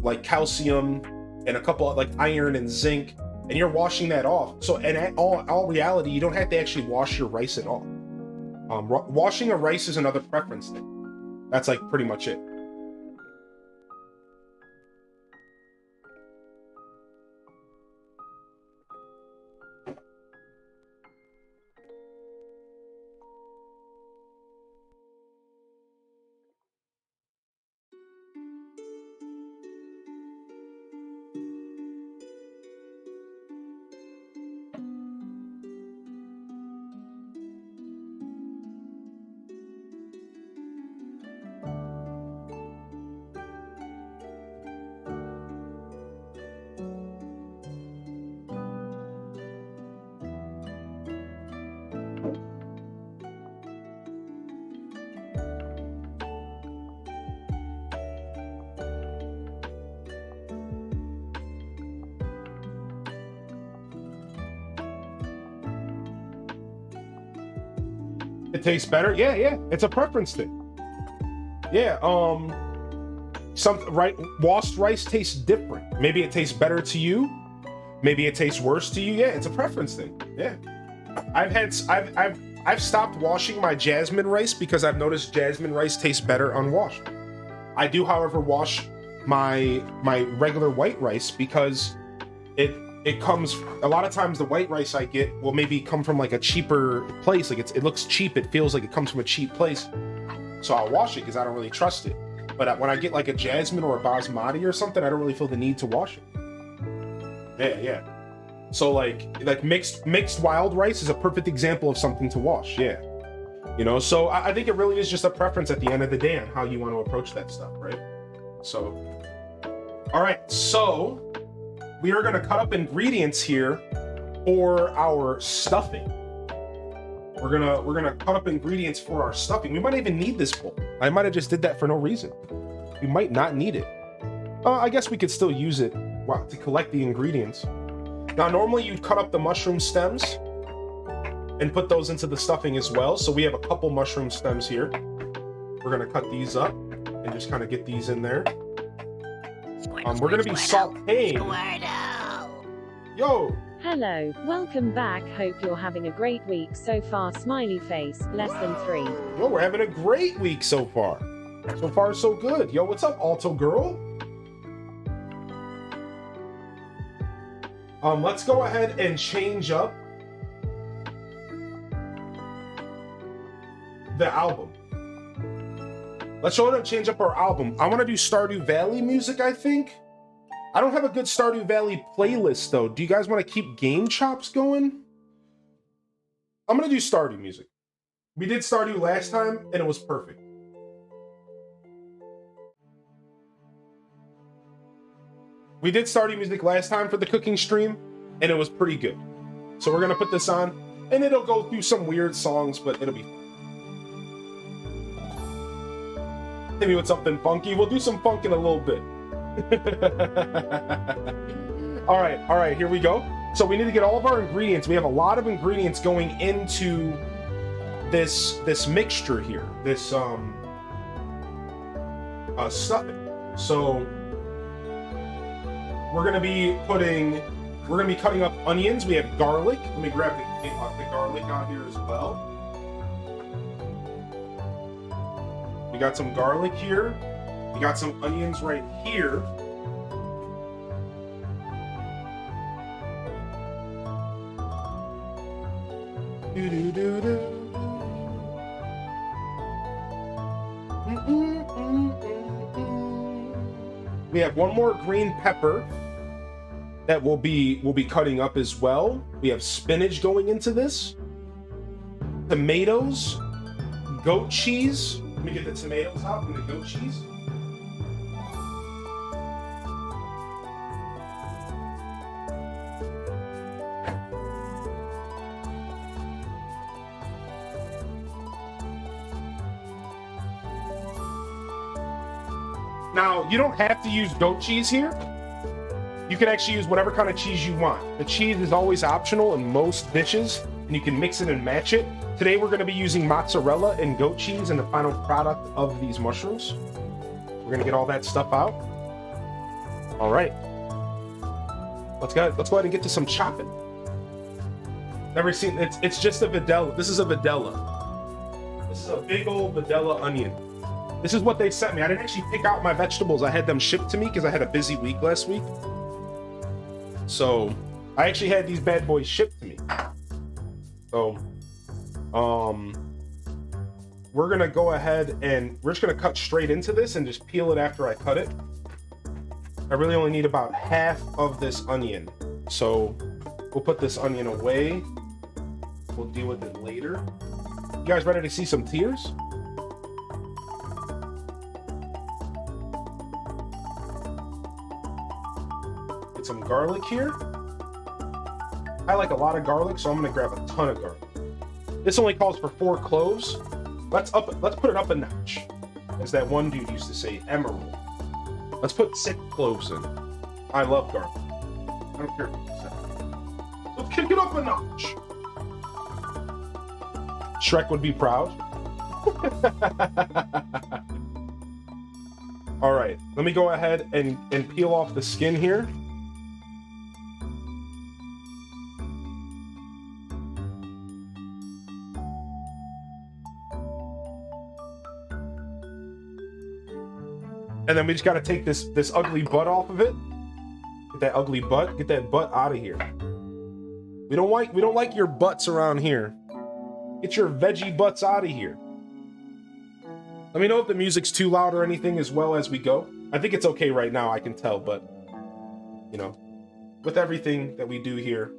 like calcium and a couple of like iron and zinc, and you're washing that off. So in all reality, you don't have to actually wash your rice at all. Washing a rice is another preference thing. That's like pretty much it. It tastes better. Yeah. It's a preference thing. Yeah. Washed rice tastes different. Maybe it tastes better to you. Maybe it tastes worse to you. Yeah, it's a preference thing. Yeah. I've stopped washing my jasmine rice because I've noticed jasmine rice tastes better unwashed. I do, however, wash my regular white rice because it comes, a lot of times the white rice I get will maybe come from like a cheaper place. Like it looks cheap. It feels like it comes from a cheap place. So I'll wash it because I don't really trust it. But when I get like a jasmine or a basmati or something, I don't really feel the need to wash it. Yeah. So like mixed wild rice is a perfect example of something to wash. Yeah. You know, so I think it really is just a preference at the end of the day on how you want to approach that stuff, right? So, all right, so we are going to cut up ingredients here for our stuffing. We're gonna cut up ingredients for our stuffing. We might even need this bowl. I might have just did that for no reason. We might not need it. I guess we could still use it to collect the ingredients. Now, normally you'd cut up the mushroom stems and put those into the stuffing as well. So we have a couple mushroom stems here. We're gonna cut these up and just kind of get these in there. We're gonna be sauteing. Yo. Hello, welcome back. Hope you're having a great week so far. Smiley face, less than 3. Yo, we're having a great week so far. So far, so good. Yo, what's up, Alto Girl? Let's go ahead and change up the album. Let's go ahead and change up our album. I want to do Stardew Valley music, I think. I don't have a good Stardew Valley playlist, though. Do you guys want to keep Game Chops going? I'm going to do Stardew music. We did Stardew last time, and it was perfect. We did Stardew music last time for the cooking stream, and it was pretty good. So we're going to put this on, and it'll go through some weird songs, but it'll be fun. Maybe with something funky. We'll do some funk in a little bit. all right, here we go. So we need to get all of our ingredients. We have a lot of ingredients going into this mixture here, this stuffing. So we're gonna be cutting up onions. We have garlic. Let me grab the garlic out here as well. We got some garlic here. We got some onions right here. We have one more green pepper that we'll be cutting up as well. We have spinach going into this. Tomatoes, goat cheese. Let me get the tomatoes out and the goat cheese. Now, you don't have to use goat cheese here. You can actually use whatever kind of cheese you want. The cheese is always optional in most dishes, and you can mix it and match it. Today, we're going to be using mozzarella and goat cheese in the final product of these mushrooms. We're going to get all that stuff out. All right. Let's go ahead and get to some chopping. Never seen, it's just a vidella. This is a vidella. This is a big old vidella onion. This is what they sent me. I didn't actually pick out my vegetables. I had them shipped to me because I had a busy week last week. So I actually had these bad boys shipped to me. So we're gonna go ahead and we're just gonna cut straight into this and just peel it after I cut it. I really only need about half of this onion. So we'll put this onion away. We'll deal with it later. You guys ready to see some tears? Get some garlic here. I like a lot of garlic, so I'm gonna grab a ton of garlic. This only calls for 4 cloves. Let's put it up a notch. As that one dude used to say, emerald. Let's put 6 cloves in. I love garlic. I don't care what you say. Let's kick it up a notch. Shrek would be proud. All right, let me go ahead and peel off the skin here. And then we just got to take this ugly butt off of it. Get that ugly butt. Get that butt out of here. We don't like your butts around here. Get your veggie butts out of here. Let me know if the music's too loud or anything as well as we go. I think it's okay right now, I can tell, but you know, with everything that we do here,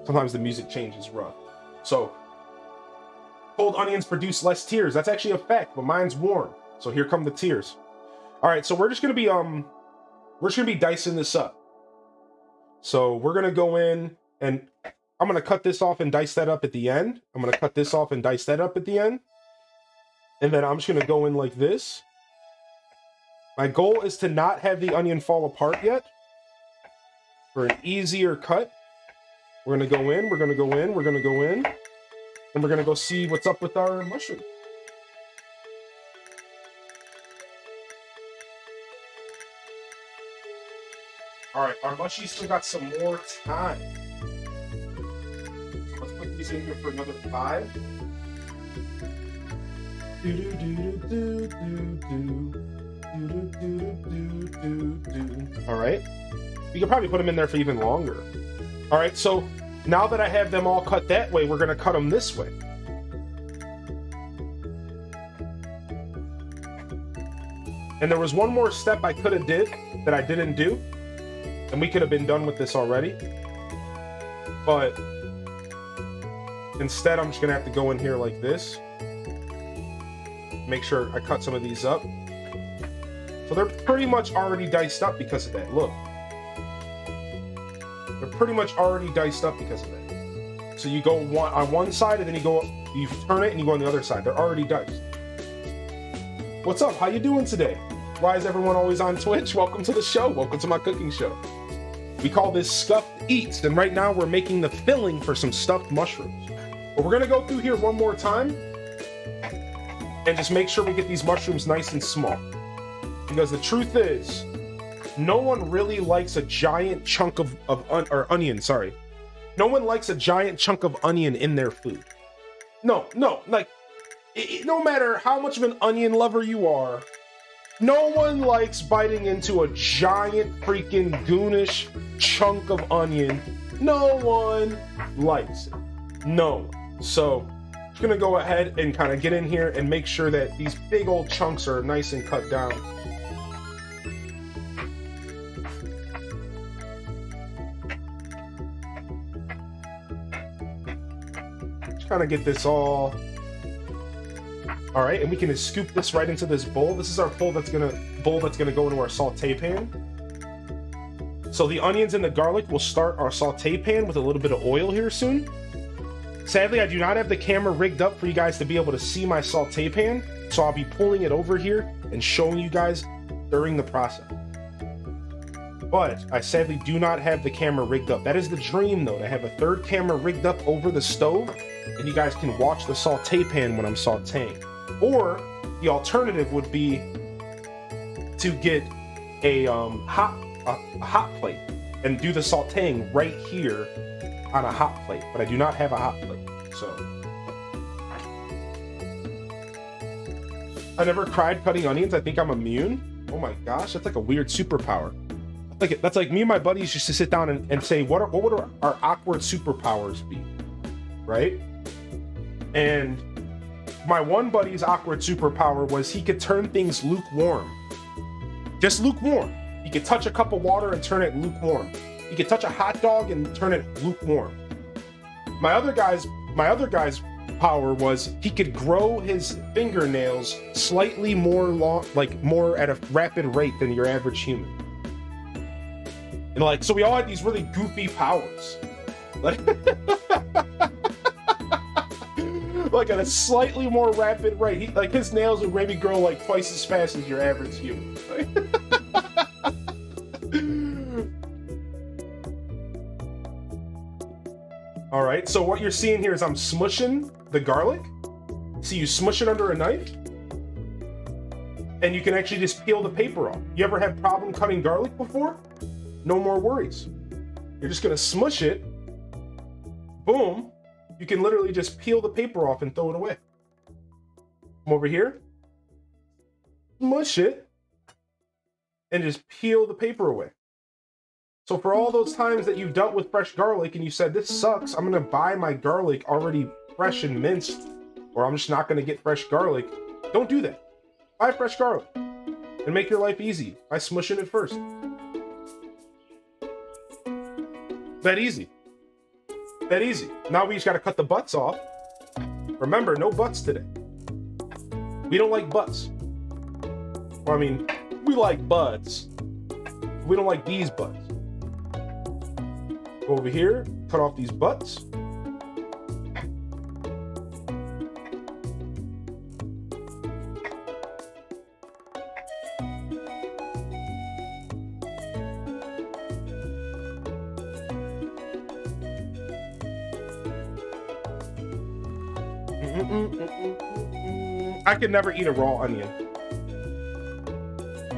sometimes the music changes rough. So, cold onions produce less tears. That's actually a fact, but mine's warm. So here come the tears. All right, so we're just gonna be dicing this up. So we're gonna go in and I'm gonna cut this off and dice that up at the end. I'm gonna cut this off and dice that up at the end. And then I'm just gonna go in like this. My goal is to not have the onion fall apart yet. For an easier cut, we're gonna go in, we're gonna go in, we're gonna go in, and we're gonna go see what's up with our mushroom. All right, our mushies still got some more time. So let's put these in here for another 5. All right, you can probably put them in there for even longer. All right, so now that I have them all cut that way, we're gonna cut them this way. And there was one more step I could have did that I didn't do. And we could have been done with this already. But instead, I'm just gonna have to go in here like this. Make sure I cut some of these up. So they're pretty much already diced up because of that. Look. They're pretty much already diced up because of that. So you go on one side and then you turn it and you go on the other side. They're already diced. What's up? How you doing today? Why is everyone always on Twitch? Welcome to the show. Welcome to my cooking show. We call this Scuffed Eats, and right now we're making the filling for some stuffed mushrooms. But we're gonna go through here one more time and just make sure we get these mushrooms nice and small. Because the truth is, no one really likes a giant chunk of onion, sorry. No one likes a giant chunk of onion in their food. No, like, no matter how much of an onion lover you are, no one likes biting into a giant freaking goonish chunk of onion. No one likes it. No one. So, I'm just gonna go ahead and kind of get in here and make sure that these big old chunks are nice and cut down. Just kind of get this all right, and we can just scoop this right into this bowl. This is our bowl that's gonna go into our saute pan. So the onions and the garlic will start our saute pan with a little bit of oil here soon. Sadly, I do not have the camera rigged up for you guys to be able to see my saute pan, so I'll be pulling it over here and showing you guys during the process. But I sadly do not have the camera rigged up. That is the dream, though, to have a third camera rigged up over the stove, and you guys can watch the saute pan when I'm sauteing. Or the alternative would be to get a hot plate and do the sauteing right here on a hot plate. But I do not have a hot plate, so I never cried cutting onions. I think I'm immune. Oh my gosh, that's like a weird superpower. That's like me and my buddies used to sit down and say, what would our awkward superpowers be, right? And my one buddy's awkward superpower was he could turn things lukewarm. Just lukewarm. He could touch a cup of water and turn it lukewarm. He could touch a hot dog and turn it lukewarm. My other guy's power was he could grow his fingernails slightly more long, like more at a rapid rate than your average human. And like, so we all had these really goofy powers. Like at a slightly more rapid rate. Like his nails would maybe grow like twice as fast as your average human. All right, so what you're seeing here is I'm smushing the garlic. See, you smush it under a knife, and you can actually just peel the paper off. You ever had problem cutting garlic before? No more worries. You're just gonna smush it, boom. You can literally just peel the paper off and throw it away. Come over here, smush it, and just peel the paper away. So for all those times that you've dealt with fresh garlic and you said, this sucks, I'm gonna buy my garlic already fresh and minced, or I'm just not gonna get fresh garlic, don't do that. Buy fresh garlic and make your life easy by smushing it first. That easy. That easy. Now we just gotta cut the butts off. Remember, no butts today. We don't like butts. Well, I mean, we like butts. We don't like these butts. Go over here, cut off these butts. I could never eat a raw onion.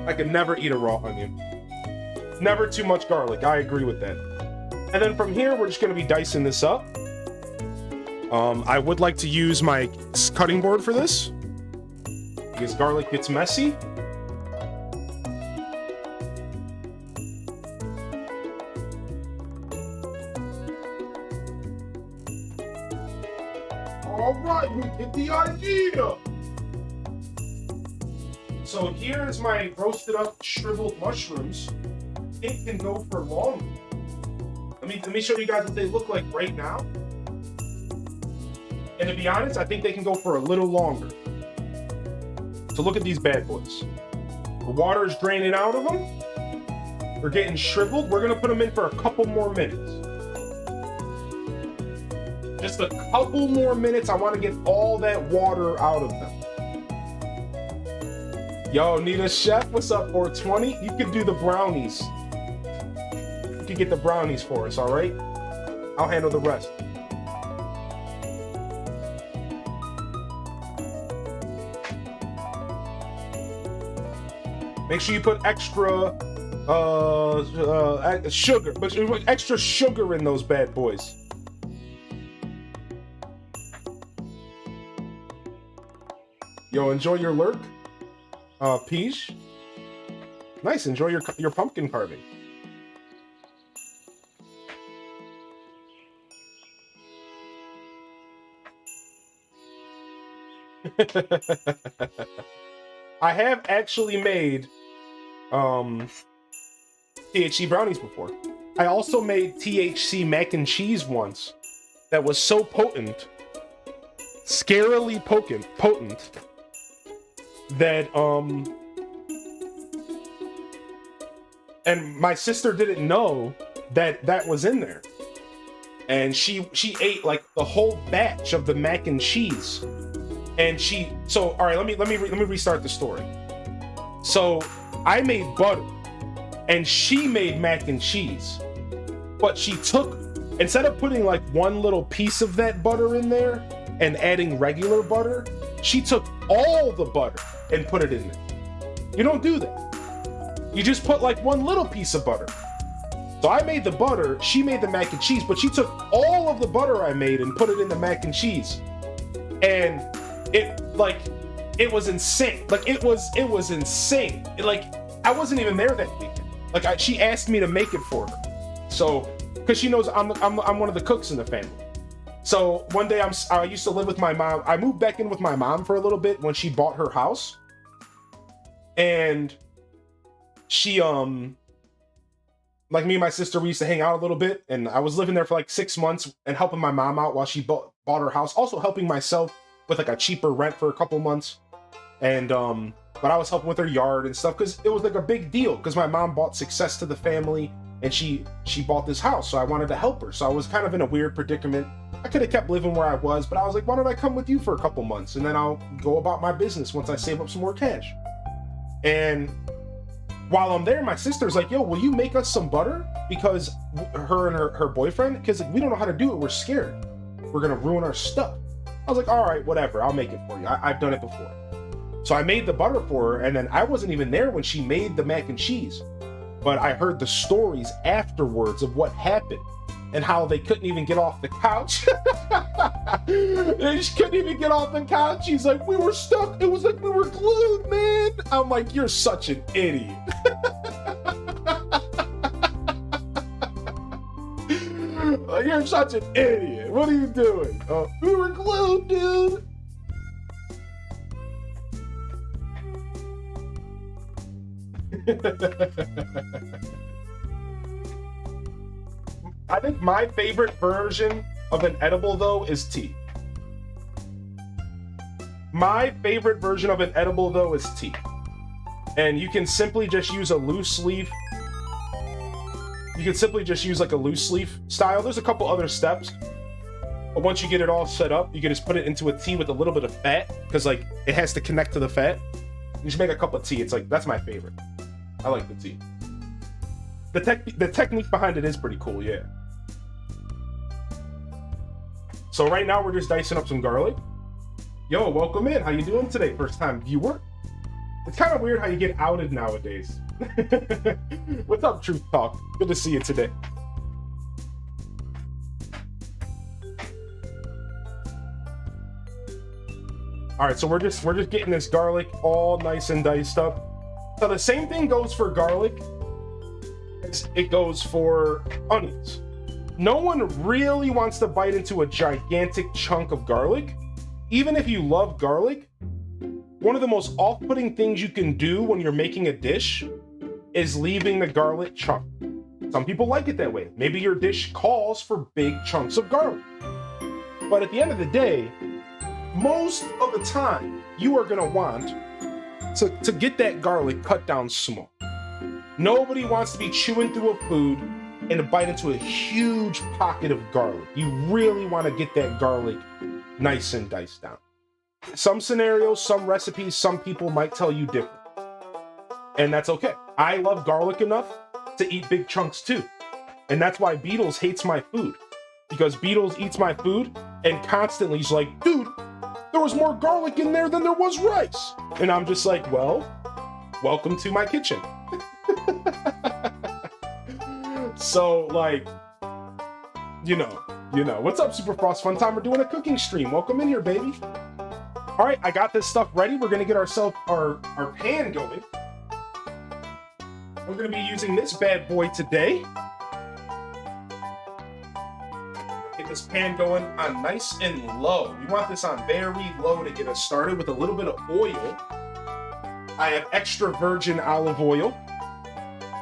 I could never eat a raw onion. Never too much garlic. I agree with that. And then from here, we're just going to be dicing this up. I would like to use my cutting board for this because garlic gets messy. All right, we get the idea. So here's my roasted up shriveled mushrooms. It can go for long. Let me show you guys what they look like right now. And to be honest, I think they can go for a little longer. So look at these bad boys. The water is draining out of them. They're getting shriveled. We're gonna put them in for a couple more minutes. Just a couple more minutes. I want to get all that water out of them. Yo, Nita Chef, what's up, 420? You can do the brownies. You can get the brownies for us, all right? I'll handle the rest. Make sure you put extra sugar, but extra sugar in those bad boys. Yo, enjoy your lurk, Peach. Nice, enjoy your pumpkin carving. I have actually made THC brownies before. I also made THC mac and cheese once that was so potent, scarily potent that and my sister didn't know that was in there, and she ate like the whole batch of the mac and cheese. And so all right, let me restart the story. So I made butter and she made mac and cheese, but she took, instead of putting like one little piece of that butter in there and adding regular butter, she took all the butter and put it in there. You don't do that. You just put like one little piece of butter. So I made the butter, she made the mac and cheese, but she took all of the butter I made and put it in the mac and cheese. And it was insane. Like it was insane. I wasn't even there that weekend. She asked me to make it for her. So, because she knows I'm one of the cooks in the family. So one day I used to live with my mom. I moved back in with my mom for a little bit when she bought her house. And she like me and my sister, we used to hang out a little bit, and I was living there for like 6 months and helping my mom out while she bought her house, also helping myself with like a cheaper rent for a couple months. And but I was helping with her yard and stuff because it was like a big deal because my mom brought success to the family and she bought this house, so I wanted to help her. So I was kind of in a weird predicament. I could have kept living where I was, but I was like, why don't I come with you for a couple months and then I'll go about my business once I save up some more cash. And while I'm there, my sister's like, yo, will you make us some butter? Because her and her boyfriend, because we don't know how to do it, we're scared. We're gonna ruin our stuff. I was like, all right, whatever, I'll make it for you. I've done it before. So I made the butter for her, and then I wasn't even there when she made the mac and cheese. But I heard the stories afterwards of what happened and how they couldn't even get off the couch. They just couldn't even get off the couch. She's like, we were stuck. It was like we were glued, man. I'm like, you're such an idiot. You're such an idiot. What are you doing? We were glued, dude. I think my favorite version of an edible, though, is tea. My favorite version of an edible, though, is tea. And you can simply just use a loose leaf. You can simply just use like a loose leaf style. There's a couple other steps. But once you get it all set up, you can just put it into a tea with a little bit of fat, because like it has to connect to the fat. You just make a cup of tea. It's like, that's my favorite. I like the tea. The technique behind it is pretty cool, yeah. So right now we're just dicing up some garlic. Yo, welcome in. How you doing today? First time viewer. It's kind of weird how you get outed nowadays. What's up, Truth Talk? Good to see you today. All right, so we're just getting this garlic all nice and diced up. So the same thing goes for garlic as it goes for onions. No one really wants to bite into a gigantic chunk of garlic. Even if you love garlic, one of the most off-putting things you can do when you're making a dish is leaving the garlic chunk. Some people like it that way. Maybe your dish calls for big chunks of garlic. But at the end of the day, most of the time, you are gonna want to get that garlic cut down small. Nobody wants to be chewing through a food and to bite into a huge pocket of garlic. You really want to get that garlic nice and diced down. Some scenarios, some recipes, some people might tell you different. And that's okay. I love garlic enough to eat big chunks too. And that's why Beatles hates my food. Because Beatles eats my food and constantly he's like, dude, there was more garlic in there than there was rice. And I'm just like, well, welcome to my kitchen. So like, you know, what's up, Super Frost Fun Time? We're doing a cooking stream. Welcome in here, baby. All right, I got this stuff ready. We're gonna get ourselves our pan going. We're gonna be using this bad boy today. Get this pan going on nice and low. We want this on very low to get us started with a little bit of oil. I have extra virgin olive oil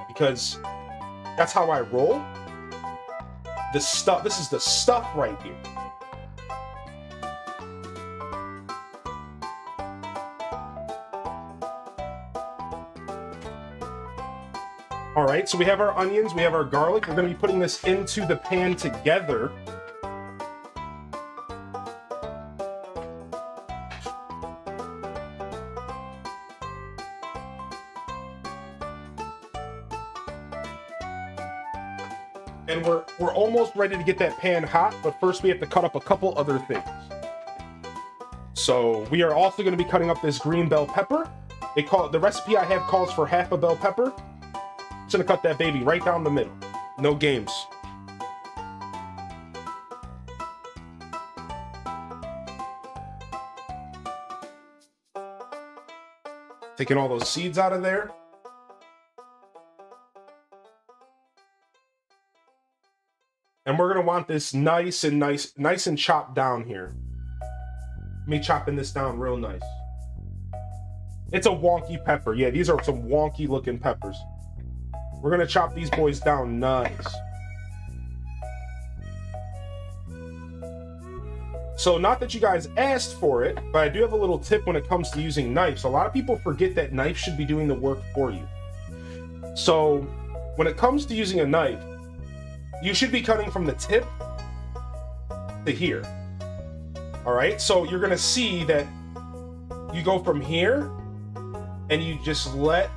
because that's how I roll. This is the stuff right here. All right, so we have our onions, we have our garlic. We're gonna be putting this into the pan together. And we're almost ready to get that pan hot, but first we have to cut up a couple other things. So we are also going to be cutting up this green bell pepper. The recipe I have calls for half a bell pepper. Just gonna cut that baby right down the middle. No games. Taking all those seeds out of there. And we're gonna want this nice and chopped down here. Me chopping this down real nice. It's a wonky pepper. Yeah, these are some wonky looking peppers. We're gonna chop these boys down nice. So not that you guys asked for it, but I do have a little tip when it comes to using knives. A lot of people forget that knife should be doing the work for you. So when it comes to using a knife, you should be cutting from the tip to here. All right, so you're gonna see that you go from here and you just let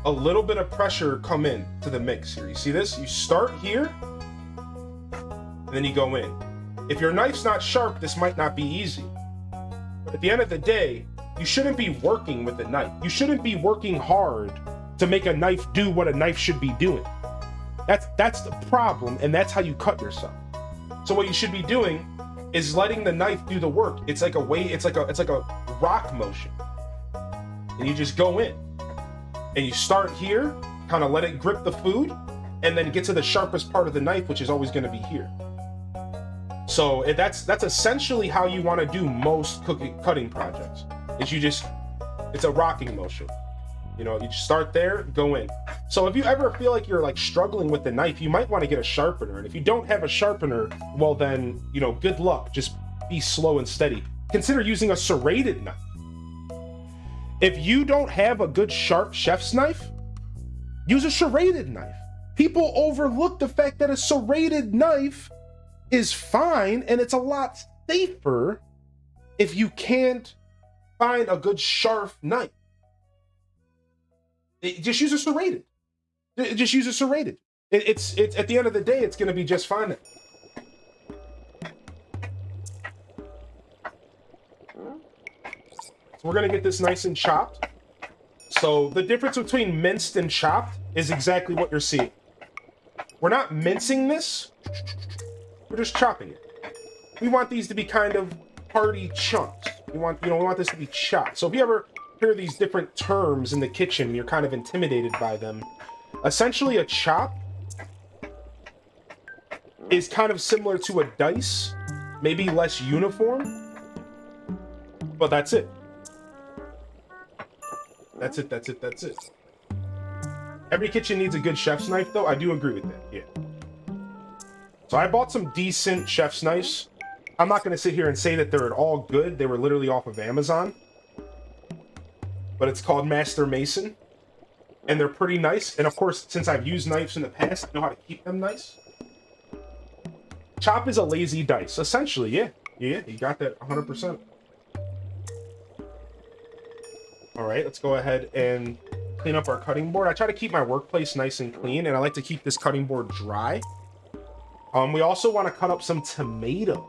a little bit of pressure come in to the mix here. You see this? You start here and then you go in. If your knife's not sharp, this might not be easy. But at the end of the day, you shouldn't be working with a knife. You shouldn't be working hard to make a knife do what a knife should be doing. That's the problem, and that's how you cut yourself. So what you should be doing is letting the knife do the work. It's like a rock motion. And you just go in. And you start here, kind of let it grip the food, and then get to the sharpest part of the knife, which is always going to be here. So that's essentially how you want to do most cutting projects. It's a rocking motion. You know, you just start there, go in. So if you ever feel like you're like struggling with the knife, you might want to get a sharpener. And if you don't have a sharpener, well then, you know, good luck. Just be slow and steady. Consider using a serrated knife. If you don't have a good sharp chef's knife, use a serrated knife. People overlook the fact that a serrated knife is fine and it's a lot safer if you can't find a good sharp knife. Just use a serrated. Just use a serrated. It's at the end of the day, it's going to be just fine. So we're gonna get this nice and chopped. So the difference between minced and chopped is exactly what you're seeing. We're not mincing this, we're just chopping it. We want these to be kind of hearty chunks. We want this to be chopped. So if you ever hear these different terms in the kitchen, you're kind of intimidated by them. Essentially a chop is kind of similar to a dice, maybe less uniform, but that's it. That's it, that's it, that's it. Every kitchen needs a good chef's knife, though. I do agree with that, yeah. So I bought some decent chef's knives. I'm not going to sit here and say that they're at all good. They were literally off of Amazon. But it's called Master Mason. And they're pretty nice. And of course, since I've used knives in the past, I know how to keep them nice. Chop is a lazy dice. Essentially, yeah. Yeah, you got that 100%. All right, let's go ahead and clean up our cutting board. I try to keep my workplace nice and clean, and I like to keep this cutting board dry. We also want to cut up some tomatoes.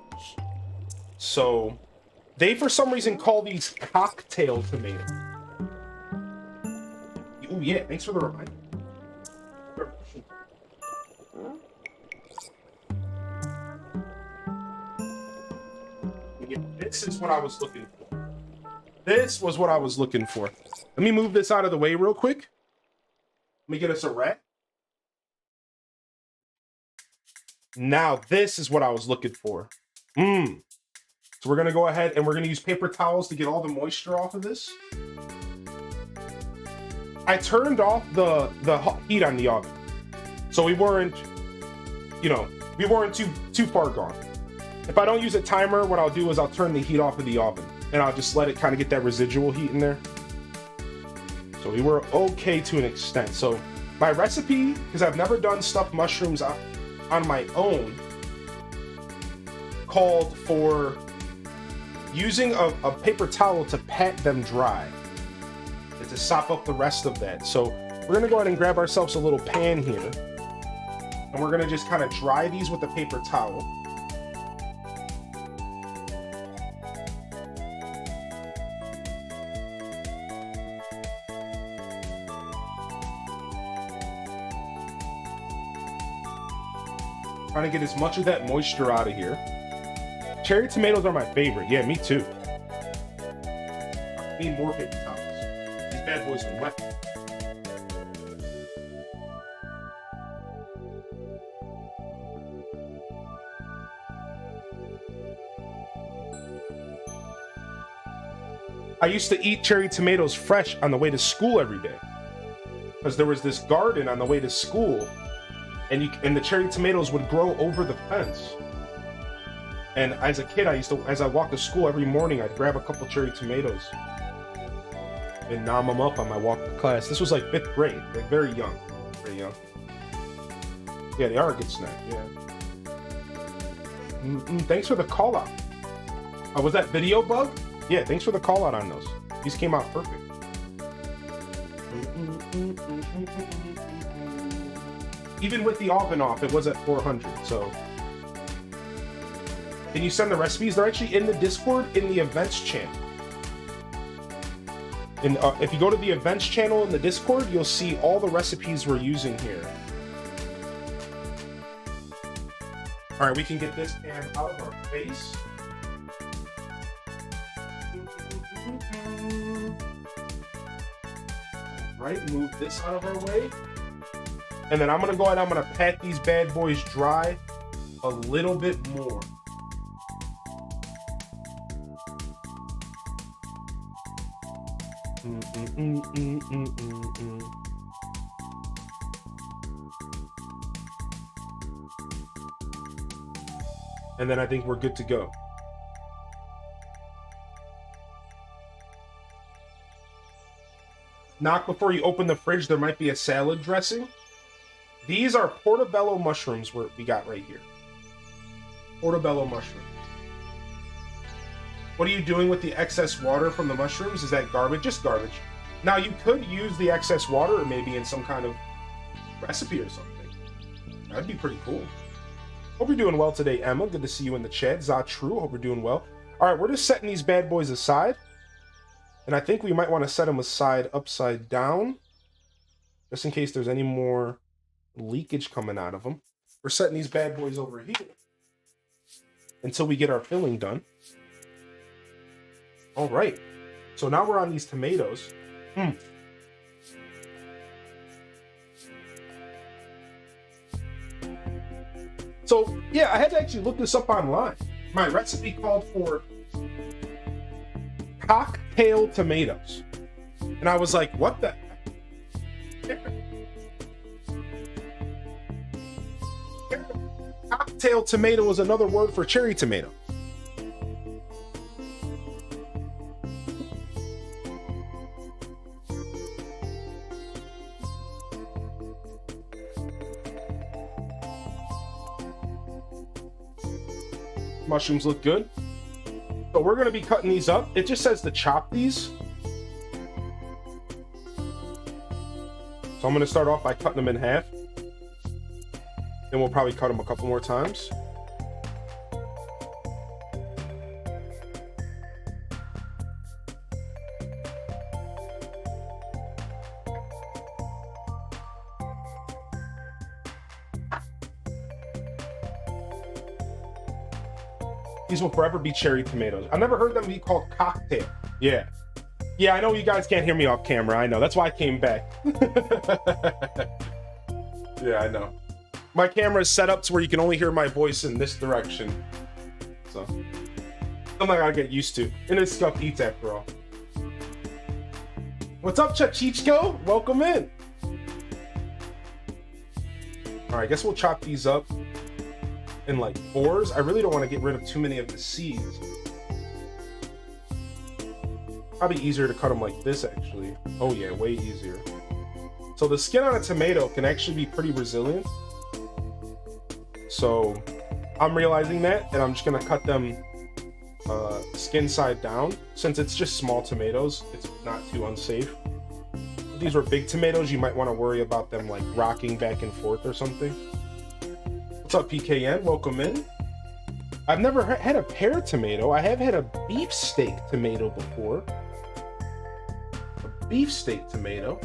So they, for some reason, call these cocktail tomatoes. Oh, yeah, thanks for the reminder. This is what I was looking for. This was what I was looking for. Let me move this out of the way real quick. Let me get us a rat. Now, this is what I was looking for. So we're going to go ahead and we're going to use paper towels to get all the moisture off of this. I turned off the heat on the oven. So we weren't, we weren't too far gone. If I don't use a timer, what I'll do is I'll turn the heat off of the oven and I'll just let it kind of get that residual heat in there. So we were okay to an extent. So my recipe, because I've never done stuffed mushrooms on my own, called for using a paper towel to pat them dry and to sop up the rest of that. So we're gonna go ahead and grab ourselves a little pan here, and we're gonna just kind of dry these with a paper towel. Trying to get as much of that moisture out of here. Cherry tomatoes are my favorite. Yeah, me too. I need more paper towels. These bad boys are wet. I used to eat cherry tomatoes fresh on the way to school every day, because there was this garden on the way to school. And the cherry tomatoes would grow over the fence. And as a kid, as I walked to school every morning, I'd grab a couple cherry tomatoes and nom them up on my walk to class. This was like 5th grade, like very young, very young. Yeah, they are a good snack, yeah. Thanks for the call out. Was that Video Bug? Yeah, thanks for the call out on those. These came out perfect. Even with the oven off, it was at 400, so. Can you send the recipes? They're actually in the Discord in the events channel. And if you go to the events channel in the Discord, you'll see all the recipes we're using here. All right, we can get this pan out of our face. All right, move this out of our way. And then I'm gonna go ahead and I'm gonna pat these bad boys dry a little bit more. And then I think we're good to go. Knock before you open the fridge, there might be a salad dressing. These are Portobello mushrooms we got right here. Portobello mushrooms. What are you doing with the excess water from the mushrooms? Is that garbage? Just garbage. Now, you could use the excess water maybe in some kind of recipe or something. That'd be pretty cool. Hope you're doing well today, Emma. Good to see you in the chat. Zatru, hope you're doing well. All right, we're just setting these bad boys aside. And I think we might want to set them aside upside down, just in case there's any more leakage coming out of them. We're setting these bad boys over here until we get our filling done. All right, so now we're on these tomatoes. So yeah, I had to actually look this up online. My recipe called for cocktail tomatoes. And I was like, what the? Cocktail tomato is another word for cherry tomato. Mushrooms look good. So we're going to be cutting these up. It just says to chop these. So I'm going to start off by cutting them in half. Then we'll probably cut them a couple more times. These will forever be cherry tomatoes. I've never heard them be called cocktail. Yeah. Yeah, I know you guys can't hear me off camera. I know. That's why I came back. Yeah, I know. My camera is set up to where you can only hear my voice in this direction. So, something I gotta get used to. And it's Scuffed Eats after all. What's up, Chachichko? Welcome in. All right, I guess we'll chop these up in like fours. I really don't want to get rid of too many of the seeds. Probably easier to cut them like this, actually. Oh yeah, way easier. So the skin on a tomato can actually be pretty resilient. So I'm realizing that, and I'm just gonna cut them skin side down. Since it's just small tomatoes, it's not too unsafe. If these were big tomatoes, you might want to worry about them like rocking back and forth or something. What's up, PKN? Welcome in. I've never had a pear tomato. I have had a beefsteak tomato before. A beefsteak tomato.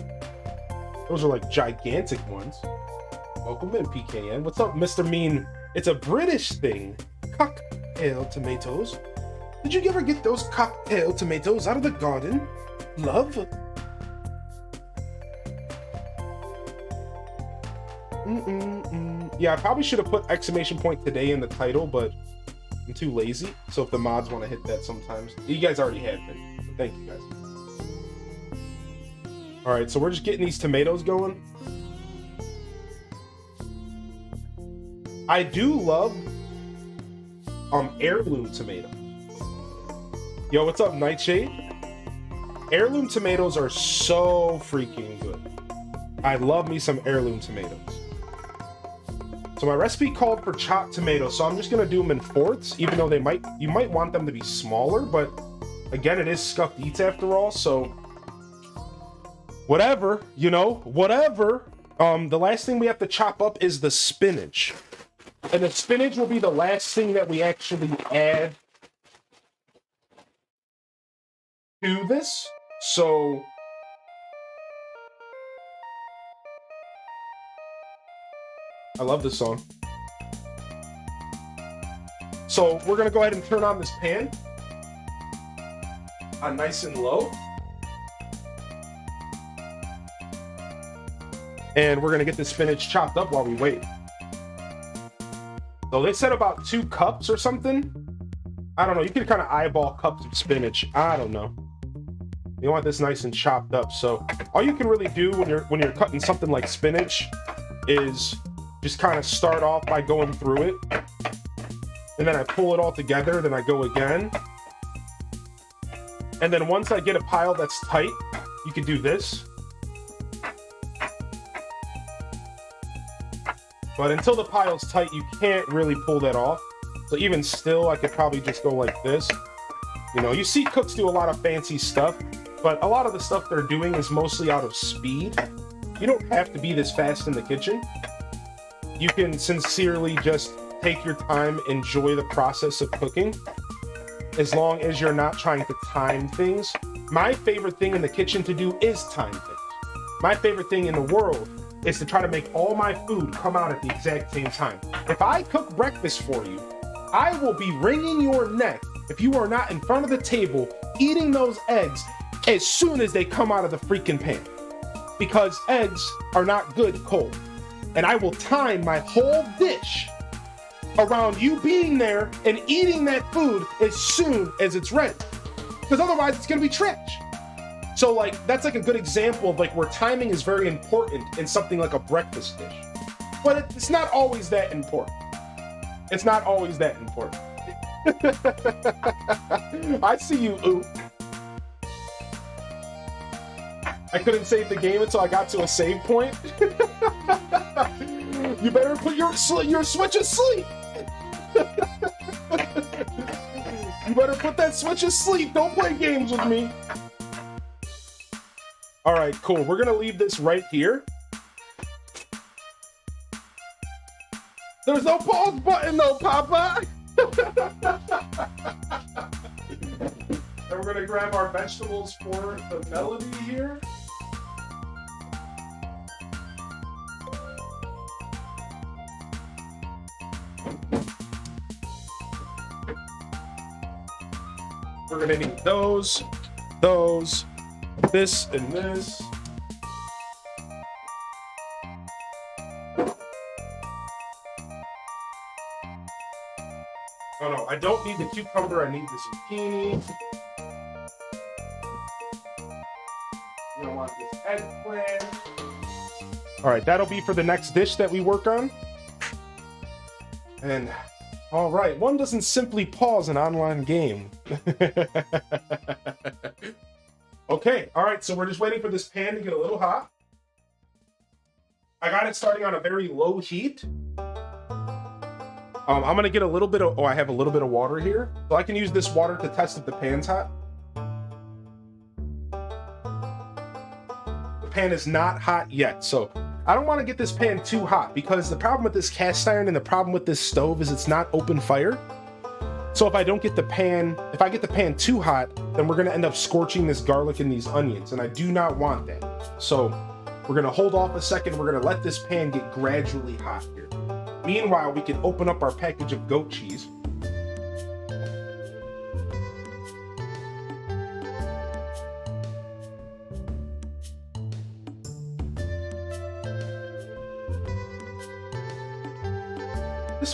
Those are like gigantic ones. Welcome in, PKN. What's up, Mr. Mean? It's a British thing. Cocktail tomatoes. Did you ever get those cocktail tomatoes out of the garden? Love? Yeah, I probably should have put exclamation point today in the title, but I'm too lazy. So if the mods want to hit that sometimes, you guys already have been. But thank you guys. All right, so we're just getting these tomatoes going. I do love heirloom tomatoes. Yo, what's up, Nightshade? Heirloom tomatoes are so freaking good. I love me some heirloom tomatoes. So my recipe called for chopped tomatoes, so I'm just gonna do them in fourths, even though you might want them to be smaller, but again, it is Scuffed Eats after all, so whatever, you know, whatever. The last thing we have to chop up is the spinach. And the spinach will be the last thing that we actually add to this. So I love this song. So we're gonna go ahead and turn on this pan on nice and low. And we're gonna get the spinach chopped up while we wait. So they said about 2 cups or something. I don't know. You can kind of eyeball cups of spinach. I don't know. You want this nice and chopped up. So all you can really do when you're cutting something like spinach is just kind of start off by going through it. And then I pull it all together. Then I go again. And then once I get a pile that's tight, you can do this. But until the pile's tight, you can't really pull that off. So even still, I could probably just go like this. You know, you see cooks do a lot of fancy stuff, but a lot of the stuff they're doing is mostly out of speed. You don't have to be this fast in the kitchen. You can sincerely just take your time, enjoy the process of cooking, as long as you're not trying to time things. My favorite thing in the kitchen to do is time things. My favorite thing in the world is to try to make all my food come out at the exact same time. If I cook breakfast for you, I will be wringing your neck if you are not in front of the table eating those eggs as soon as they come out of the freaking pan. Because eggs are not good cold. And I will time my whole dish around you being there and eating that food as soon as it's ready. Because otherwise it's gonna be trash. So like, that's like a good example of like where timing is very important in something like a breakfast dish. But it's not always that important. It's not always that important. I see you, Oop. I couldn't save the game until I got to a save point. You better put your switch asleep. You better put that switch asleep. Don't play games with me. All right, cool. We're gonna leave this right here. There's no pause button though, Papa. And we're gonna grab our vegetables for the melody here. We're gonna need those, this, and this. Oh no, I don't need the cucumber, I need the zucchini. You don't want this eggplant. All right, that'll be for the next dish that we work on. And all right, one doesn't simply pause an online game. Okay, all right, so we're just waiting for this pan to get a little hot. I got it starting on a very low heat. I'm gonna get a little bit of, I have a little bit of water here. So I can use this water to test if the pan's hot. The pan is not hot yet, so I don't wanna get this pan too hot because the problem with this cast iron and the problem with this stove is it's not open fire. So if I get the pan too hot, then we're gonna end up scorching this garlic and these onions, and I do not want that. So we're gonna hold off a second, we're gonna let this pan get gradually hot here. Meanwhile, we can open up our package of goat cheese.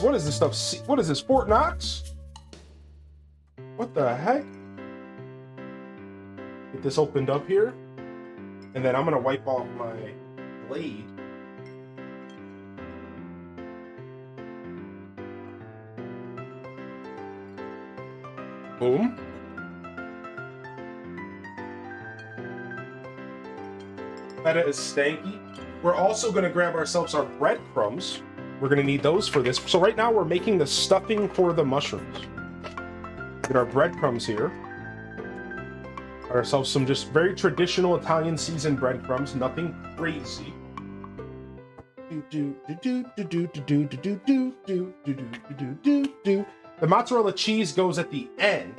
What is this stuff? What is this, Fort Knox? What the heck? Get this opened up here. And then I'm gonna wipe off my blade. Boom. Feta is stanky. We're also gonna grab ourselves our breadcrumbs. We're gonna need those for this. So right now we're making the stuffing for the mushrooms. Get our breadcrumbs here. Got ourselves some just very traditional Italian seasoned breadcrumbs, nothing crazy. The mozzarella cheese goes at the end.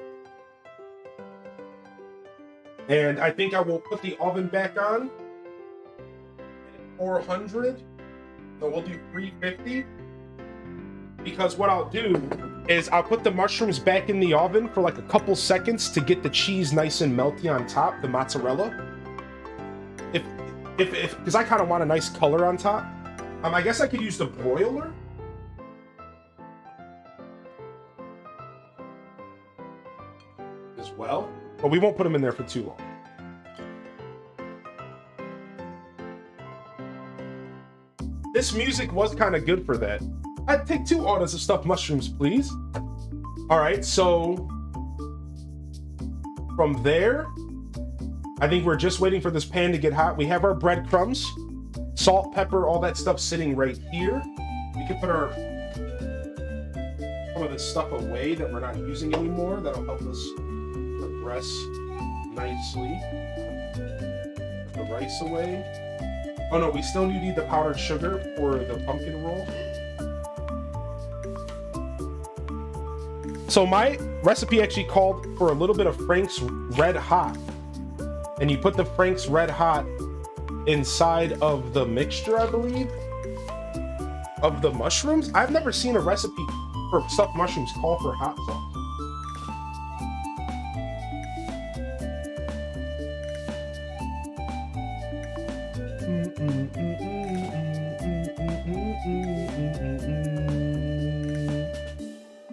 And I think I will put the oven back on at 400. No, we'll do 350. Because what I'll do is I'll put the mushrooms back in the oven for like a couple seconds to get the cheese nice and melty on top, the mozzarella. Because I kind of want a nice color on top. I guess I could use the broiler. As well. But we won't put them in there for too long. This music was kind of good for that. I'd take 2 orders of stuffed mushrooms, please. All right, so from there, I think we're just waiting for this pan to get hot. We have our breadcrumbs, salt, pepper, all that stuff sitting right here. We can put some of this stuff away that we're not using anymore. That'll help us progress nicely. Put the rice away. Oh no, we still need the powdered sugar for the pumpkin roll. So my recipe actually called for a little bit of Frank's Red Hot. And you put the Frank's Red Hot inside of the mixture, I believe, of the mushrooms. I've never seen a recipe for stuffed mushrooms call for hot sauce.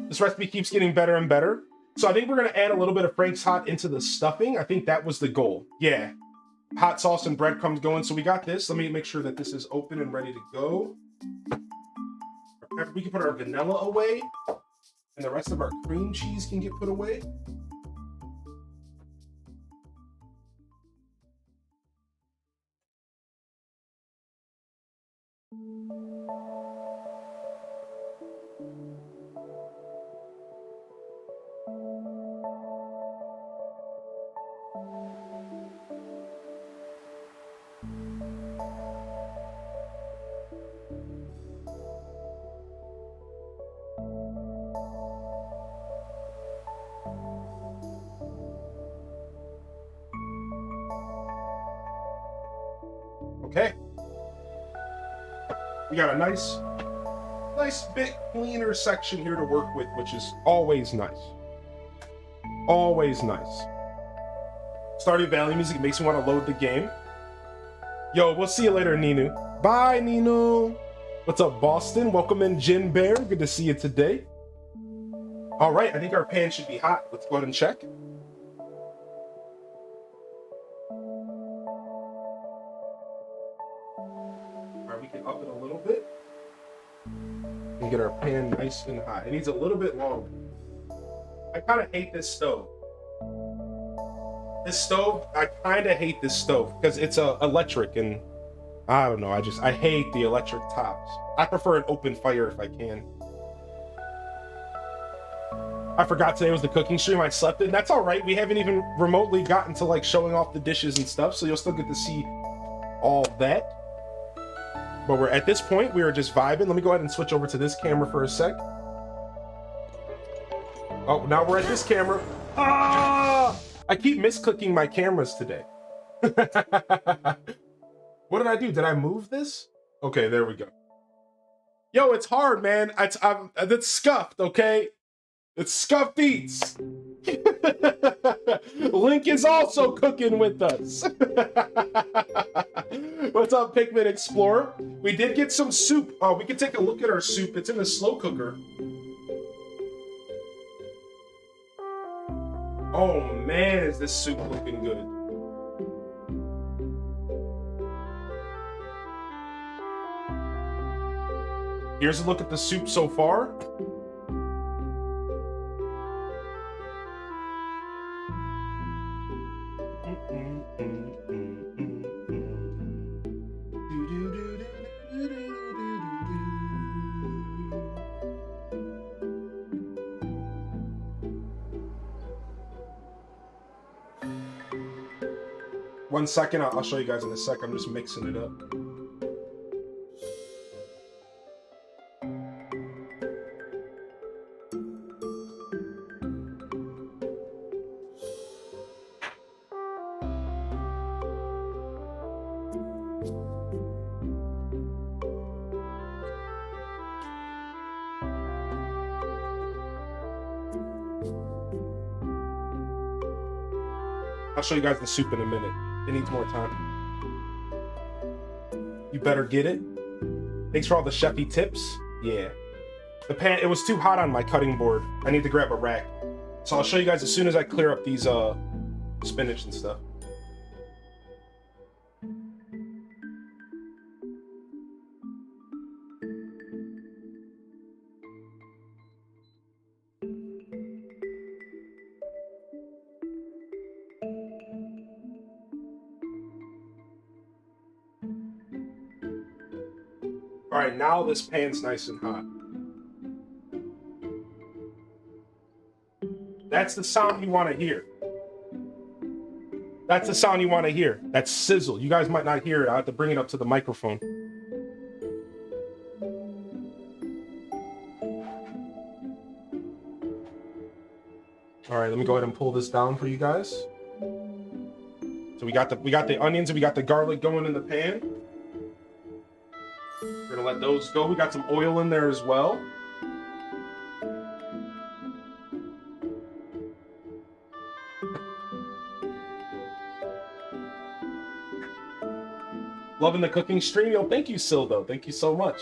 This recipe keeps getting better and better. So I think we're gonna add a little bit of Frank's Hot into the stuffing. I think that was the goal. Yeah, hot sauce and breadcrumbs going. So we got this. Let me make sure that this is open and ready to go. We can put our vanilla away, and the rest of our cream cheese can get put away. Okay. We got a nice bit cleaner section here to work with, which is always nice. Always nice. Stardew Valley music makes me want to load the game. Yo, we'll see you later, Ninu. Bye, Ninu. What's up, Boston? Welcome in, Jin Bear. Good to see you today. All right, I think our pan should be hot. Let's go ahead and check. We can up it a little bit and get our pan nice and hot. It needs a little bit longer. I kind of hate this stove. I kind of hate this stove because it's electric, and I don't know. I hate the electric tops. I prefer an open fire if I can. I forgot today was the cooking stream. I slept in. That's all right. We haven't even remotely gotten to like showing off the dishes and stuff, so you'll still get to see all that. But we're at this point, we are just vibing. Let me go ahead and switch over to this camera for a sec. Oh, now we're at this camera. Ah! I keep misclicking my cameras today. What did I do? Did I move this? Okay, there we go. Yo, it's hard, man. That's Scuffed, okay? It's Scuffed Eats. Link is also cooking with us. What's up, Pikmin Explorer? We did get some soup. We can take a look at our soup. It's in the slow cooker. Oh man, is this soup looking good. Here's a look at the soup so far. One second, I'll show you guys in a sec. I'm just mixing it up. I'll show you guys the soup in a minute. It needs more time. You better get it. Thanks for all the chefy tips. Yeah. The pan, it was too hot on my cutting board. I need to grab a rack. So I'll show you guys as soon as I clear up these spinach and stuff. All right, now this pan's nice and hot. That's the sound you want to hear. That's the sound you want to hear. That sizzle. You guys might not hear it. I have to bring it up to the microphone. All right, let me go ahead and pull this down for you guys. So we got the onions and we got the garlic going in the pan. We're gonna let those go. We got some oil in there as well. Loving the cooking stream. Yo, thank you, Sildo. Thank you so much.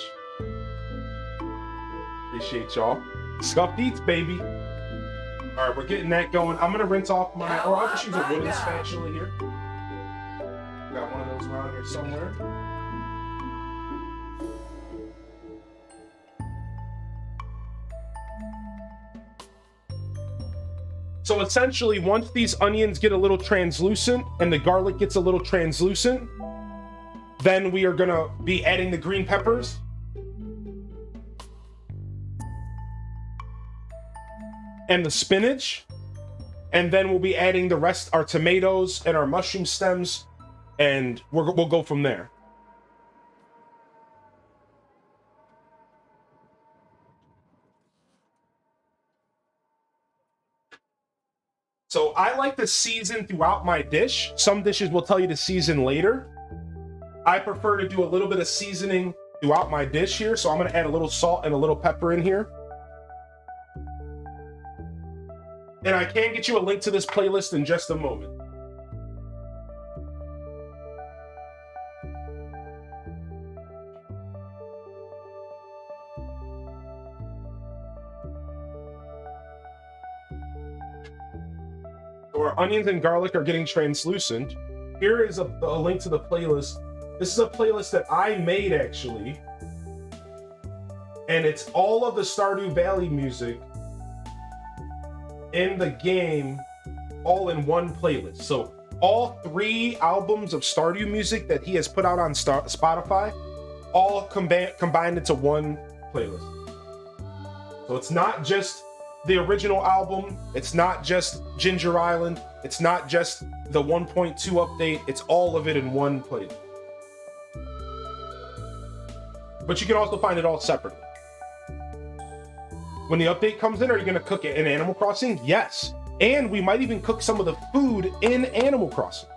Appreciate y'all. Scuffed Eats, baby. All right, we're getting that going. I'm gonna rinse off my, or I'll just use a wooden spatula here. around here somewhere. So essentially, once these onions get a little translucent and the garlic gets a little translucent, then we are gonna be adding the green peppers. And the spinach. And then we'll be adding the rest, our tomatoes and our mushroom stems, and we'll go from there. So I like to season throughout my dish. Some dishes will tell you to season later. I prefer to do a little bit of seasoning throughout my dish here. So I'm gonna add a little salt and a little pepper in here. And I can get you a link to this playlist in just a moment. So our onions and garlic are getting translucent. Here is a link to the playlist. This is a playlist that I made actually. And it's all of the Stardew Valley music in the game, all in one playlist. So all 3 albums of Stardew music that he has put out on Spotify, all combined into one playlist. So it's not just the original album, it's not just Ginger Island, it's not just the 1.2 update, it's all of it in one playlist. But you can also find it all separately. When the update comes in, are you going to cook it in Animal Crossing? Yes. And we might even cook some of the food in Animal Crossing.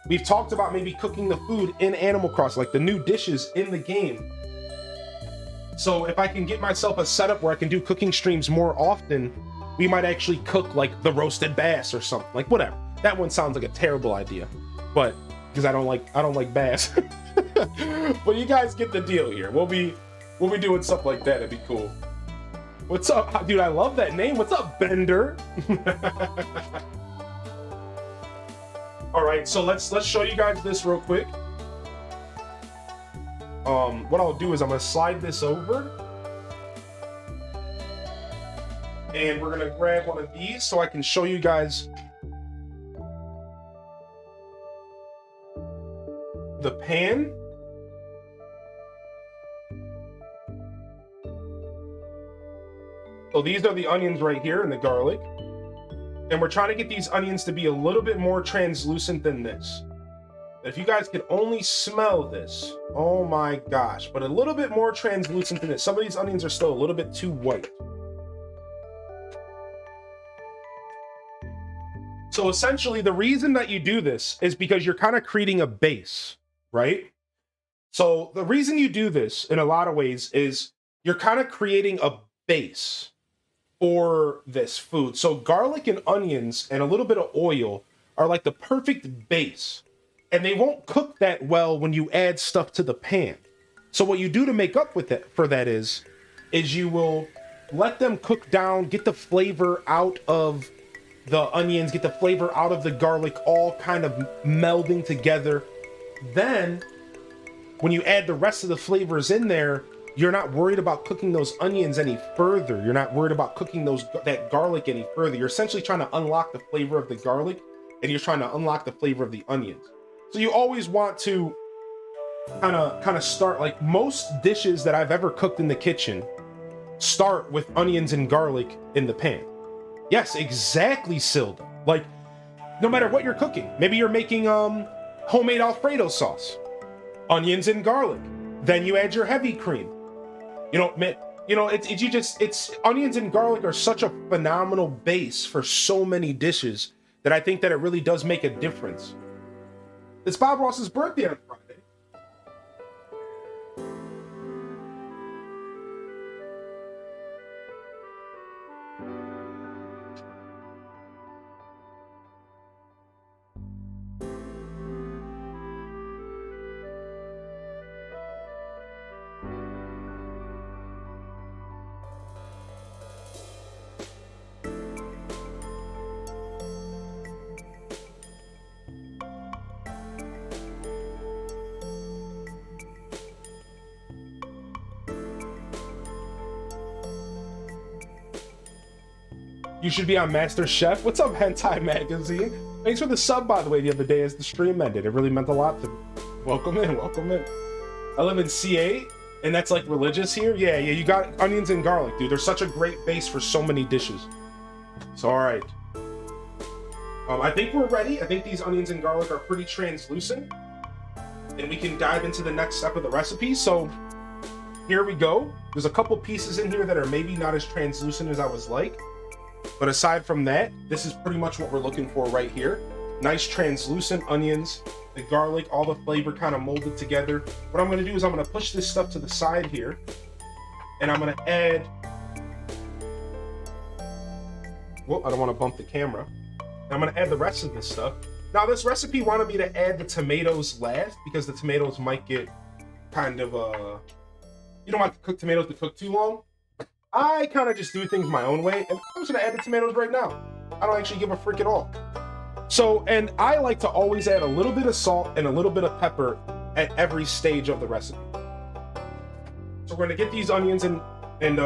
We've talked about maybe cooking the food in Animal Crossing, like the new dishes in the game. So if I can get myself a setup where I can do cooking streams more often, we might actually cook like the roasted bass or something, like whatever. That one sounds like a terrible idea, but because I don't like bass. But you guys get the deal here. We'll be doing stuff like that. It'd be cool. What's up, dude? I love that name. What's up, Bender? All right, so let's show you guys this real quick. What I'll do is I'm gonna slide this over, and we're gonna grab one of these so I can show you guys the pan. So these are the onions right here and the garlic. And we're trying to get these onions to be a little bit more translucent than this. If you guys could only smell this, oh my gosh, but a little bit more translucent than this. Some of these onions are still a little bit too white. So essentially the reason that you do this is because you're kind of creating a base, right? So the reason you do this in a lot of ways is you're kind of creating a base for this food. So garlic and onions and a little bit of oil are like the perfect base, and they won't cook that well when you add stuff to the pan. So what you do to make up with it for that is you will let them cook down, get the flavor out of the onions, get the flavor out of the garlic, all kind of melding together. Then when you add the rest of the flavors in there, you're not worried about cooking those onions any further. You're not worried about cooking that garlic any further. You're essentially trying to unlock the flavor of the garlic, and you're trying to unlock the flavor of the onions. So you always want to kind of start, like most dishes that I've ever cooked in the kitchen start with onions and garlic in the pan. Yes, exactly, Silda. Like, no matter what you're cooking, maybe you're making homemade Alfredo sauce, onions and garlic. Then you add your heavy cream. It's onions and garlic are such a phenomenal base for so many dishes that I think that it really does make a difference. It's Bob Ross's birthday on Friday. You should be on Master Chef. What's up, Hentai Magazine? Thanks for the sub, by the way, the other day as the stream ended. It really meant a lot to me. Welcome in, welcome in. I live in CA, and that's like religious here. Yeah, you got onions and garlic, dude. They're such a great base for so many dishes. So, all right. I think we're ready. I think these onions and garlic are pretty translucent, and we can dive into the next step of the recipe. So here we go. There's a couple pieces in here that are maybe not as translucent as I was like. But aside from that, this is pretty much what we're looking for right here. Nice translucent onions, the garlic, all the flavor kind of molded together. What I'm going to do is I'm going to push this stuff to the side here. And I'm going to add... Well, I don't want to bump the camera. I'm going to add the rest of this stuff. Now, this recipe wanted me to add the tomatoes last because the tomatoes might get kind of... You don't want to cook tomatoes to cook too long. I kind of just do things my own way, and I'm just gonna add the tomatoes right now. I don't actually give a frick at all. So, and I like to always add a little bit of salt and a little bit of pepper at every stage of the recipe. So we're gonna get these onions in here,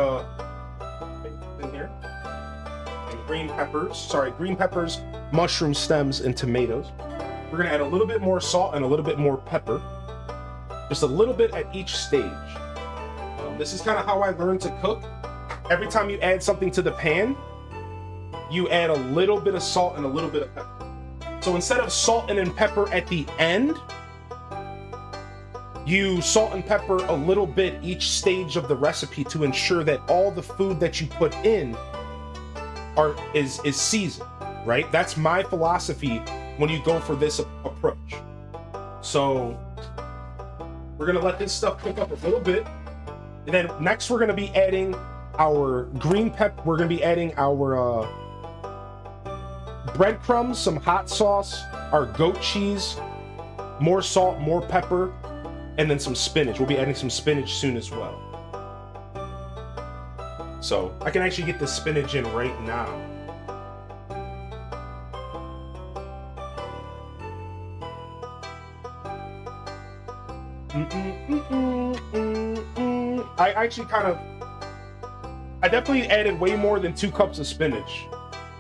and green peppers, mushroom stems, and tomatoes. We're gonna add a little bit more salt and a little bit more pepper, just a little bit at each stage. This is kind of how I learned to cook. Every time you add something to the pan, you add a little bit of salt and a little bit of pepper. So instead of salt and pepper at the end, you salt and pepper a little bit each stage of the recipe to ensure that all the food that you put in is seasoned, right? That's my philosophy when you go for this approach. So we're gonna let this stuff cook up a little bit. And then next we're gonna be adding our green pepper. We're gonna be adding our breadcrumbs, some hot sauce, our goat cheese, more salt, more pepper, and then some spinach. We'll be adding some spinach soon as well. So I can actually get the spinach in right now. I definitely added way more than 2 cups of spinach.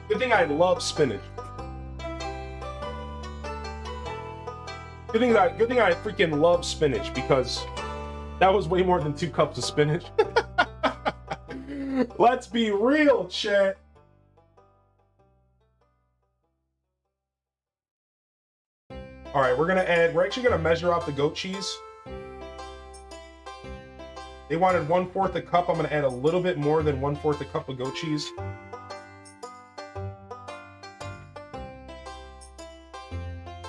Good thing I love spinach. Good thing I freaking love spinach, because that was way more than 2 cups of spinach. Let's be real, chat. All right, we're actually gonna measure out the goat cheese. They wanted 1/4 a cup. I'm gonna add a little bit more than 1/4 a cup of goat cheese.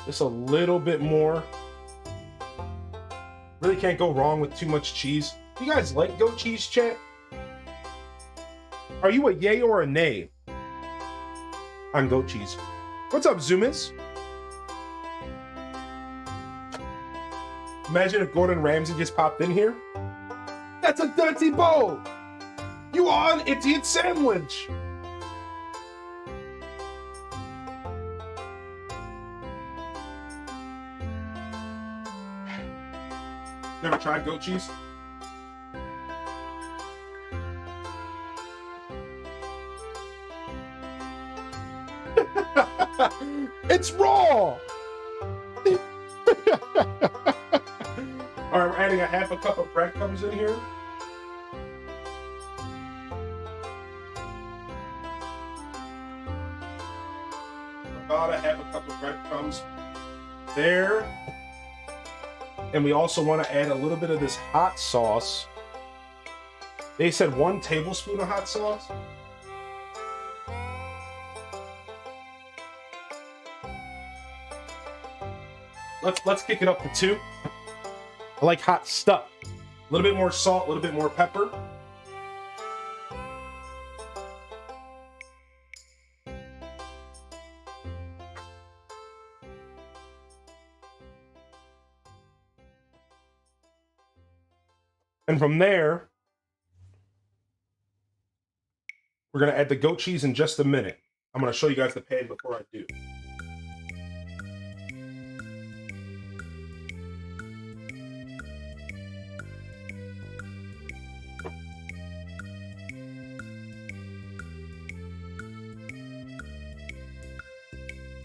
Just a little bit more. Really can't go wrong with too much cheese. You guys like goat cheese, chat? Are you a yay or a nay on goat cheese? What's up, Zoomis? Imagine if Gordon Ramsay just popped in here. That's a dirty bowl! You are an idiot sandwich! Never tried goat cheese? It's raw! Alright, we're adding a 1/2 cup of breadcrumbs in here. About a 1/2 cup of breadcrumbs there. And we also want to add a little bit of this hot sauce. They said 1 tablespoon of hot sauce. Let's kick it up to 2. I like hot stuff. A little bit more salt, a little bit more pepper. And from there, we're gonna add the goat cheese in just a minute. I'm gonna show you guys the pan before I do.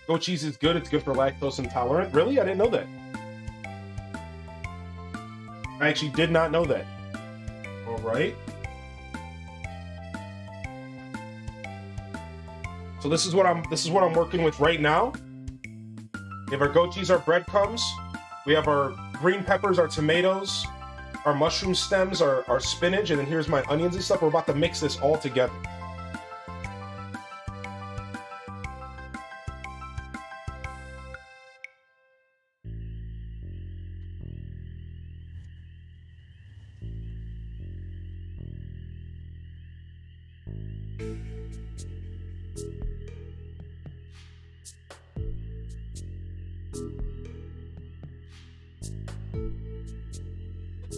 Goat cheese is good. It's good for lactose intolerant. Really? I didn't know that. I actually did not know that. All right. So this is what I'm working with right now. We have our goat cheese, our breadcrumbs. We have our green peppers, our tomatoes, our mushroom stems, our spinach, and then here's my onions and stuff. We're about to mix this all together.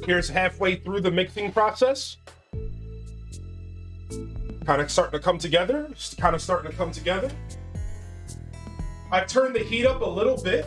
Here's halfway through the mixing process. Kind of starting to come together. I've turned the heat up a little bit.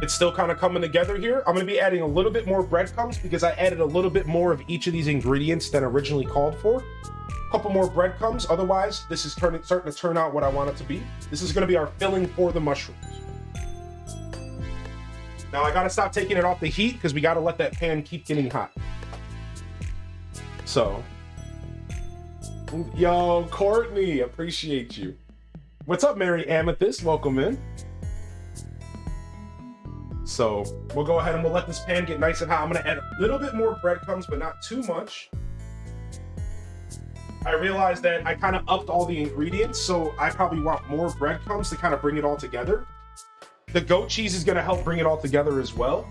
It's still kind of coming together here. I'm going to be adding a little bit more breadcrumbs because I added a little bit more of each of these ingredients than originally called for. A couple more breadcrumbs. Otherwise, this is starting to turn out what I want it to be. This is going to be our filling for the mushrooms. Now I got to stop taking it off the heat because we got to let that pan keep getting hot. So, yo, Courtney, appreciate you. What's up, Mary Amethyst? Welcome in. So we'll go ahead and we'll let this pan get nice and hot. I'm gonna add a little bit more breadcrumbs, but not too much. I realized that I kind of upped all the ingredients, so I probably want more breadcrumbs to kind of bring it all together. The goat cheese is gonna help bring it all together as well.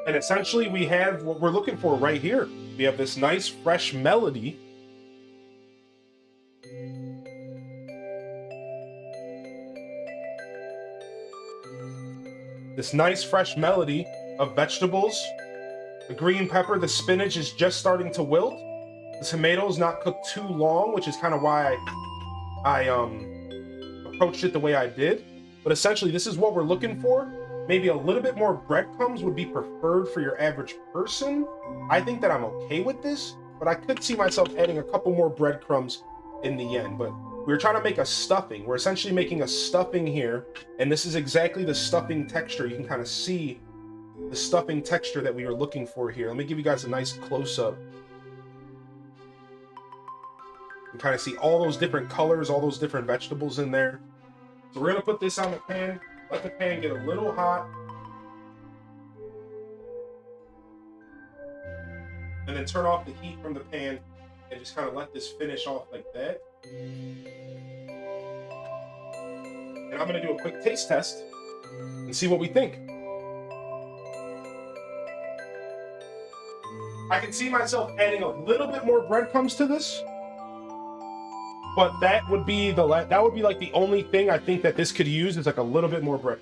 And essentially we have what we're looking for right here. We have this nice fresh melody. This nice fresh melody of vegetables. The green pepper, the spinach is just starting to wilt. The tomatoes not cooked too long, which is kind of why I approached it the way I did. But essentially this is what we're looking for. Maybe a little bit more breadcrumbs would be preferred for your average person. I think that I'm okay with this, but I could see myself adding a couple more breadcrumbs in the end. But we're trying to make a stuffing. We're essentially making a stuffing here, and this is exactly the stuffing texture. You can kind of see the stuffing texture that we were looking for here. Let me give you guys a nice close-up. You can kind of see all those different colors, all those different vegetables in there. So we're gonna put this on the pan. Let the pan get a little hot. And then turn off the heat from the pan and just kind of let this finish off like that. And I'm gonna do a quick taste test and see what we think. I can see myself adding a little bit more breadcrumbs to this. But that would be like the only thing I think that this could use is like a little bit more bread.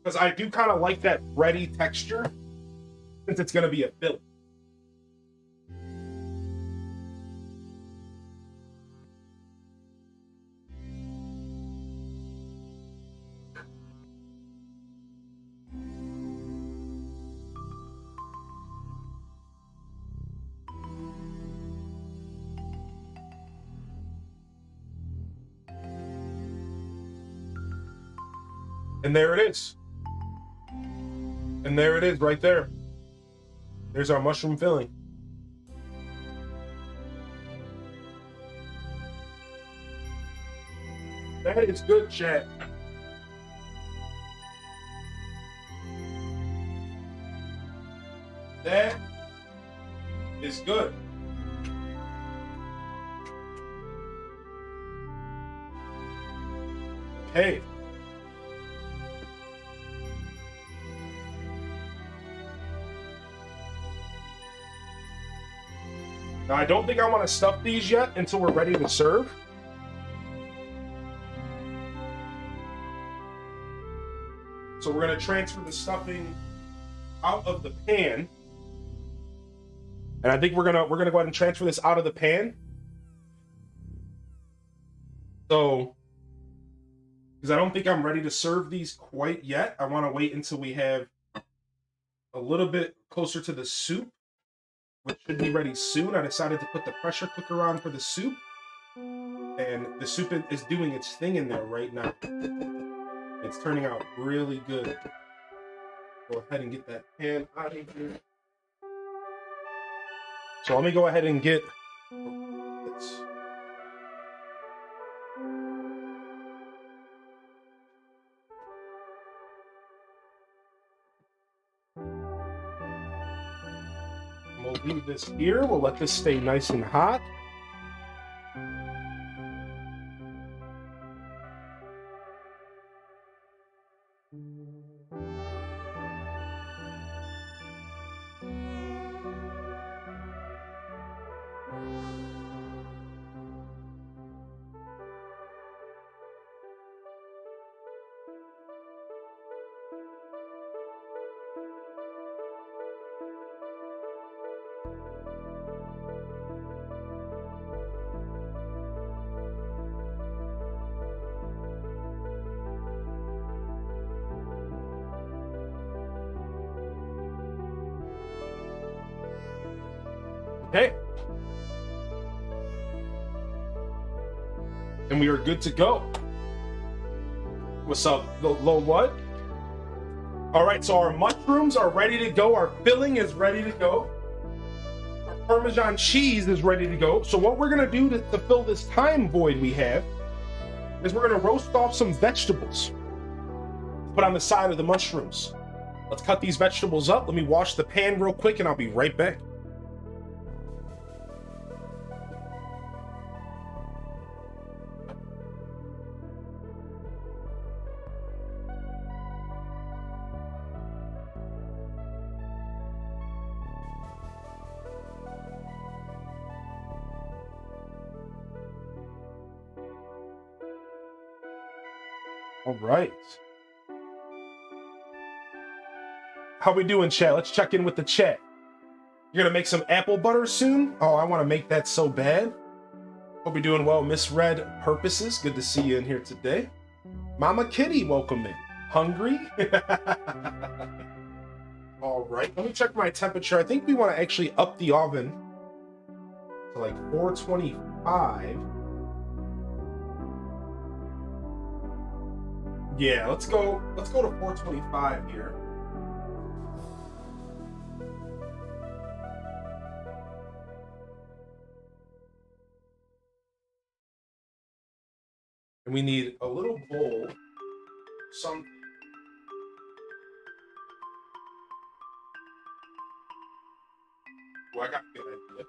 Because I do kind of like that bready texture since it's going to be a filling. And there it is. And there it is right there. There's our mushroom filling. That is good, chat. That is good. Okay. Now, I don't think I want to stuff these yet until we're ready to serve. So we're going to transfer the stuffing out of the pan. And I think we're gonna go ahead and transfer this out of the pan. So, because I don't think I'm ready to serve these quite yet. I want to wait until we have a little bit closer to the soup, which should be ready soon. I decided to put the pressure cooker on for the soup. And the soup is doing its thing in there right now. It's turning out really good. Go ahead and get that pan out of here. So let me go ahead and get this. We'll leave this here. We'll let this stay nice and hot. Okay. And we are good to go. What's up, low what? All right, so our mushrooms are ready to go. Our filling is ready to go. Our Parmesan cheese is ready to go. So what we're gonna do to fill this time void we have is we're gonna roast off some vegetables. Put on the side of the mushrooms. Let's cut these vegetables up. Let me wash the pan real quick and I'll be right back. All right. How we doing, chat? Let's check in with the chat. You're gonna make some apple butter soon? Oh, I want to make that so bad. Hope you're doing well, Misread Purposes. Good to see you in here today. Mama Kitty, welcome in. Hungry? All right, let me check my temperature. I think we want to actually up the oven to like 425. Yeah, let's go to 425 here. And we need a little bowl, some. Oh, I got a good idea.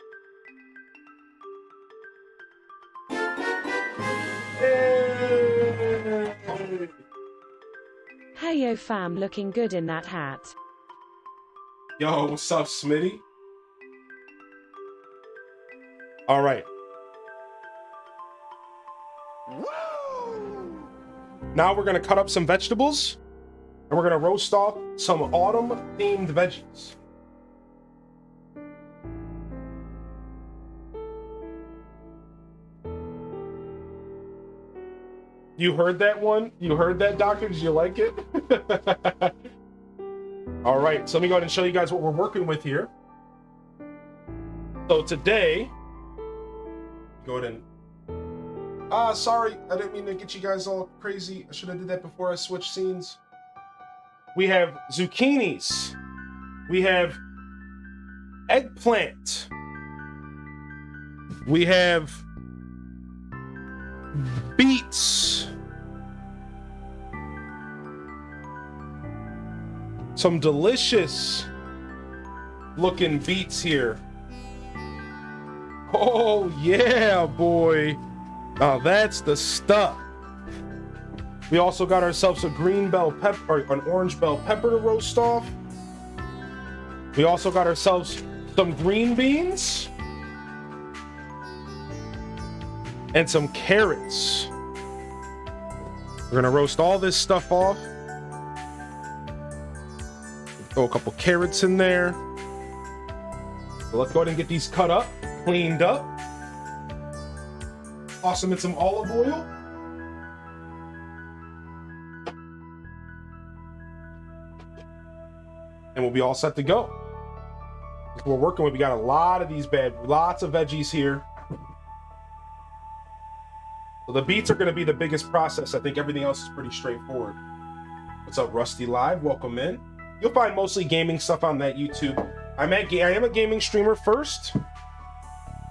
Hey yo fam, looking good in that hat. Yo, what's up, Smitty? All right. Now we're gonna cut up some vegetables and we're gonna roast off some autumn-themed veggies. You heard that one? You heard that, Doctor? Did you like it? All right, so let me go ahead and show you guys what we're working with here. So today, go ahead and sorry, I didn't mean to get you guys all crazy. I should have did that before I switched scenes. We have zucchinis. We have eggplant. We have beets. Some delicious looking beets here. Oh yeah, boy. Now that's the stuff. We also got ourselves a green bell pepper, or an orange bell pepper to roast off. We also got ourselves some green beans and some carrots. We're gonna roast all this stuff off. Throw a couple carrots in there. So let's go ahead and get these cut up, cleaned up. Toss them in some olive oil. And we'll be all set to go. We're working with, we got a lot of these lots of veggies here. So the beets are going to be the biggest process. I think everything else is pretty straightforward. What's up, Rusty Live? Welcome in. You'll find mostly gaming stuff on that YouTube. I am a gaming streamer first,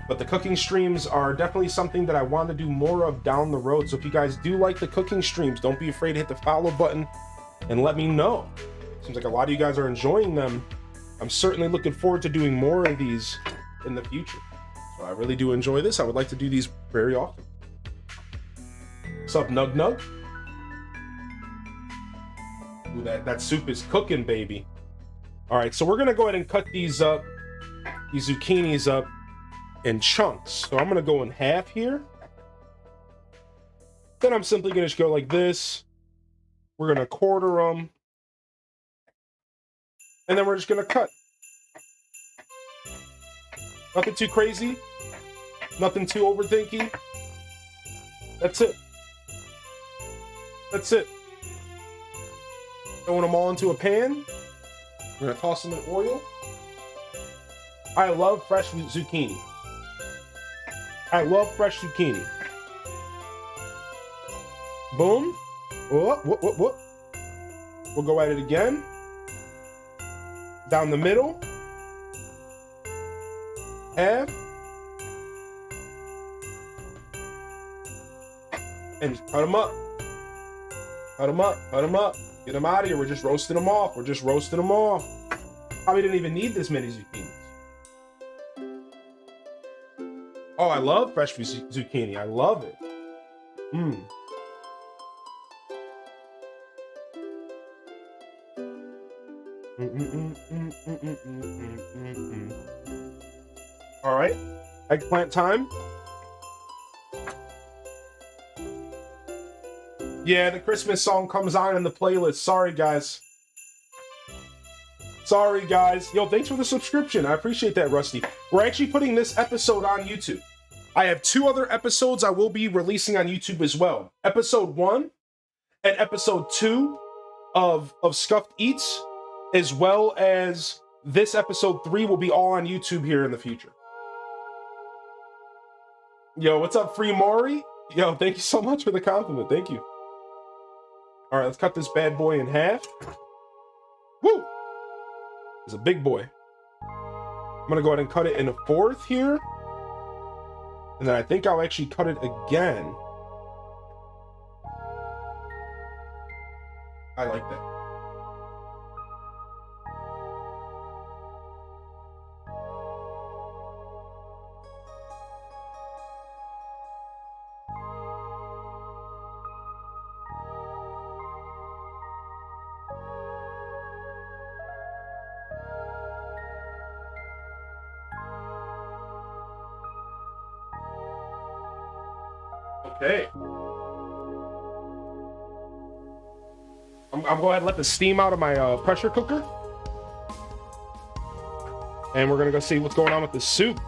but the cooking streams are definitely something that I want to do more of down the road. So if you guys do like the cooking streams, don't be afraid to hit the follow button and let me know. Seems like a lot of you guys are enjoying them. I'm certainly looking forward to doing more of these in the future. So I really do enjoy this. I would like to do these very often. What's up, Nug Nug? Ooh, that soup is cooking, baby. All right, so we're gonna go ahead and cut these up, these zucchinis up in chunks. So I'm gonna go in half here. Then I'm simply gonna just go like this. We're gonna quarter them. And then we're just gonna cut. Nothing too crazy. Nothing too overthinky. That's it. That's it. Throwing them all into a pan. We're gonna toss them in oil. I love fresh zucchini. I love fresh zucchini. Boom. Whoop, whoop, whoop, whoop. We'll go at it again. Down the middle. Half. And just cut them up. Cut them up. Cut them up. Get them out of here. We're just roasting them off. We're just roasting them off. Probably didn't even need this many zucchinis. Oh, I love fresh zucchini. I love it. Mmm. All right, eggplant time. Yeah, the Christmas song comes on in the playlist. Sorry, guys. Sorry, guys. Yo, thanks for the subscription. I appreciate that, Rusty. We're actually putting this episode on YouTube. I have 2 other episodes I will be releasing on YouTube as well. Episode 1 and episode 2 of Scuffed Eats, as well as this episode 3 will be all on YouTube here in the future. Yo, what's up, Free Maury? Yo, thank you so much for the compliment. Thank you. All right, let's cut this bad boy in half. Woo! It's a big boy. I'm gonna go ahead and cut it in a 1/4 here. And then I think I'll actually cut it again. I like that. Okay. I'm going to go ahead and let the steam out of my pressure cooker. And we're going to go see what's going on with the soup.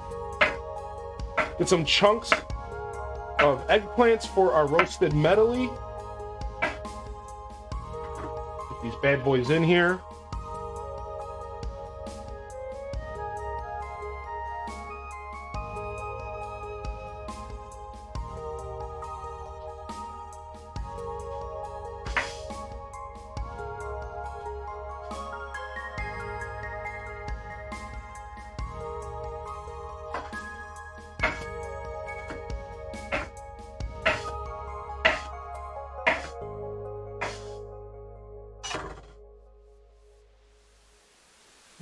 Get some chunks of eggplants for our roasted medley. Get these bad boys in here.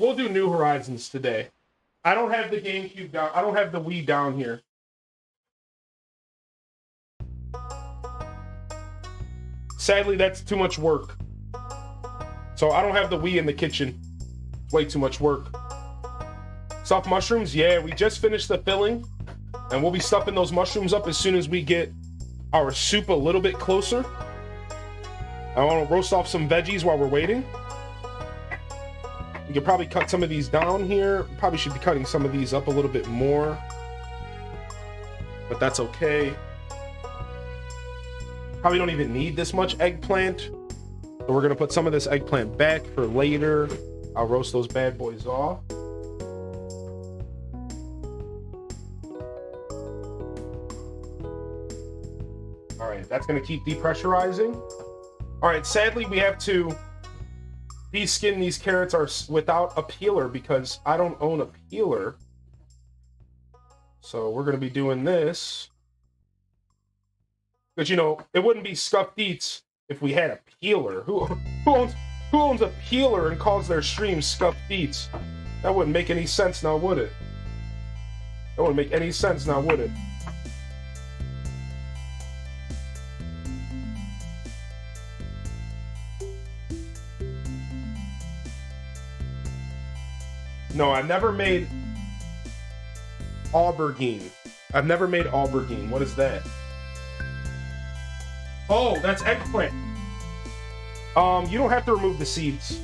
We'll do New Horizons today. I don't have the GameCube down. I don't have the Wii down here. Sadly, that's too much work. So I don't have the Wii in the kitchen. Way too much work. Stuffed mushrooms? Yeah, we just finished the filling. And we'll be stuffing those mushrooms up as soon as we get our soup a little bit closer. I want to roast off some veggies while we're waiting. We could probably cut some of these down here. Probably should be cutting some of these up a little bit more. But that's okay. Probably don't even need this much eggplant. So we're gonna put some of this eggplant back for later. I'll roast those bad boys off. All right, that's gonna keep depressurizing. All right, sadly we have to de-skin these carrots are without a peeler because I don't own a peeler. So we're gonna be doing this. Because, you know, it wouldn't be Scuffed Eats if we had a peeler. Who owns a peeler and calls their stream Scuffed Eats? That wouldn't make any sense now, would it? That wouldn't make any sense now, would it? No, I've never made aubergine. I've never made aubergine. What is that? Oh, that's eggplant. You don't have to remove the seeds.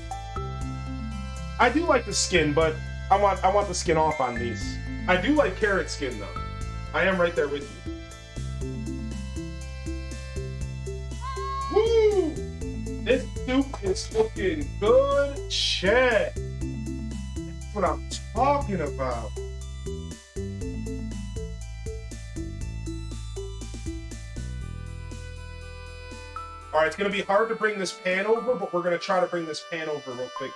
I do like the skin, but I want the skin off on these. I do like carrot skin though. I am right there with you. Woo! This soup is looking good, chat. That's what I'm talking about. All right, it's gonna be hard to bring this pan over, but we're gonna try to bring this pan over real quick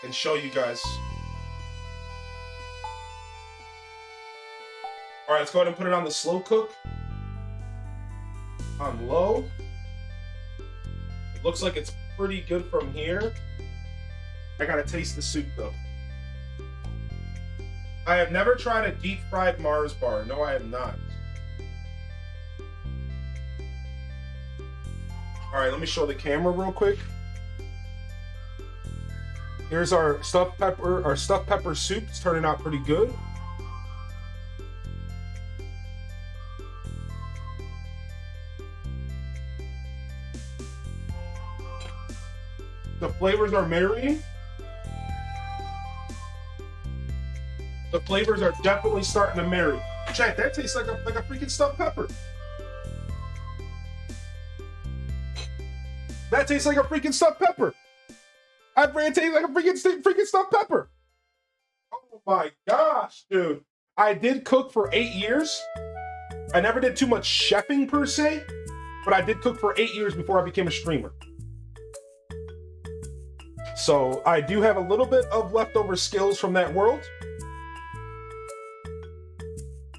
and show you guys. All right, let's go ahead and put it on the slow cook. On low. It looks like it's pretty good from here. I gotta taste the soup though. I have never tried a deep fried Mars bar. No, I have not. All right, let me show the camera real quick. Here's our stuffed pepper soup. It's turning out pretty good. The flavors are marrying. The flavors are definitely starting to marry. Chat, that tastes like a freaking stuffed pepper. That tastes like a freaking stuffed pepper. I'd rather taste like a freaking stuffed pepper. Oh my gosh, dude. I did cook for 8 years. I never did too much chefing per se, but I did cook for 8 years before I became a streamer. So I do have a little bit of leftover skills from that world.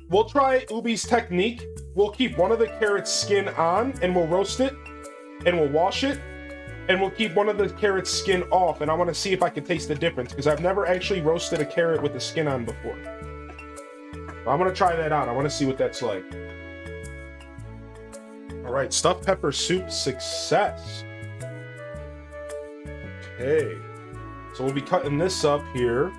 We'll try Ubi's technique. We'll keep one of the carrot's skin on and we'll roast it. And we'll wash it, and we'll keep one of the carrot's skin off, and I want to see if I can taste the difference, because I've never actually roasted a carrot with the skin on before. I'm going to try that out. I want to see what that's like. All right, stuffed pepper soup success. Okay, so we'll be cutting this up here.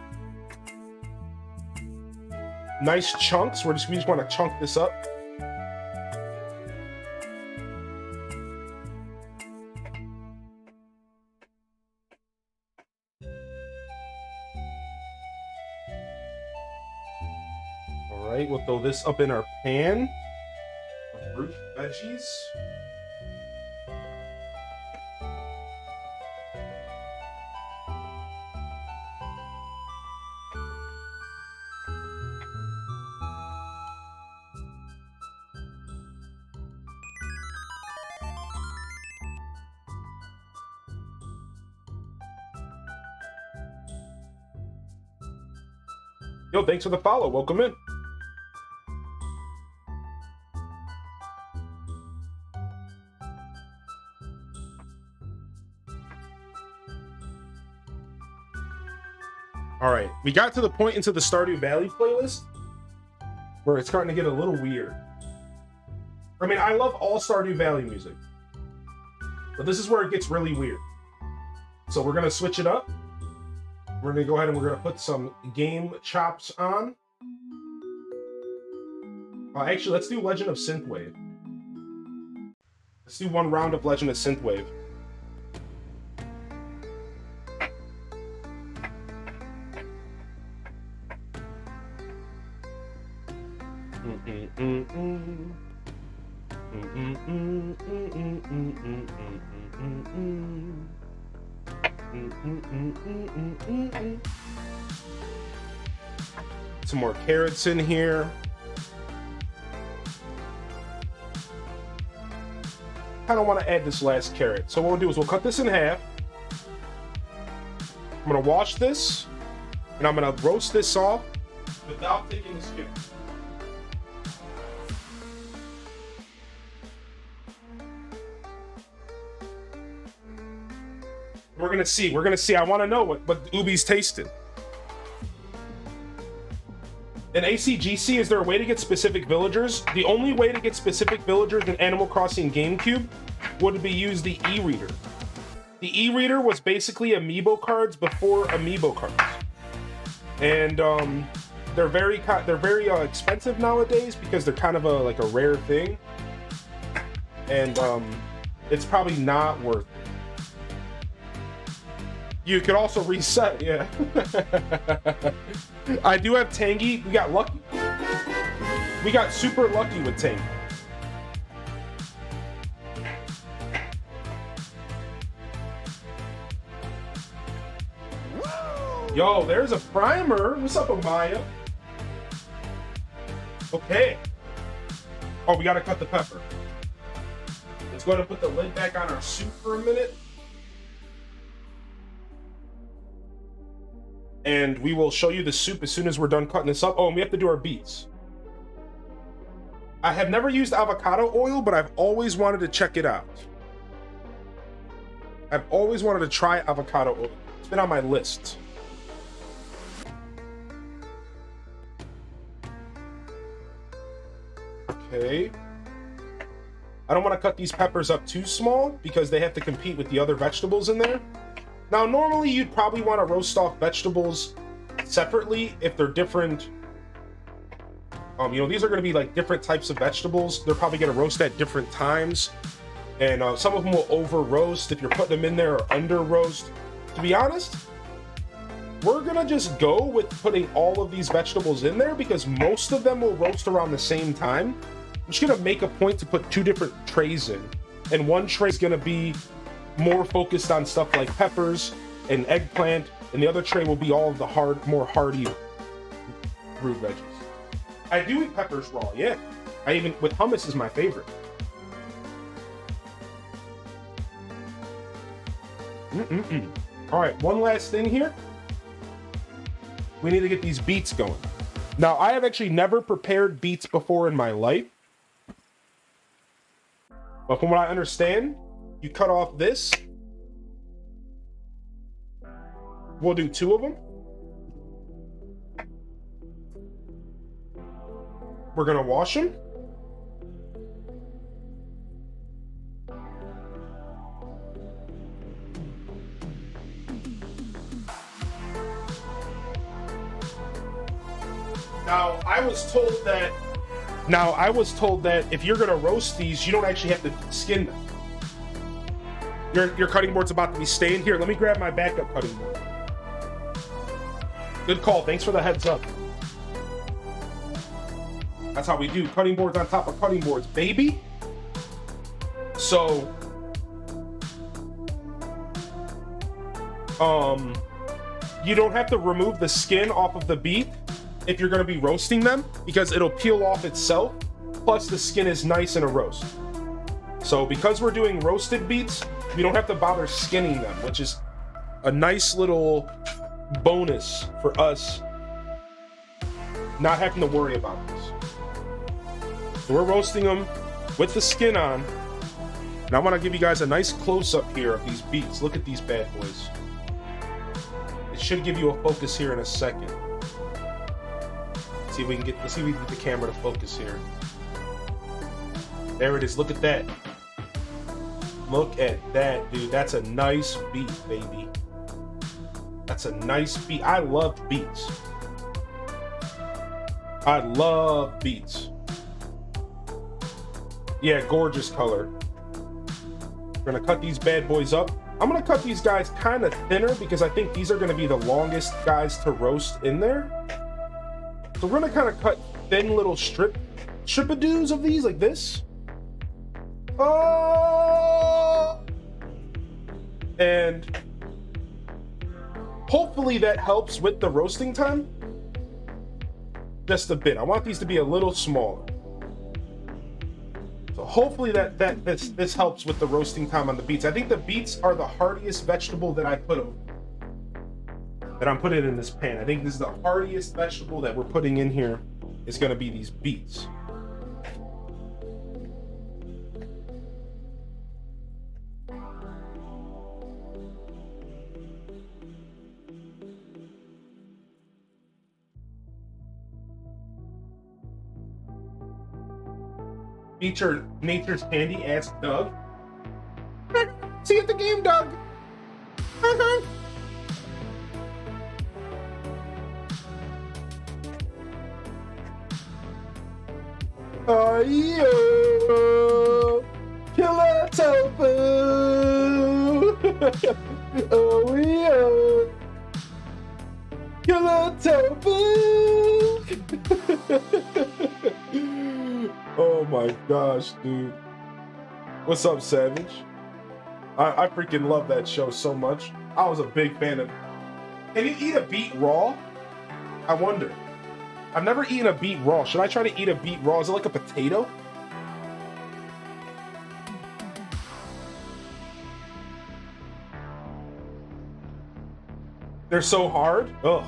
Nice chunks. We just want to chunk this up. We'll throw this up in our pan. Root veggies. Yo, thanks for the follow. Welcome in. All right, we got to the point into the Stardew Valley playlist where it's starting to get a little weird. I mean, I love all Stardew Valley music, but this is where it gets really weird. So we're gonna switch it up. We're gonna go ahead and we're gonna put some game chops on. Actually, let's do Legend of Synthwave. Let's do one round of Legend of Synthwave. Some more carrots in here. I don't want to add this last carrot. So what we'll do is we'll cut this in half. I'm going to wash this, and I'm going to roast this off without taking the skin. We're going to see. We're going to see. I want to know what Ubi's tasted. In ACGC, is there a way to get specific villagers? The only way to get specific villagers in Animal Crossing GameCube would be use the e-reader. The e-reader was basically amiibo cards before amiibo cards, and they're very expensive nowadays because they're kind of like a rare thing, and it's probably not worth it. You could also reset, yeah. I do have Tangy. We got lucky. We got super lucky with Tangy. Yo, there's a primer. What's up, Amaya? Okay. Oh, we gotta cut the pepper. Let's go ahead and put the lid back on our soup for a minute. And we will show you the soup as soon as we're done cutting this up. Oh, and we have to do our beets. I have never used avocado oil, but I've always wanted to check it out. I've always wanted to try avocado oil. It's been on my list. Okay. I don't want to cut these peppers up too small because they have to compete with the other vegetables in there. Now, normally you'd probably want to roast off vegetables separately if they're different. These are going to be like different types of vegetables. They're probably going to roast at different times. And some of them will over roast if you're putting them in there, or under roast. To be honest, we're going to just go with putting all of these vegetables in there because most of them will roast around the same time. I'm just going to make a point to put two different trays in. And one tray is going to be more focused on stuff like peppers and eggplant, and the other tray will be all of the more hardy root veggies. I do eat peppers raw, yeah. I even, with hummus is my favorite. All right, one last thing here. We need to get these beets going. Now, I have actually never prepared beets before in my life. But from what I understand, you cut off this. We'll do 2 of them. We're gonna wash them. Now, I was told that if you're gonna roast these, you don't actually have to skin them. Your cutting board's about to be stained. Here, let me grab my backup cutting board. Good call. Thanks for the heads up. That's how we do cutting boards on top of cutting boards, baby. So, you don't have to remove the skin off of the beet if you're going to be roasting them because it'll peel off itself. Plus, the skin is nice in a roast. So, because we're doing roasted beets, we don't have to bother skinning them, which is a nice little bonus for us not having to worry about this. So we're roasting them with the skin on. And I want to give you guys a nice close-up here of these beets. Look at these bad boys. It should give you a focus here in a second. Let's see if we can get the camera to focus here. There it is. Look at that. Look at that, dude. That's a nice beat, baby. That's a nice beat. I love beats. I love beats. Yeah, gorgeous color. We're gonna cut these bad boys up. I'm gonna cut these guys kind of thinner because I think these are gonna be the longest guys to roast in there. So we're gonna kind of cut thin little strip-a-doos of these like this. Oh! And hopefully that helps with the roasting time. Just a bit. I want these to be a little smaller. So hopefully this helps with the roasting time on the beets. I think the beets are the hardiest vegetable that I'm putting in this pan. I think this is the hardiest vegetable that we're putting in here. Is going to be these beets. Feature Nature's Candy, asked Doug. See you at the game, Doug. Oh, yeah. Killer tofu. Oh, yeah. Killer tofu. Oh my gosh, dude. What's up, Savage? I freaking love that show so much. I was a big fan of... Can you eat a beet raw? I wonder. I've never eaten a beet raw. Should I try to eat a beet raw? Is it like a potato? They're so hard. Ugh.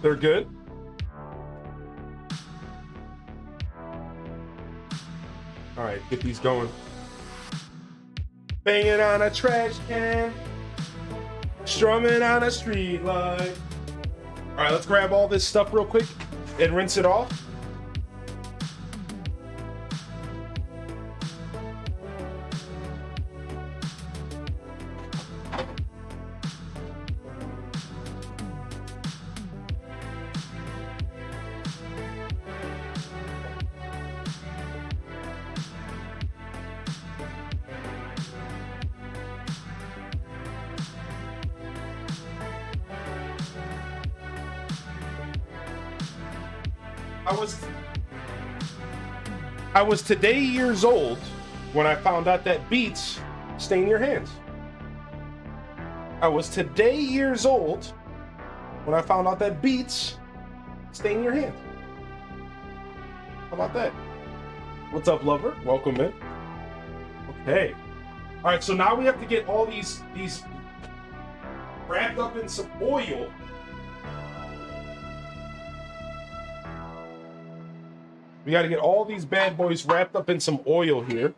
They're good. All right, get these going. Banging on a trash can, strumming on a street light. All right, let's grab all this stuff real quick and rinse it off. I was today years old when I found out that beets stain your hands. I was today years old when I found out that beets stain your hands. How about that? What's up, lover? Welcome in. Okay. All right, so now we have to get all these wrapped up in some oil. We got to get all these bad boys wrapped up in some oil here.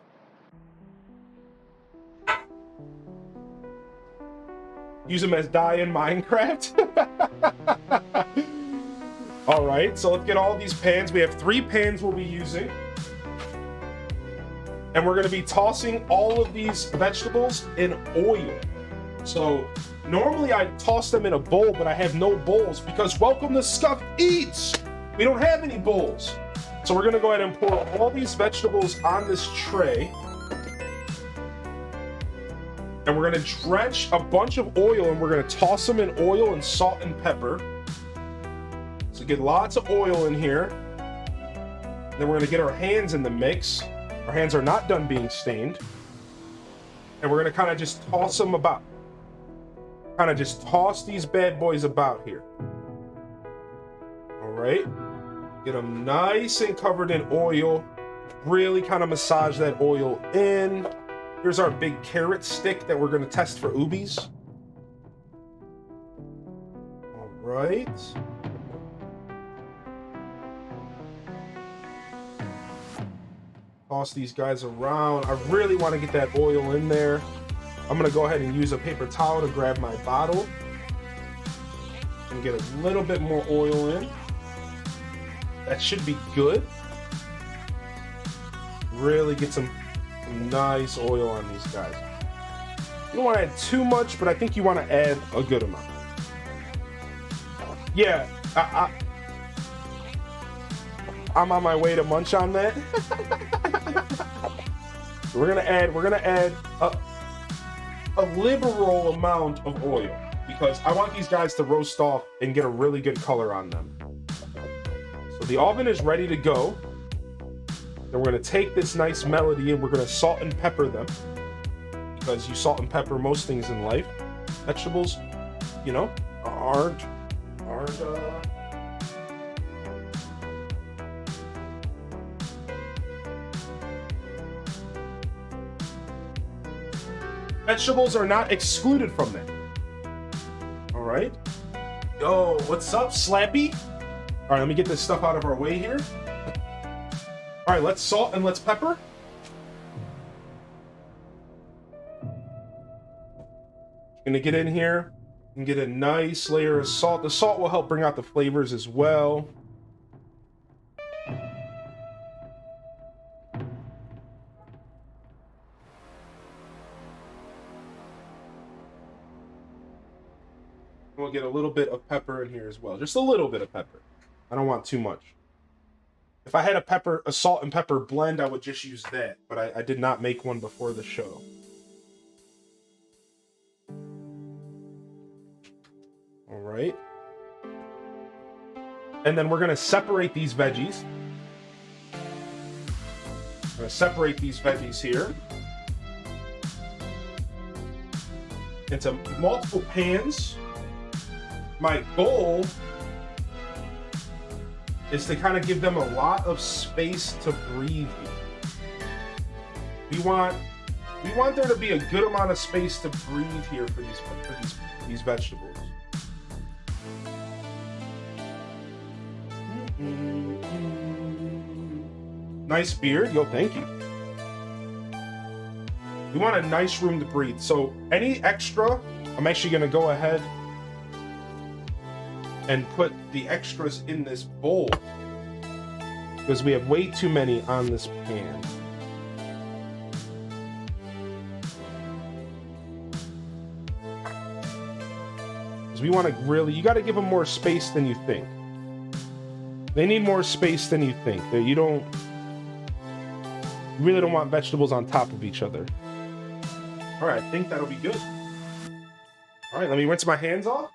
Use them as dye in Minecraft. All right, so let's get all these pans. We have 3 pans we'll be using. And we're going to be tossing all of these vegetables in oil. So normally I toss them in a bowl, but I have no bowls because welcome to Scuffed Eats. We don't have any bowls. So we're gonna go ahead and pour all these vegetables on this tray. And we're gonna drench a bunch of oil and we're gonna toss them in oil and salt and pepper. So get lots of oil in here. Then we're gonna get our hands in the mix. Our hands are not done being stained. And we're gonna kind of just toss them about. Kind of just toss these bad boys about here. All right. Get them nice and covered in oil. Really kind of massage that oil in. Here's our big carrot stick that we're going to test for oobies. All right. Toss these guys around. I really want to get that oil in there. I'm gonna go ahead and use a paper towel to grab my bottle and get a little bit more oil in. That should be good. Really get some nice oil on these guys. You don't want to add too much, but I think you want to add a good amount. Yeah, I'm on my way to munch on that. We're gonna add a liberal amount of oil because I want these guys to roast off and get a really good color on them. So the oven is ready to go. Then we're gonna take this nice melody and we're gonna salt and pepper them because you salt and pepper most things in life. Vegetables, you know, aren't vegetables are not excluded from that. All right. Yo, what's up, Slappy? All right, let me get this stuff out of our way here. All right, let's salt and let's pepper. Gonna get in here and get a nice layer of salt. The salt will help bring out the flavors as well. We'll get a little bit of pepper in here as well. Just a little bit of pepper. I don't want too much. If I had a salt and pepper blend, I would just use that. But I did not make one before the show. All right. And then we're going to separate these veggies. I'm going to separate these veggies here into multiple pans. My goal is to kind of give them a lot of space to breathe here. We want there to be a good amount of space to breathe here for these vegetables. Nice beard, yo, thank you. We want a nice room to breathe. So any extra, I'm actually gonna go ahead and put the extras in this bowl because we have way too many on this pan. Because we want to really, you got to give them more space than you think. They need more space than you think. You really don't want vegetables on top of each other. All right, I think that'll be good. All right, let me rinse my hands off.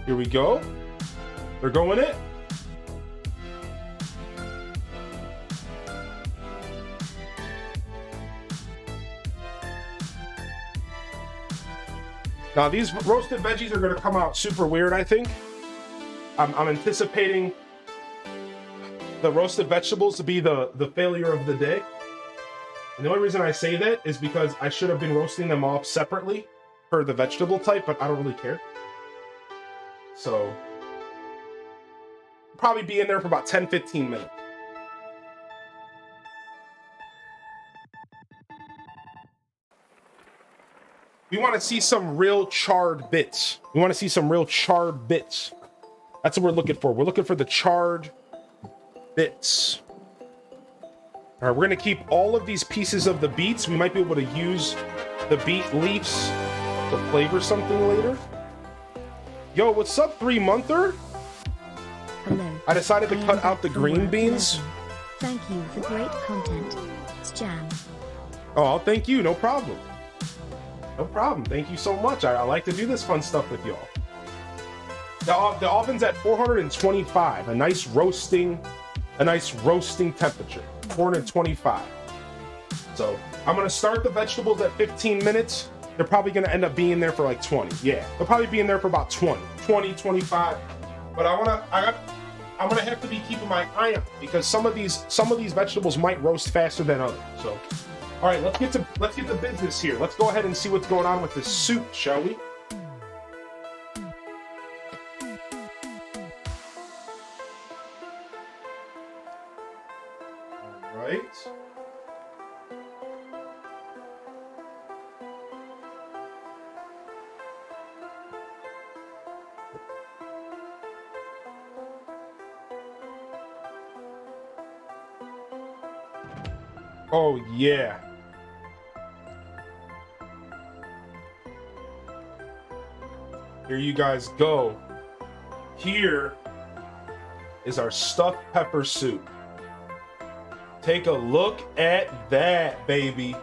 Here we go. They're going in. Now these roasted veggies are going to come out super weird, I think. I'm anticipating the roasted vegetables to be the failure of the day. And the only reason I say that is because I should have been roasting them off separately per the vegetable type, but I don't really care. So, probably be in there for about 10-15 minutes. We want to see some real charred bits. We want to see some real charred bits. That's what we're looking for. We're looking for the charred bits. All right, we're going to keep all of these pieces of the beets. We might be able to use the beet leaves to flavor something later. Yo, what's up, 3-monther? Hello. I decided to cut out the green beans. Thank you for great content. It's Jam. Oh, thank you. No problem. No problem. Thank you so much. I like to do this fun stuff with y'all. The oven's at 425. A nice roasting temperature. 425. So I'm gonna start the vegetables at 15 minutes. They're probably gonna end up being there for like 20. Yeah, they'll probably be in there for about 20, 25. But I'm gonna have to be keeping my eye on it because some of these vegetables might roast faster than others. So, all right, let's get to business here. Let's go ahead and see what's going on with this soup, shall we? All right. Oh, yeah. Here you guys go. Here is our stuffed pepper soup. Take a look at that, baby.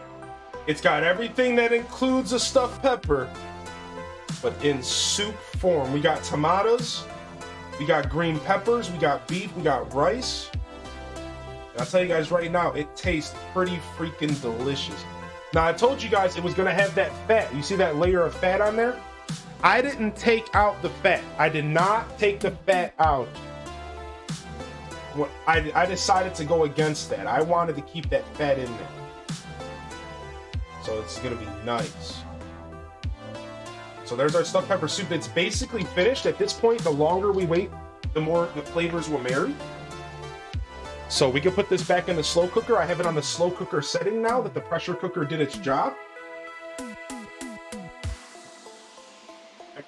It's got everything that includes a stuffed pepper, but in soup form. We got tomatoes, we got green peppers, we got beef, we got rice. I'll tell you guys right now, it tastes pretty freaking delicious. Now, I told you guys it was gonna have that fat. You see that layer of fat on there? I didn't take out the fat. I did not take the fat out. I decided to go against that. I wanted to keep that fat in there. So it's gonna be nice. So there's our stuffed pepper soup. It's basically finished. At this point, the longer we wait, the more the flavors will marry. So we can put this back in the slow cooker. I have it on the slow cooker setting now that the pressure cooker did its job. I'm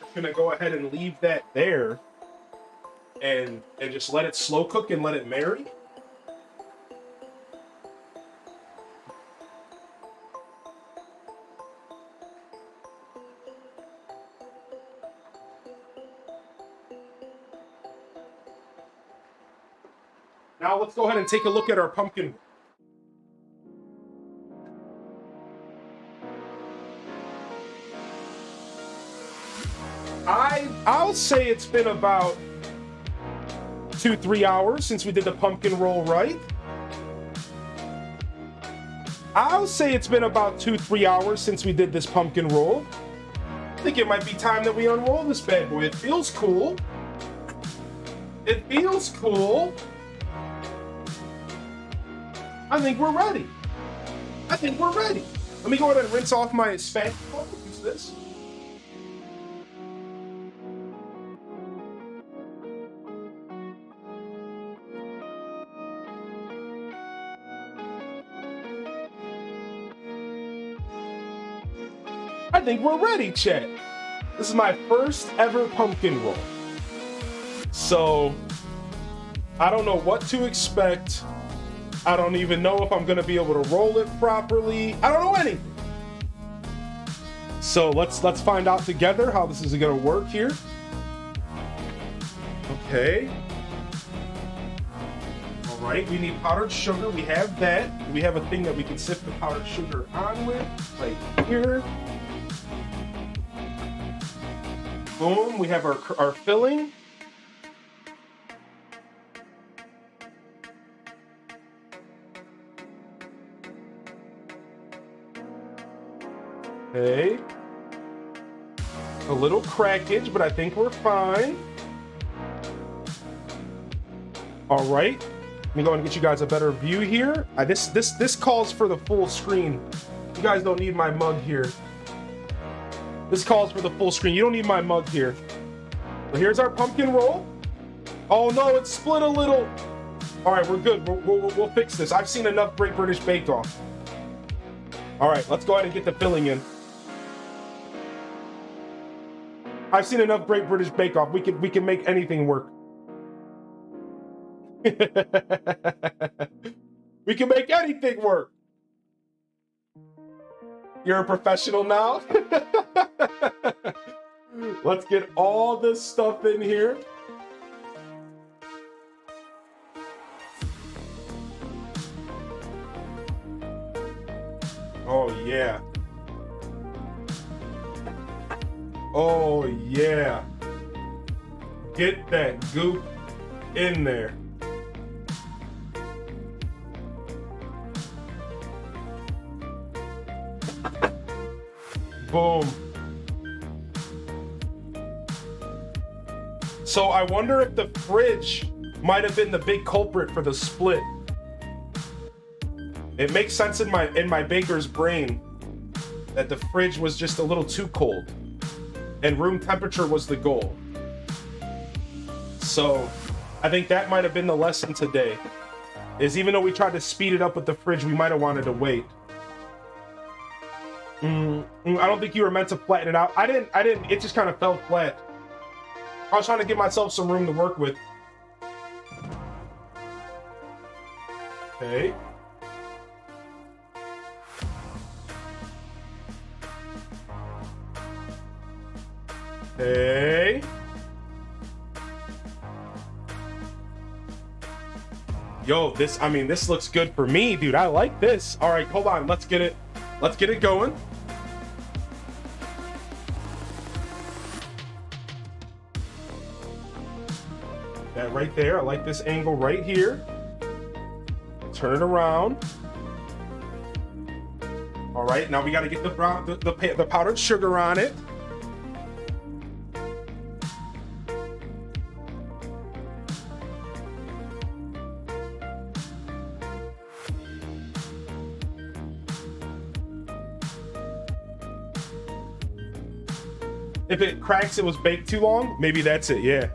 just gonna go ahead and leave that there and just let it slow cook and let it marry. Now let's go ahead and take a look at our pumpkin. I'll say it's been about 2-3 hours since we did the pumpkin roll, right? I'll say it's been about 2-3 hours since we did this pumpkin roll. I think it might be time that we unroll this bad boy. It feels cool. It feels cool. I think we're ready. I think we're ready. Let me go ahead and rinse off my spatula. Use this. I think we're ready, Chet. This is my first ever pumpkin roll. So, I don't know what to expect. I don't even know if I'm gonna be able to roll it properly. I don't know anything. So let's find out together how this is gonna work here. Okay. All right, we need powdered sugar. We have that. We have a thing that we can sift the powdered sugar on with, right here. Boom, we have our filling. Okay. A little crackage, but I think we're fine. All right. Let me go and get you guys a better view here. This calls for the full screen. You guys don't need my mug here. This calls for the full screen. You don't need my mug here. But here's our pumpkin roll. Oh no, it's split a little. All right, we're good. We'll fix this. I've seen enough Great British Bake Off. All right, let's go ahead and get the filling in. I've seen enough Great British Bake Off. We can make anything work. We can make anything work. You're a professional now. Let's get all this stuff in here. Oh yeah. Oh yeah. Get that goop in there. Boom. So I wonder if the fridge might have been the big culprit for the split. It makes sense in my baker's brain that the fridge was just a little too cold and room temperature was the goal. So I think that might have been the lesson today, is even though we tried to speed it up with the fridge, we might have wanted to wait. I don't think you were meant to flatten it out. I didn't, it just kind of fell flat. I was trying to give myself some room to work with. Okay. Okay. Yo, this looks good for me, dude. I like this. All right, hold on. Let's get it going. That right there. I like this angle right here. Turn it around. All right, now we got to get the powdered sugar on it. If it cracks, it was baked too long. Maybe that's it, yeah.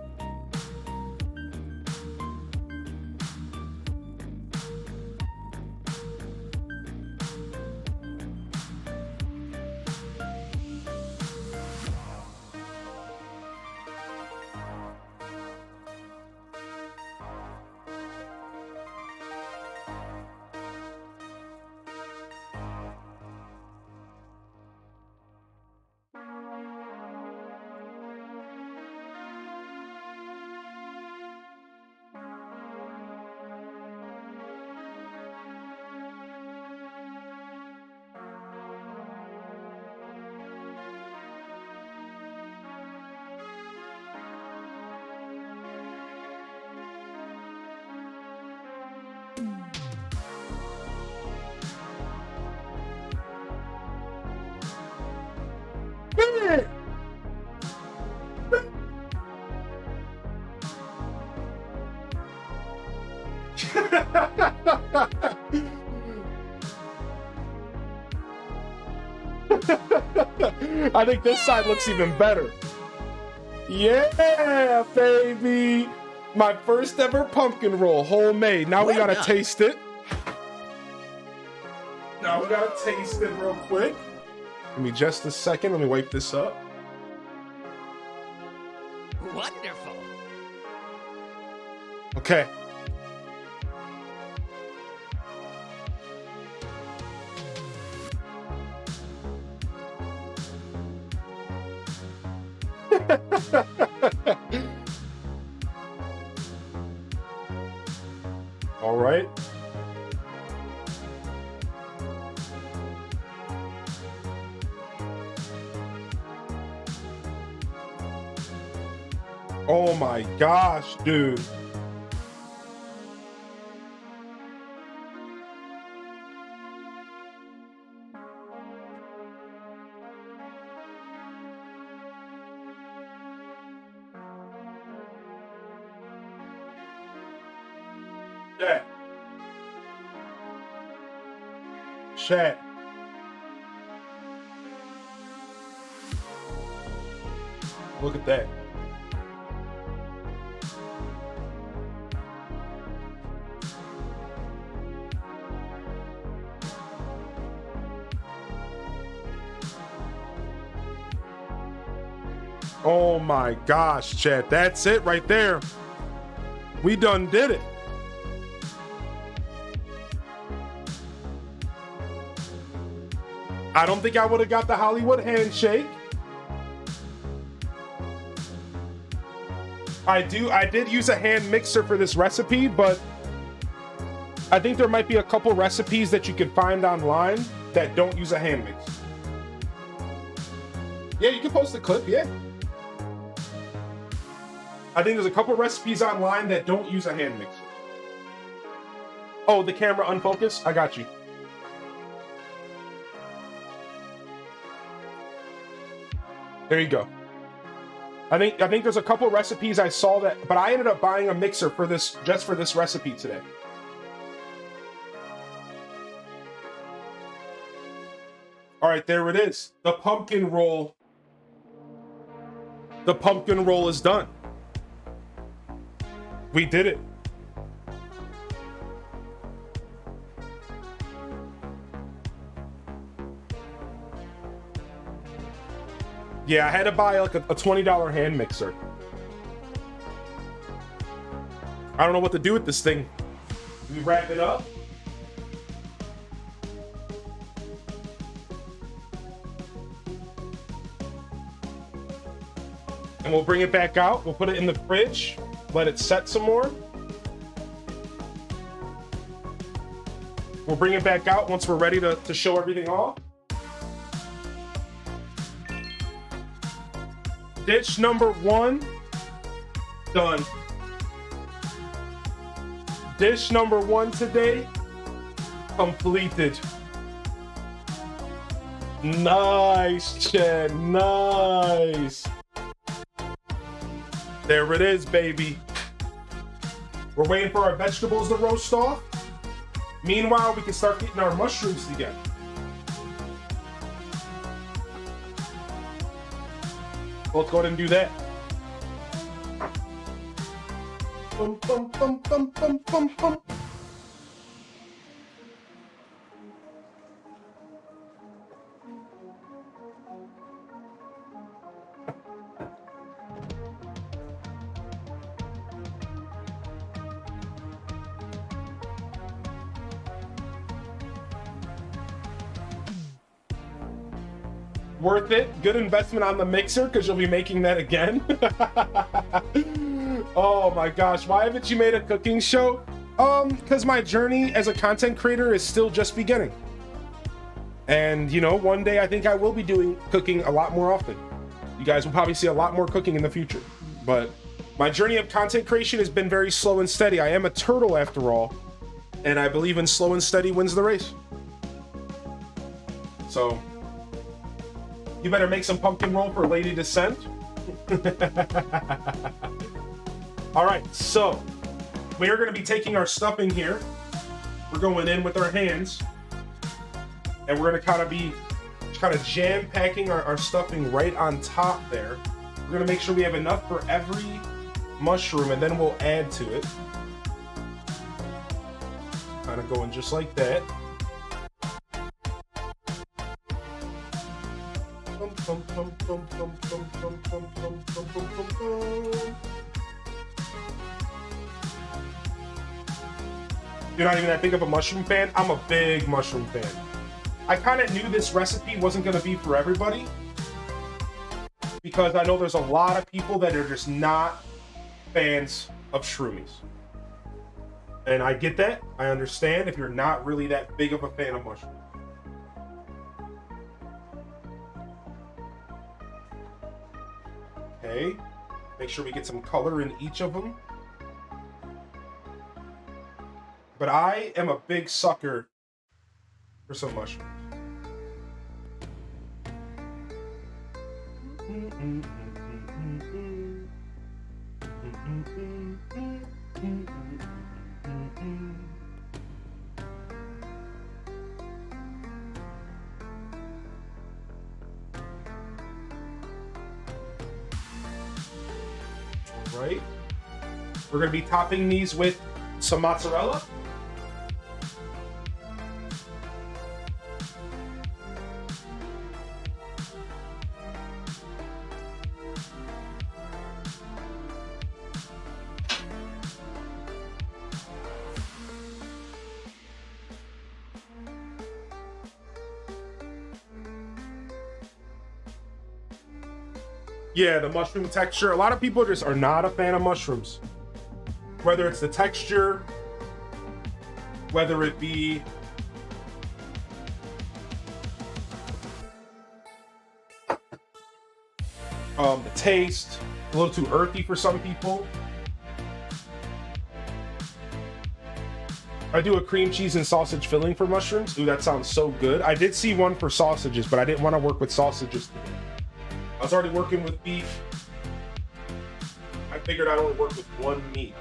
I think this side looks even better. Yeah, baby. My first ever pumpkin roll, homemade. Now we gotta taste it. Now we gotta taste it real quick. Give me just a second. Let me wipe this up. Wonderful. Okay. All right. Oh my gosh, dude. Yeah. Chat. Look at that. Oh my gosh, chat. That's it right there. We done did it. I don't think I would have got the Hollywood handshake. I did use a hand mixer for this recipe, but I think there might be a couple recipes that you can find online that don't use a hand mixer. Yeah, you can post a clip, yeah. I think there's a couple recipes online that don't use a hand mixer. Oh, the camera unfocused? I got you. There you go. I think there's a couple recipes I saw that, but I ended up buying a mixer for this, just for this recipe today. All right, there it is. The pumpkin roll. The pumpkin roll is done. We did it. Yeah, I had to buy like a $20 hand mixer. I don't know what to do with this thing. Do we wrap it up? And we'll bring it back out. We'll put it in the fridge, let it set some more. We'll bring it back out once we're ready to show everything off. Dish number 1, done. Dish number 1 today, completed. Nice, Chad, nice. There it is, baby. We're waiting for our vegetables to roast off. Meanwhile, we can start getting our mushrooms together. Let's go ahead and do that. Bum, bum, bum, bum, bum, bum, bum. Worth it. Good investment on the mixer because you'll be making that again. Oh my gosh, why haven't you made a cooking show? Because my journey as a content creator is still just beginning. And you know, one day I think I will be doing cooking a lot more often. You guys will probably see a lot more cooking in the future. But my journey of content creation has been very slow and steady. I am a turtle after all, and I believe in slow and steady wins the race. So you better make some pumpkin roll for Lady Descent. All right, so we are going to be taking our stuffing here. We're going in with our hands, and we're going to kind of jam packing our stuffing right on top there. We're going to make sure we have enough for every mushroom, and then we'll add to it. Kind of going just like that. You're not even that big of a mushroom fan? I'm a big mushroom fan. I kind of knew this recipe wasn't going to be for everybody because I know there's a lot of people that are just not fans of shroomies. And I get that. I understand if you're not really that big of a fan of mushrooms. Okay, make sure we get some color in each of them. But I am a big sucker for some mushrooms. Right. We're going to be topping these with some mozzarella. Yeah, the mushroom texture. A lot of people just are not a fan of mushrooms. Whether it's the texture, whether it be the taste, a little too earthy for some people. I do a cream cheese and sausage filling for mushrooms. Ooh, that sounds so good. I did see one for sausages, but I didn't want to work with sausages today. I was already working with beef figured I'd only work with one meat.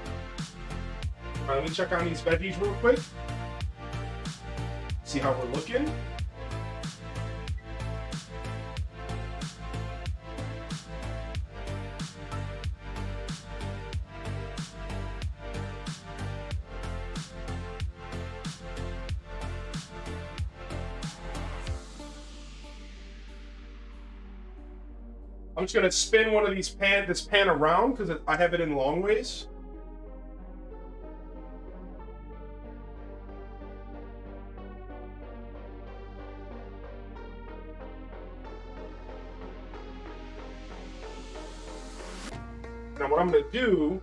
All right, let me check on these veggies real quick. See how we're looking. I'm just gonna spin one of these this pan around because I have it in long ways. Now what I'm gonna do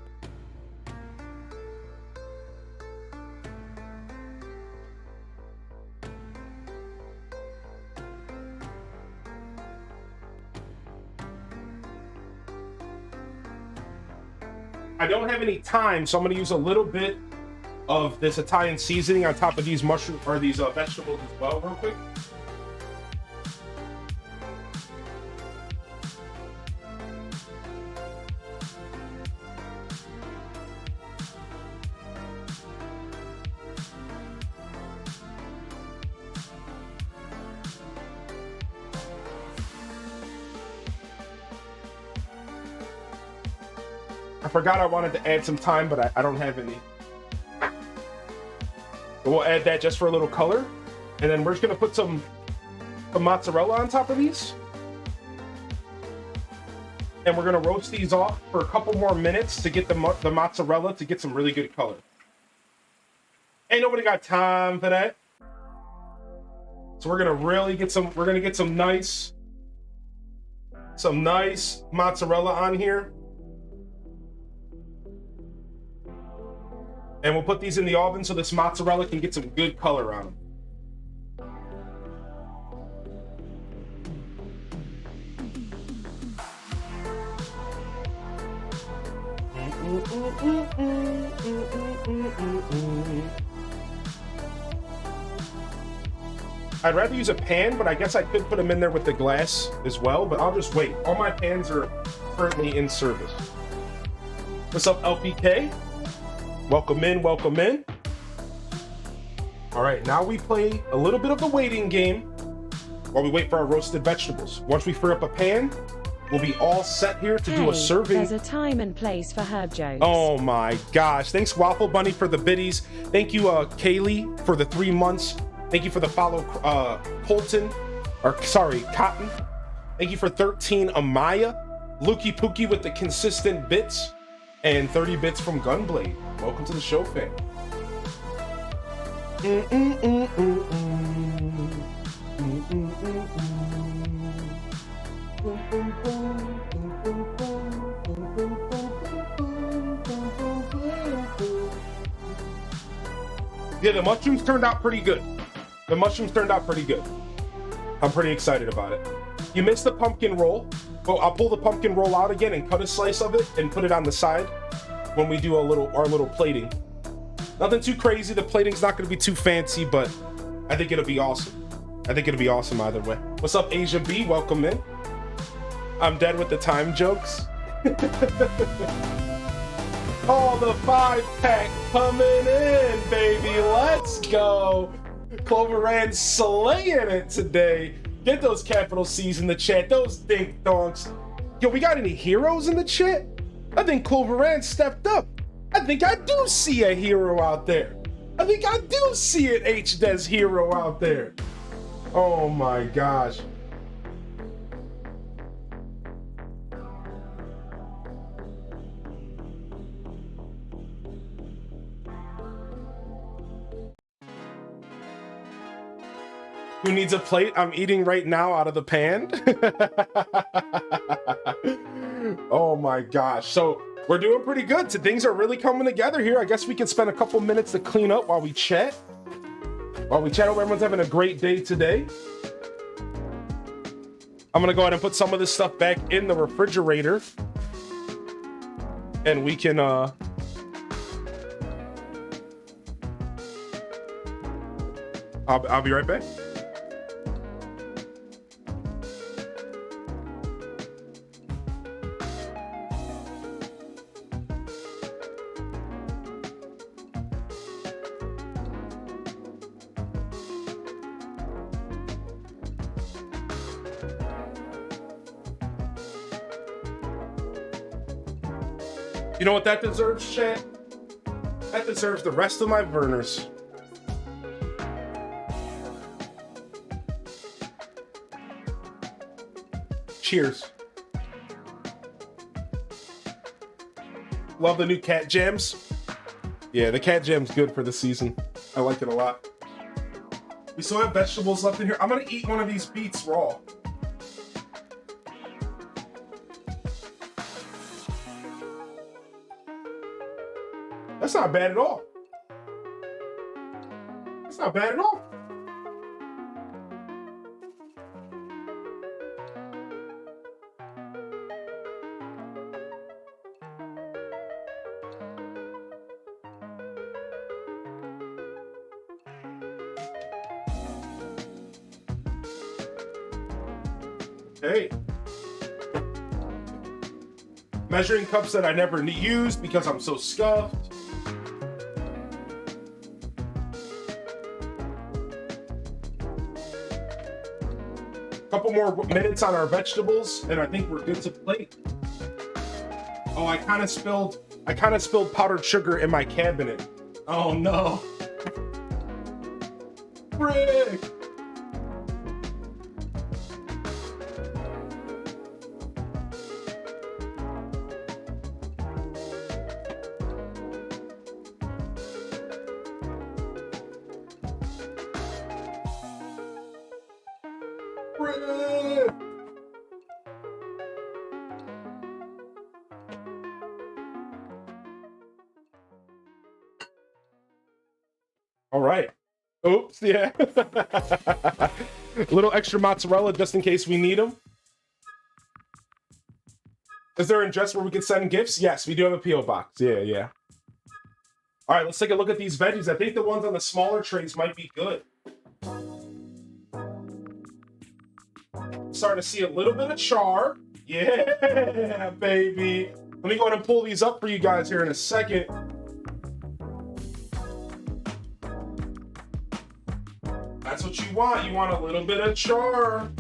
I don't have any time, so I'm going to use a little bit of this Italian seasoning on top of these mushrooms or these vegetables as well, real quick. I forgot I wanted to add some thyme, but I don't have any. So we'll add that just for a little color. And then we're just gonna put some mozzarella on top of these. And we're gonna roast these off for a couple more minutes to get the mozzarella to get some really good color. Ain't nobody got time for that. So we're gonna really get some, we're gonna get some nice mozzarella on here. And we'll put these in the oven so this mozzarella can get some good color on them. I'd rather use a pan, but I guess I could put them in there with the glass as well, but I'll just wait. All my pans are currently in service. What's up, LPK? Welcome in, welcome in. All right, now we play a little bit of the waiting game while we wait for our roasted vegetables. Once we free up a pan, we'll be all set here to do a serving. There's a time and place for herb jokes. Oh my gosh. Thanks, Waffle Bunny, for the biddies. Thank you, Kaylee, for the 3 months. Thank you for the follow, Cotton. Thank you for 13, Amaya. Lukey Pookie with the consistent bits. And 30 bits from Gunblade. Welcome to the show, fam. Yeah, the mushrooms turned out pretty good. I'm pretty excited about it. You missed the pumpkin roll. Well, I'll pull the pumpkin roll out again and cut a slice of it and put it on the side when we do our little plating. Nothing too crazy. The plating's not going to be too fancy, but I think it'll be awesome. Either way. What's up, Asia B? Welcome in. I'm dead with the time jokes. Oh, the 5-pack coming in, baby. Let's go. Clover slaying it today. Get those capital C's in the chat. Those dink donks. Yo, we got any heroes in the chat? I think Clover stepped up. I think I do see a hero out there. I think I do see an H-Des hero out there. Oh my gosh. Who needs a plate? I'm eating right now out of the pan. Oh my gosh. So we're doing pretty good. So things are really coming together here. I guess we can spend a couple minutes to clean up while we chat. Hope everyone's having a great day today. I'm gonna go ahead and put some of this stuff back in the refrigerator. And we can I'll be right back. You know what that deserves, chat? That deserves the rest of my burners. Cheers. Love the new cat jams. Yeah, the cat jam's good for the season. I like it a lot. We still have vegetables left in here. I'm gonna eat one of these beets raw. That's not bad at all. That's not bad at all. Hey. Measuring cups that I never used because I'm so scuffed. Couple more minutes on our vegetables, and I think we're good to plate. Oh, I kind of spilled powdered sugar in my cabinet. Oh no. Frick. All right. Oops, yeah. A little extra mozzarella just in case we need them. Is there an address where we could send gifts? Yes, we do have a P.O. box. Yeah, yeah. All right, let's take a look at these veggies. I think the ones on the smaller trays might be good. Starting to see a little bit of char. Yeah, baby. Let me go ahead and pull these up for you guys here in a second. That's what you want. You want a little bit of char.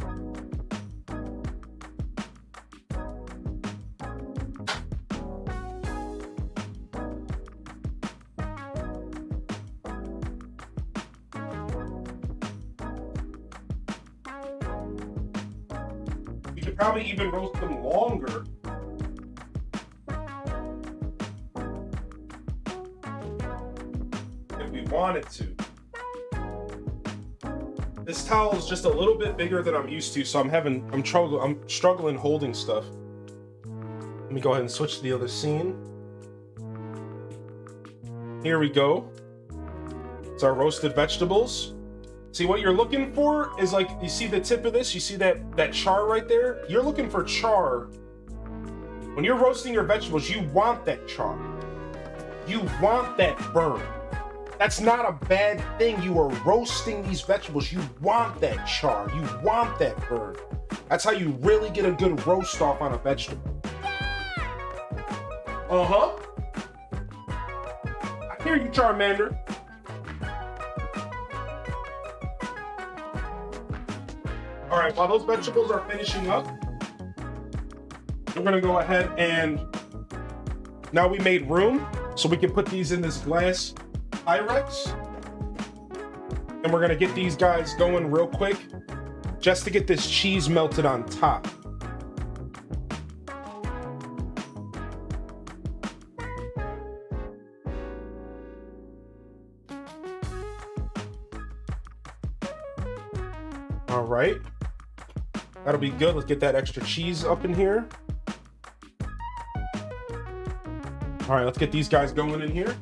You could probably even roast them longer. If we wanted to. This towel is just a little bit bigger than I'm used to, so I'm struggling holding stuff. Let me go ahead and switch to the other scene. Here we go. It's our roasted vegetables. See, what you're looking for is, like, you see the tip of this? You see that char right there? You're looking for char. When you're roasting your vegetables, you want that char. You want that burn. That's not a bad thing. You are roasting these vegetables. You want that char. You want that burn. That's how you really get a good roast off on a vegetable. Uh-huh. I hear you, Charmander. All right, while those vegetables are finishing up, we're gonna go ahead and now we made room so we can put these in this glass Pyrex, and we're gonna get these guys going real quick just to get this cheese melted on top. All right, that'll be good. Let's get that extra cheese up in here. All right, let's get these guys going in here.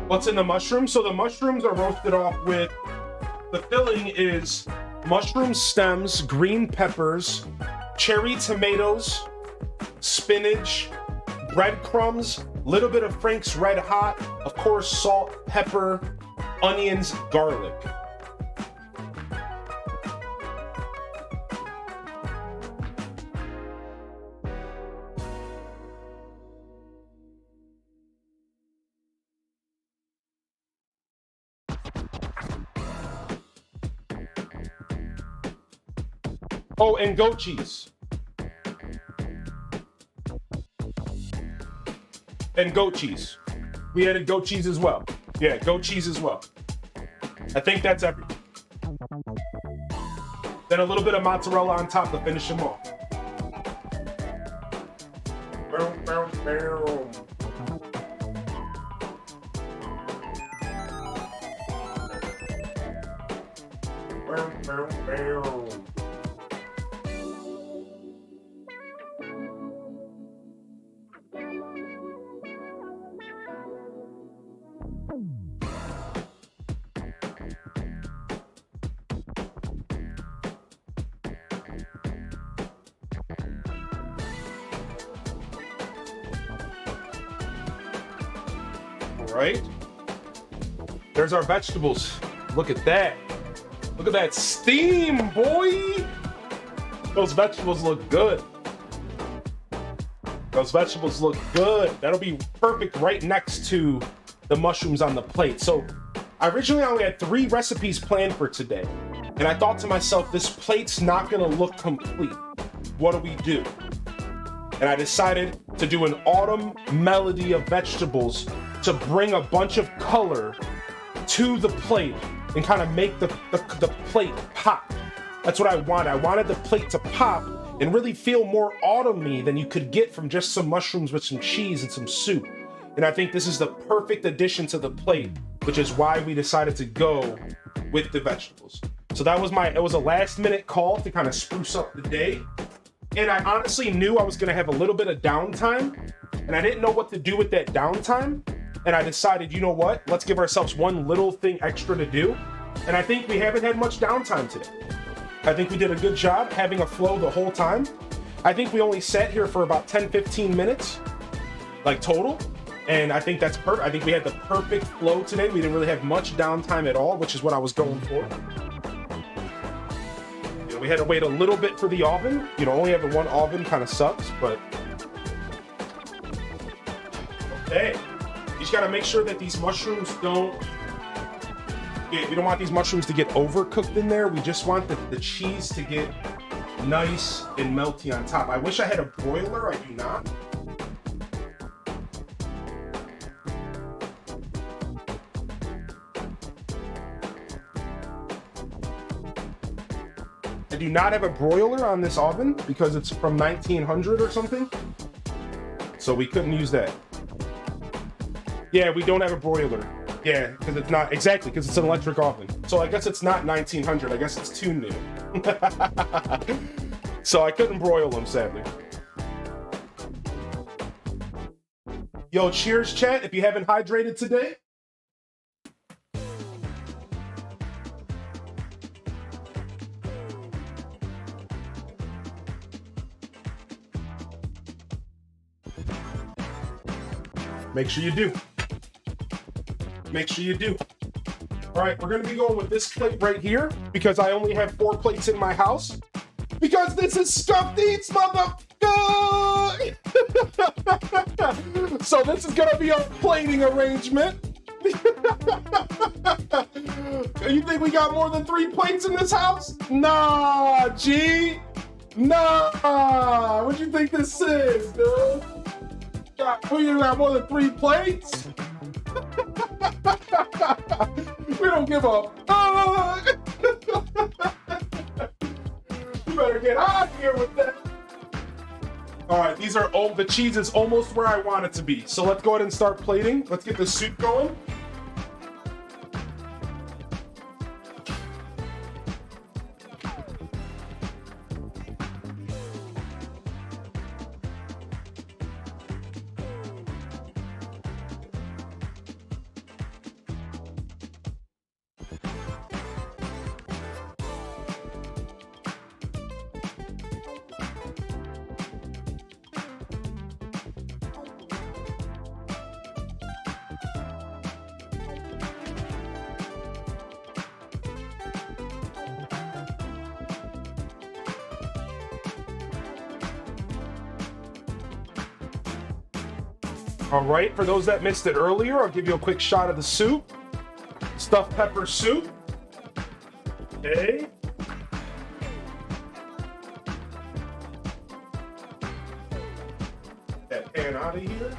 What's in the mushrooms? So the mushrooms are roasted off with, the filling is mushroom stems, green peppers, cherry tomatoes, spinach, breadcrumbs, little bit of Frank's Red Hot, of course, salt, pepper, onions, garlic. Oh, and goat cheese. And goat cheese. We added goat cheese as well. Yeah, goat cheese as well. I think that's everything. Then a little bit of mozzarella on top to finish them off. Boom, boom, boom. Boom, boom, boom. Right? There's our vegetables. Look at that. Look at that steam, boy. Those vegetables look good. Those vegetables look good. That'll be perfect right next to the mushrooms on the plate. So I originally only had 3 recipes planned for today. And I thought to myself, this plate's not gonna look complete. What do we do? And I decided to do an autumn melody of vegetables to bring a bunch of color to the plate and kind of make the plate pop. That's what I wanted. I wanted the plate to pop and really feel more autumny than you could get from just some mushrooms with some cheese and some soup. And I think this is the perfect addition to the plate, which is why we decided to go with the vegetables. So that was it was a last minute call to kind of spruce up the day. And I honestly knew I was gonna have a little bit of downtime, and I didn't know what to do with that downtime. And I decided, you know what? Let's give ourselves one little thing extra to do. And I think we haven't had much downtime today. I think we did a good job having a flow the whole time. I think we only sat here for about 10, 15 minutes, like total. And I think that's perfect. I think we had the perfect flow today. We didn't really have much downtime at all, which is what I was going for. You know, we had to wait a little bit for the oven. You know, only having one oven kind of sucks, but okay. You just gotta make sure that these mushrooms don't, we don't want these mushrooms to get overcooked in there. We just want the cheese to get nice and melty on top. I wish I had a broiler, I do not. I do not have a broiler on this oven because it's from 1900 or something. So we couldn't use that. Yeah, we don't have a broiler. Yeah, because it's not, exactly, because it's an electric oven. So I guess it's not 1900, I guess it's too new. So I couldn't broil them, sadly. Yo, cheers, chat, if you haven't hydrated today. Make sure you do. Make sure you do. All right, we're gonna be going with this plate right here because I only have 4 plates in my house. Because this is Scuffed Eats, motherfucker! So this is gonna be our plating arrangement. You think we got more than 3 plates in this house? Nah, G. Nah. What you think this is, dude? We got more than 3 plates? We don't give a fuck. You better get out of here with that. All right, these are the cheese is almost where I want it to be. So let's go ahead and start plating. Let's get the soup going. All right, for those that missed it earlier, I'll give you a quick shot of the soup. Stuffed pepper soup. Okay. that pan out of here.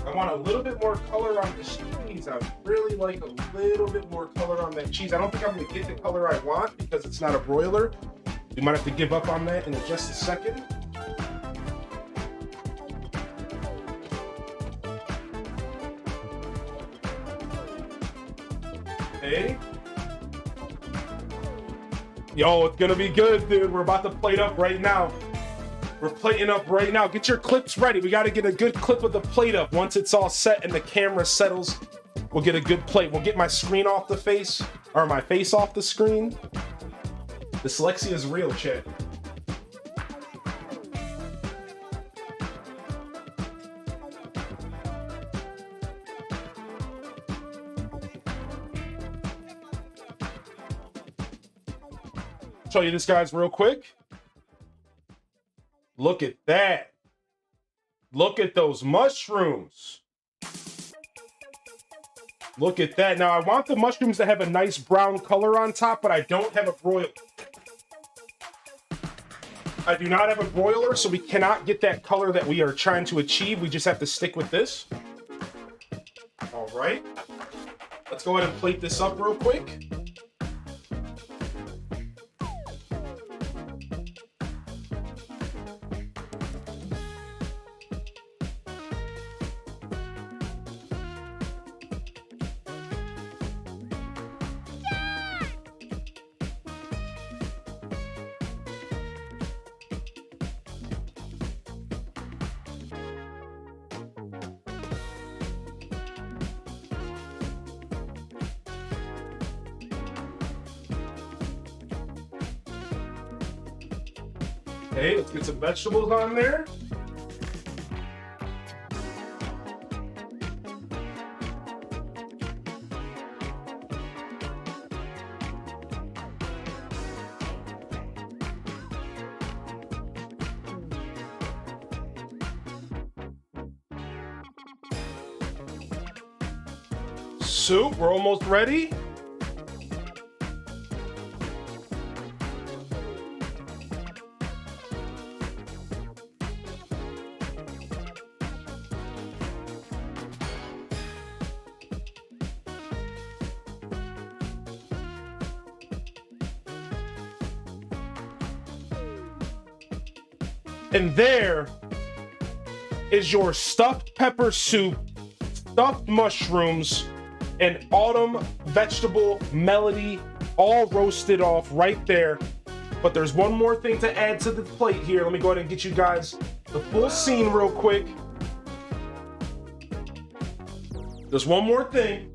I want a little bit more color on the cheese. I really like a little bit more color on that cheese. I don't think I'm gonna get the color I want because it's not a broiler. We might have to give up on that in just a second. Okay. Yo, it's gonna be good, dude. We're about to plate up right now. We're plating up right now. Get your clips ready. We got to get a good clip of the plate up. Once it's all set and the camera settles, we'll get a good plate. We'll get my screen off the face, or my face off the screen. Dyslexia is real, chat. Show you this, guys, real quick. Look at that. Look at those mushrooms. Look at that. Now, I want the mushrooms to have a nice brown color on top, but I don't have a broiler. I do not have a broiler, so we cannot get that color that we are trying to achieve. We just have to stick with this. All right. Let's go ahead and plate this up real quick. Okay, let's get some vegetables on there. Soup, we're almost ready. And there is your stuffed pepper soup, stuffed mushrooms, and autumn vegetable melody, all roasted off right there. But there's one more thing to add to the plate here. Let me go ahead and get you guys the full scene real quick. There's one more thing.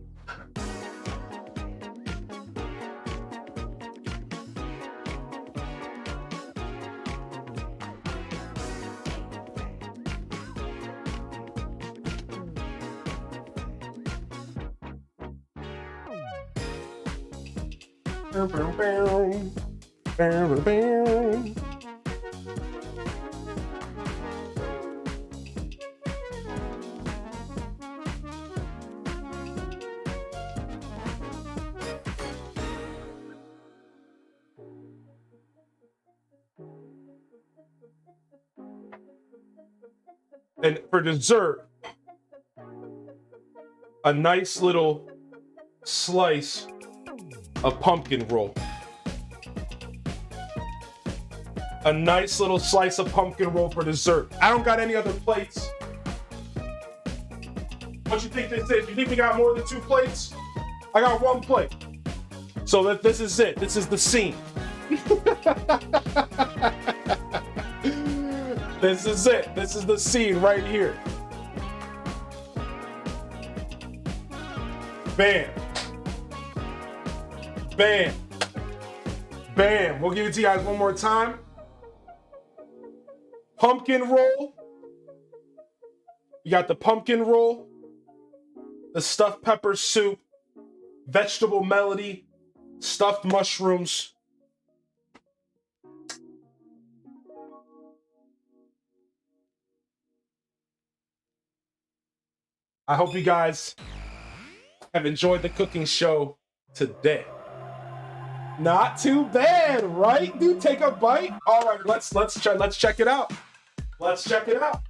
And for dessert, a nice little slice of pumpkin roll. A nice little slice of pumpkin roll for dessert. I don't got any other plates. What you think this is? You think we got more than 2 plates? I got 1 plate. So this is it. This is the scene. This is it. This is the scene right here. Bam. Bam. Bam. We'll give it to you guys one more time. Pumpkin roll. You got the pumpkin roll, the stuffed pepper soup, vegetable melody, stuffed mushrooms. I hope you guys have enjoyed the cooking show today. Not too bad, right? Dude, take a bite. All right, let's check it out. Let's check it out.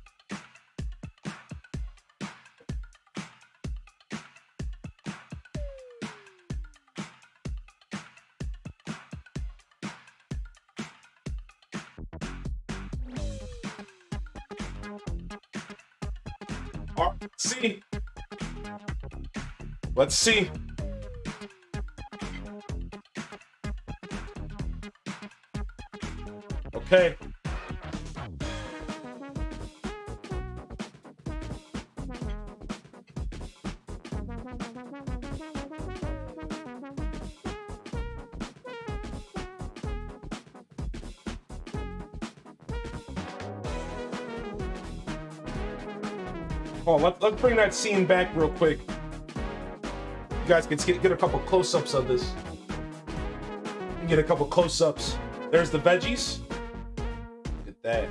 All right, let's see. Let's see. Okay. Oh, let's bring that scene back real quick. You guys can get a couple close-ups of this. You can get a couple close-ups. There's the veggies. Look at that.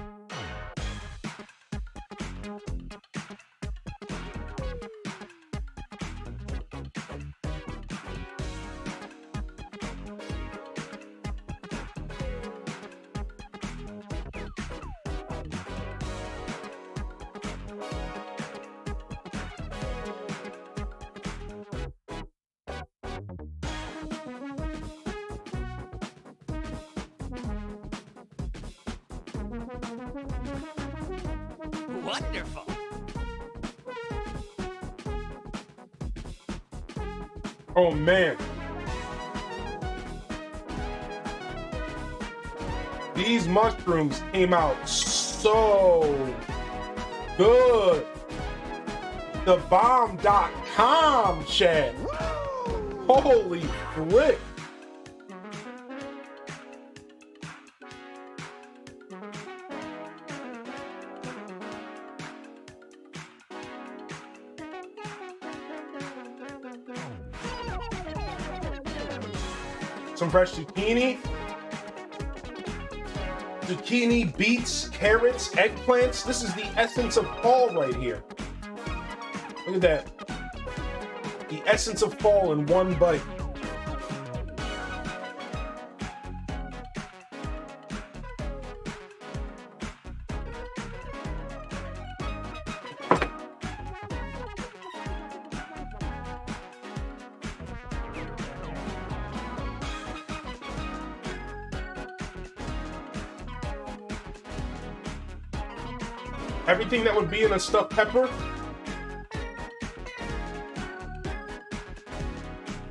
Wonderful. Oh man. These mushrooms came out so good. TheBomb.com, chat. Holy frick. Some fresh zucchini. Zucchini, beets, carrots, eggplants. This is the essence of fall right here. Look at that. The essence of fall in one bite. Everything that would be in a stuffed pepper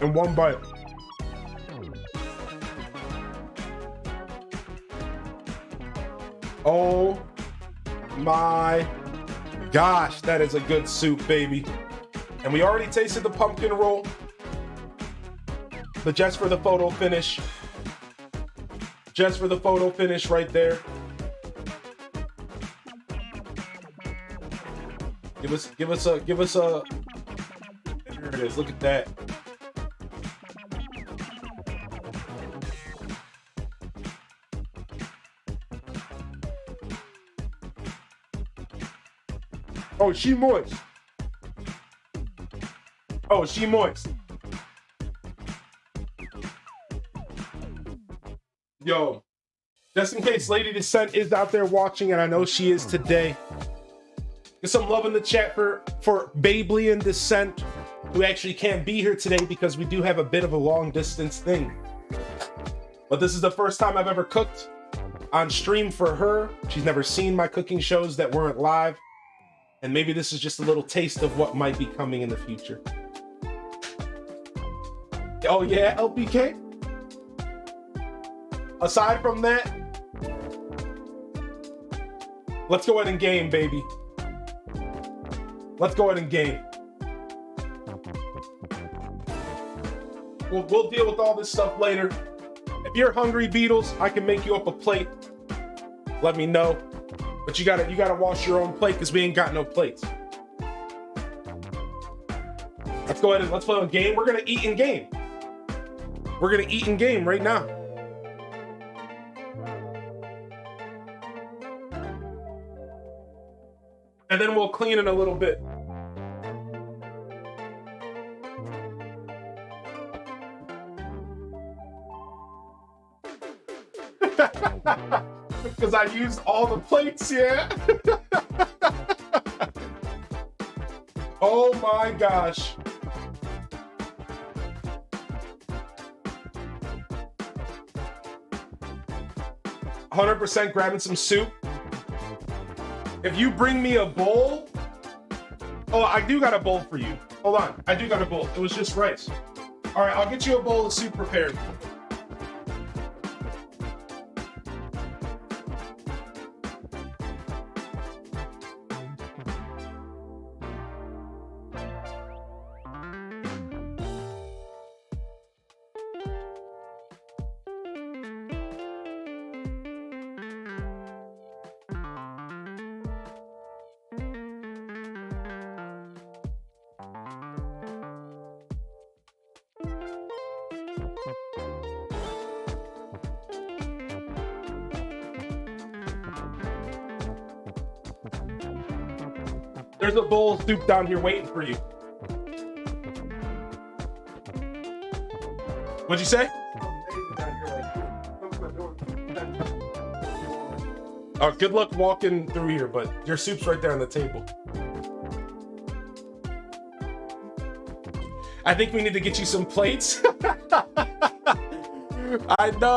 in one bite. Oh my gosh, that is a good soup, baby. And we already tasted the pumpkin roll, but just for the photo finish. Just for the photo finish right there. Give us a, there it is, look at that. Oh, she moist. Oh, she moist. Yo, just in case Lady Descent is out there watching, and I know she is today, get some love in the chat for Babelian Descent, who actually can't be here today because we do have a bit of a long distance thing. But this is the first time I've ever cooked on stream for her. She's never seen my cooking shows that weren't live. And maybe this is just a little taste of what might be coming in the future. Oh yeah, LPK? Aside from that, let's go ahead and game, baby. Let's go ahead and game. We'll deal with all this stuff later. If you're hungry, Beatles, I can make you up a plate. Let me know. But you gotta wash your own plate because we ain't got no plates. Let's go ahead and let's play a game. We're gonna eat in game. We're gonna eat in game right now. And then we'll clean in a little bit. Because I used all the plates, yeah. Oh my gosh. "100% grabbing some soup. If you bring me a bowl..." Oh, I do got a bowl for you. Hold on. I do got a bowl. It was just rice. All right, I'll get you a bowl of soup prepared. There's a bowl of soup down here waiting for you. What'd you say? Oh, good luck walking through here, but your soup's right there on the table. I think we need to get you some plates. I know.